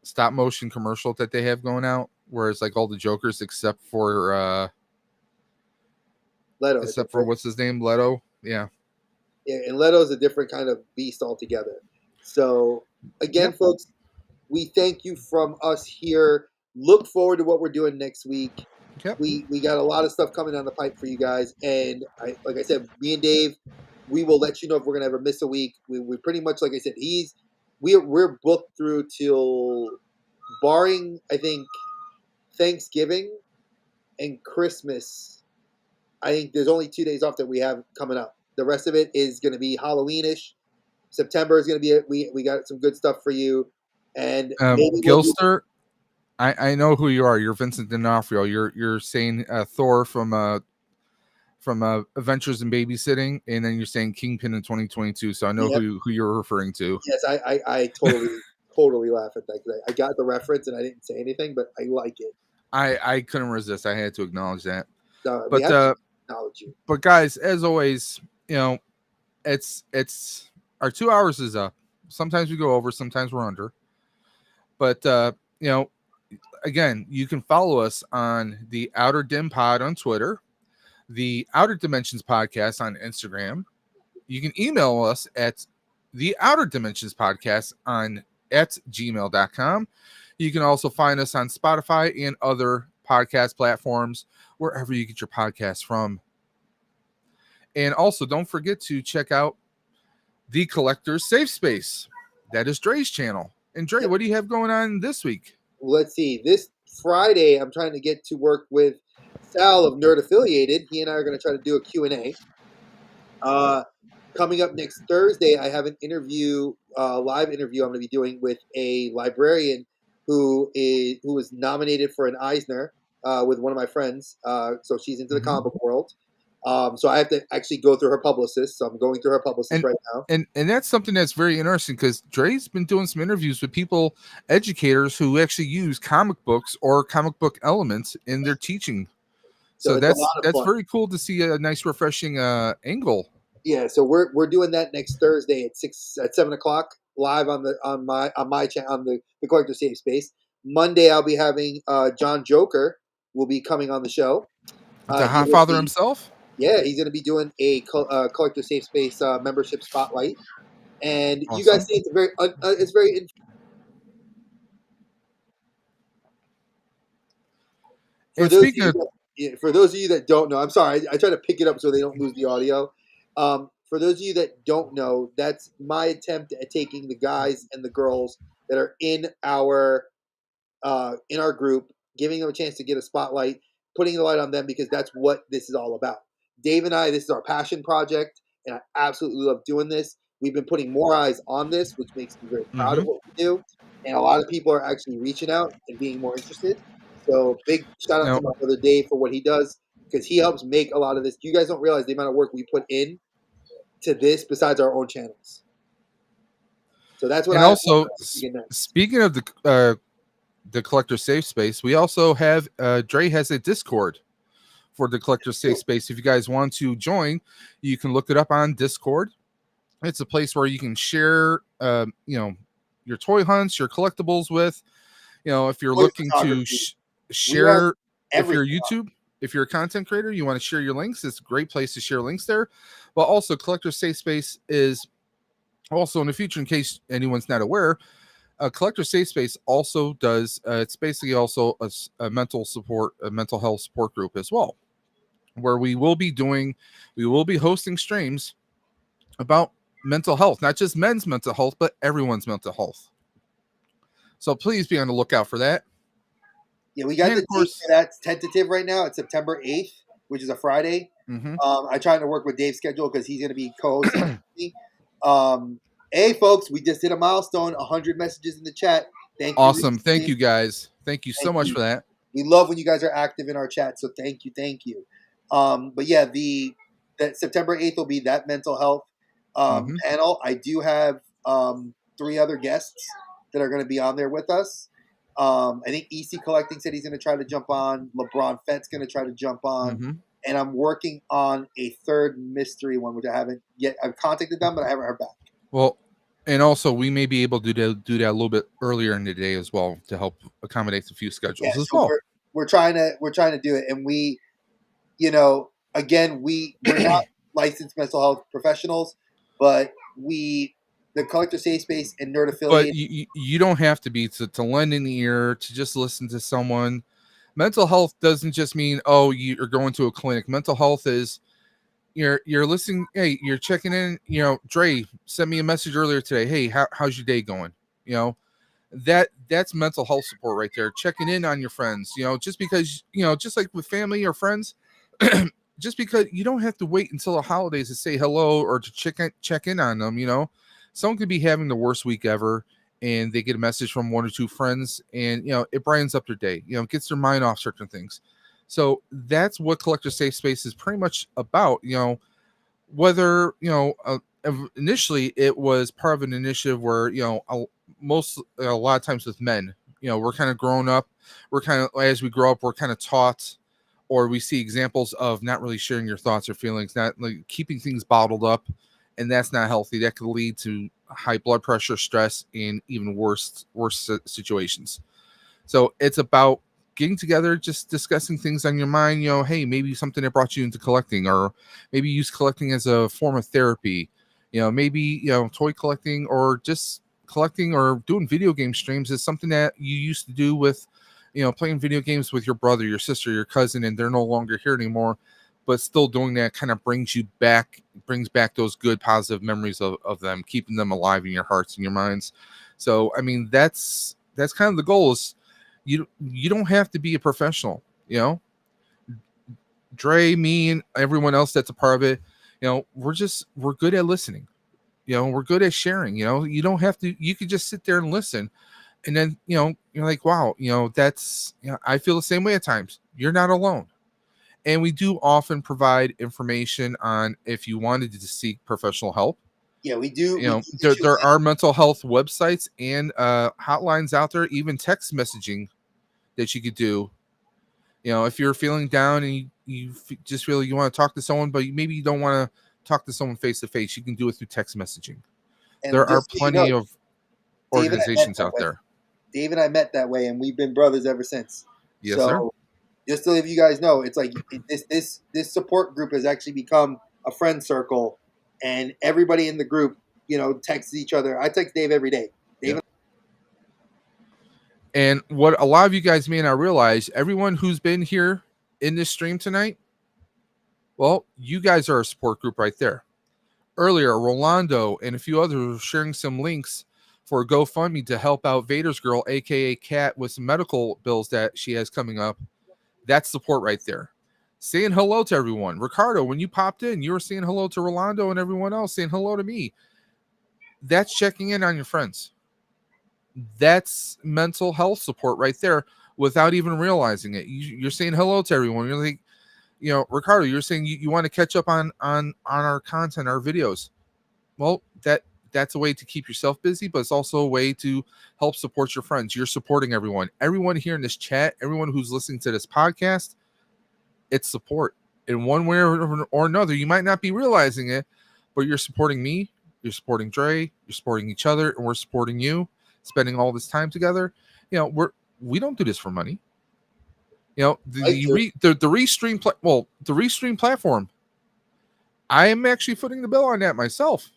stop motion commercial that they have going out, where it's like all the Jokers except for Leto. Except for what's his name, Leto. Yeah. Yeah, and Leto's a different kind of beast altogether. So again, folks, we thank you from us here. Look forward to what we're doing next week. Yep. We got a lot of stuff coming down the pipe for you guys, and like I said, me and Dave, we will let you know if we're gonna ever miss a week. We pretty much, like I said, we're booked through till, barring I think Thanksgiving and Christmas. I think there's only 2 days off that we have coming up. The rest of it is going to be Halloweenish. September is going to be we got some good stuff for you, and maybe Gilster. I know who you are. You're Vincent D'Onofrio. You're saying Thor from Adventures in Babysitting, and then you're saying Kingpin in 2022. So I know who you're referring to. Yes, I totally laugh at that because I got the reference and I didn't say anything, but I like it. I couldn't resist. I had to acknowledge that. But guys, as always, it's our 2 hours is up. Sometimes we go over, sometimes we're under. But again, you can follow us on the Outer Dim Pod on Twitter, the Outer Dimensions Podcast on Instagram. You can email us at the Outer Dimensions Podcast at gmail.com. You can also find us on Spotify and other podcast platforms, wherever you get your podcasts from. And also, don't forget to check out the Collector's Safe Space. That is Dre's channel. And Dre, what do you have going on this week? Let's see. This Friday, I'm trying to get to work with Sal of Nerd Affiliated. He and I are going to try to do a Q&A. Coming up next Thursday, I have an interview, live interview I'm going to be doing with a librarian who was nominated for an Eisner with one of my friends. So she's into the comic book world. So I have to actually go through her publicist. So I'm going through her publicist right now. And that's something that's very interesting because Dre's been doing some interviews with people, educators who actually use comic books or comic book elements in their teaching. So that's very cool to see a nice, refreshing angle. Yeah, so we're doing that next Thursday at 7 o'clock live on my channel on the Collector Safe Space. Monday I'll be having John Joker will be coming on the show. The Hotfather himself. Yeah, he's going to be doing a Collector Safe Space membership spotlight, and awesome. You guys see it's very. For those of you that don't know, I'm sorry, I try to pick it up so they don't lose the audio. For those of you that don't know, that's my attempt at taking the guys and the girls that are in our group, giving them a chance to get a spotlight, putting the light on them because that's what this is all about. Dave and I, this is our passion project, and I absolutely love doing this. We've been putting more eyes on this, which makes me very proud of what we do. And a lot of people are actually reaching out and being more interested. So big shout out Now, to my brother Dave for what he does because he helps make a lot of this. You guys don't realize the amount of work we put in to this besides our own channels. So that's what and I also, get next. speaking of the collector safe space, we also have Dre has a Discord for the collector safe space. If you guys want to join, you can look it up on Discord. It's a place where you can share, your toy hunts, your collectibles with. If you're Toy looking to photography. share, if you're Everything. YouTube, if you're a content creator, you want to share your links. It's a great place to share links there. But also, collector safe space is also in the future, in case anyone's not aware. Collector Safe Space also does. It's basically also a mental health support group as well, where we will be hosting streams about mental health, not just men's mental health, but everyone's mental health. So please be on the lookout for that. Yeah, we got And the date that's tentative right now. It's September 8th, which is a Friday. Mm-hmm. I tried to work with Dave's schedule because he's going to be co-hosting with me. Hey, folks, we just hit a milestone, 100 messages in the chat. Thank you. Awesome. Thank you, guys. Thank you so much for that. We love when you guys are active in our chat, so thank you. But yeah, that September 8th will be that mental health panel. I do have 3 other guests that are going to be on there with us. I think EC Collecting said he's going to try to jump on. LeBron Fett's going to try to jump on. And I'm working on a 3rd mystery one, which I haven't yet. I've contacted them, but I haven't heard back. Well, and also we may be able to do that a little bit earlier in the day as well to help accommodate a few schedules as well. We're trying to do it, and we, again, we're not licensed mental health professionals, but the Collector Safe Space and Nerd Affiliate. But you don't have to be to lend an ear to just listen to someone. Mental health doesn't just mean you're going to a clinic. Mental health is you're listening. Hey, you're checking in. Dre sent me a message earlier today. Hey, how's your day going? That's mental health support right there. Checking in on your friends. Just because just like with family or friends, just because you don't have to wait until the holidays to say hello or to check in on them. Someone could be having the worst week ever, and they get a message from 1 or 2 friends, and it brightens up their day. Gets their mind off certain things. So that's what Collector Safe Space is pretty much about. Whether initially it was part of an initiative where a lot of times with men, we're kind of grown up. We're kind of, as we grow up, we're kind of taught, or we see examples of not really sharing your thoughts or feelings, not like keeping things bottled up. And that's not healthy. That could lead to high blood pressure, stress, and even worse situations. So it's about getting together, just discussing things on your mind. Hey, maybe something that brought you into collecting, or maybe use collecting as a form of therapy. Maybe toy collecting, or just collecting or doing video game streams is something that you used to do with, playing video games with your brother, your sister, your cousin, and they're no longer here anymore. But still doing that kind of brings back those good positive memories of them, keeping them alive in your hearts and your minds. So, I mean, that's kind of the goal. Is you don't have to be a professional, Dre, me, and everyone else that's a part of it. We're good at listening. We're good at sharing. You don't have to. You could just sit there and listen, and then you're like, wow, that's I feel the same way at times. You're not alone. And we do often provide information on if you wanted to seek professional help. Yeah, we do. There are mental health websites and hotlines out there, even text messaging that you could do. If you're feeling down and you just feel you want to talk to someone, but maybe you don't want to talk to someone face to face, you can do it through text messaging. And there are plenty of organizations out there. Dave and I met that way, and we've been brothers ever since. Yes, sir. Just to let you guys know, it's like this support group has actually become a friend circle, and everybody in the group, texts each other. I text Dave every day. And what a lot of you guys may not realize, everyone who's been here in this stream tonight, well, you guys are a support group right there. Earlier, Rolando and a few others were sharing some links for GoFundMe to help out Vader's girl, aka Kat, with some medical bills that she has coming up. That's support right there. Saying hello to everyone. Ricardo, when you popped in, you were saying hello to Rolando and everyone else, saying hello to me. That's checking in on your friends. That's mental health support right there without even realizing it. You're saying hello to everyone. You're like, Ricardo, you're saying you want to catch up on our content, our videos. Well, that's a way to keep yourself busy, but it's also a way to help support your friends. You're supporting everyone. Everyone here in this chat, everyone who's listening to this podcast, it's support in one way or another. You might not be realizing it, but you're supporting me, you're supporting Dre, you're supporting each other, and we're supporting you, spending all this time together. We don't do this for money. The Restream the Restream platform, I am actually footing the bill on that myself.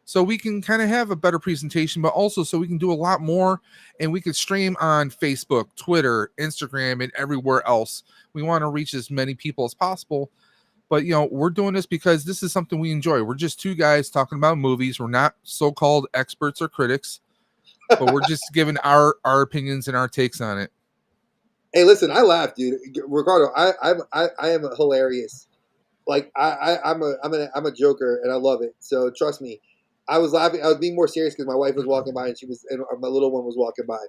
So we can kind of have a better presentation, but also so we can do a lot more, and we can stream on Facebook, Twitter, Instagram, and everywhere else. We want to reach as many people as possible. But, we're doing this because this is something we enjoy. We're just two guys talking about movies. We're not so-called experts or critics, but we're just giving our opinions and our takes on it. Hey, listen, I laugh, dude. Ricardo, I am hilarious. Like I'm a joker, and I love it. So trust me, I was laughing. I was being more serious because my wife was walking by, and my little one was walking by.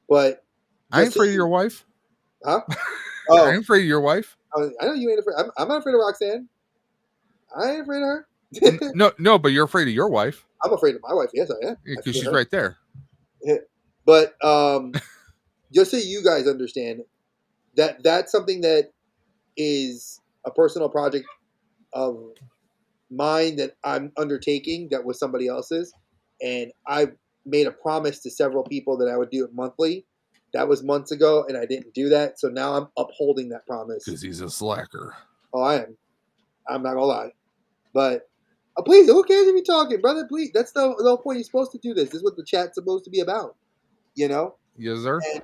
But I ain't afraid of your wife. Huh? Oh, I ain't afraid of your wife. I know you ain't afraid. I'm not afraid of Roxanne. I ain't afraid of her. No, but you're afraid of your wife. I'm afraid of my wife. Yes, I am. Because she's right there. But just so you guys understand, that's something that is a personal project of mine that I'm undertaking that was somebody else's, and I made a promise to several people that I would do it monthly. That was months ago, and I didn't do that, so now I'm upholding that promise. Because he's a slacker. Oh, I am. I'm not gonna lie, but please, who cares if you're talking, brother? Please, that's the whole point. You're supposed to do this. This is what the chat's supposed to be about. Yes, sir. And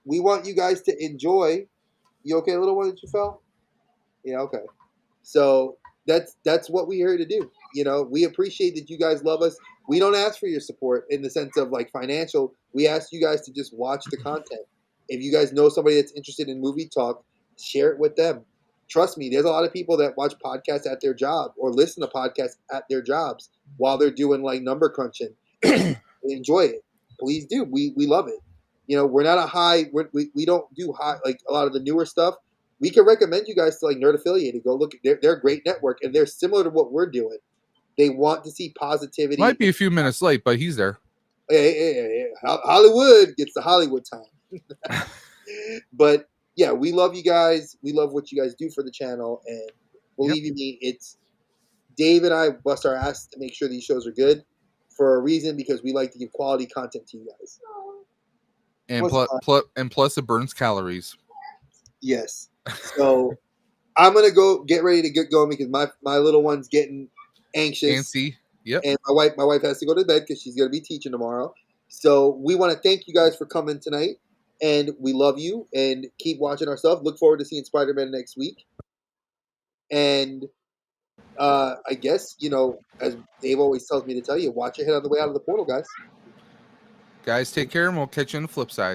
we want you guys to enjoy. You okay, little one, that you fell? Yeah, okay. So that's what we're here to do. We appreciate that you guys love us. We don't ask for your support in the sense of like financial. We ask you guys to just watch the content. If you guys know somebody that's interested in movie talk, share it with them. Trust me, there's a lot of people that watch podcasts at their job or listen to podcasts at their jobs while they're doing like number crunching. They enjoy it. Please do. We love it. We're not we don't do high, like a lot of the newer stuff. We can recommend you guys to like Nerd Affiliated. Go look. They're a great network, and they're similar to what we're doing. They want to see positivity. Might be a few minutes late, but he's there. Hey. Hollywood gets the Hollywood time. But yeah, we love you guys. We love what you guys do for the channel, and believe you me, it's Dave and I bust our ass to make sure these shows are good for a reason, because we like to give quality content to you guys. And plus it burns calories. Yes. So I'm gonna go get ready to get going because my little one's getting anxious. Antsy. Yep. And my wife has to go to bed because she's gonna be teaching tomorrow. So we want to thank you guys for coming tonight, and we love you, and keep watching our stuff. Look forward to seeing Spider-Man next week. And I guess, as Dave always tells me to tell you, watch your head on the way out of the portal, guys. Guys, take care, and we'll catch you on the flip side.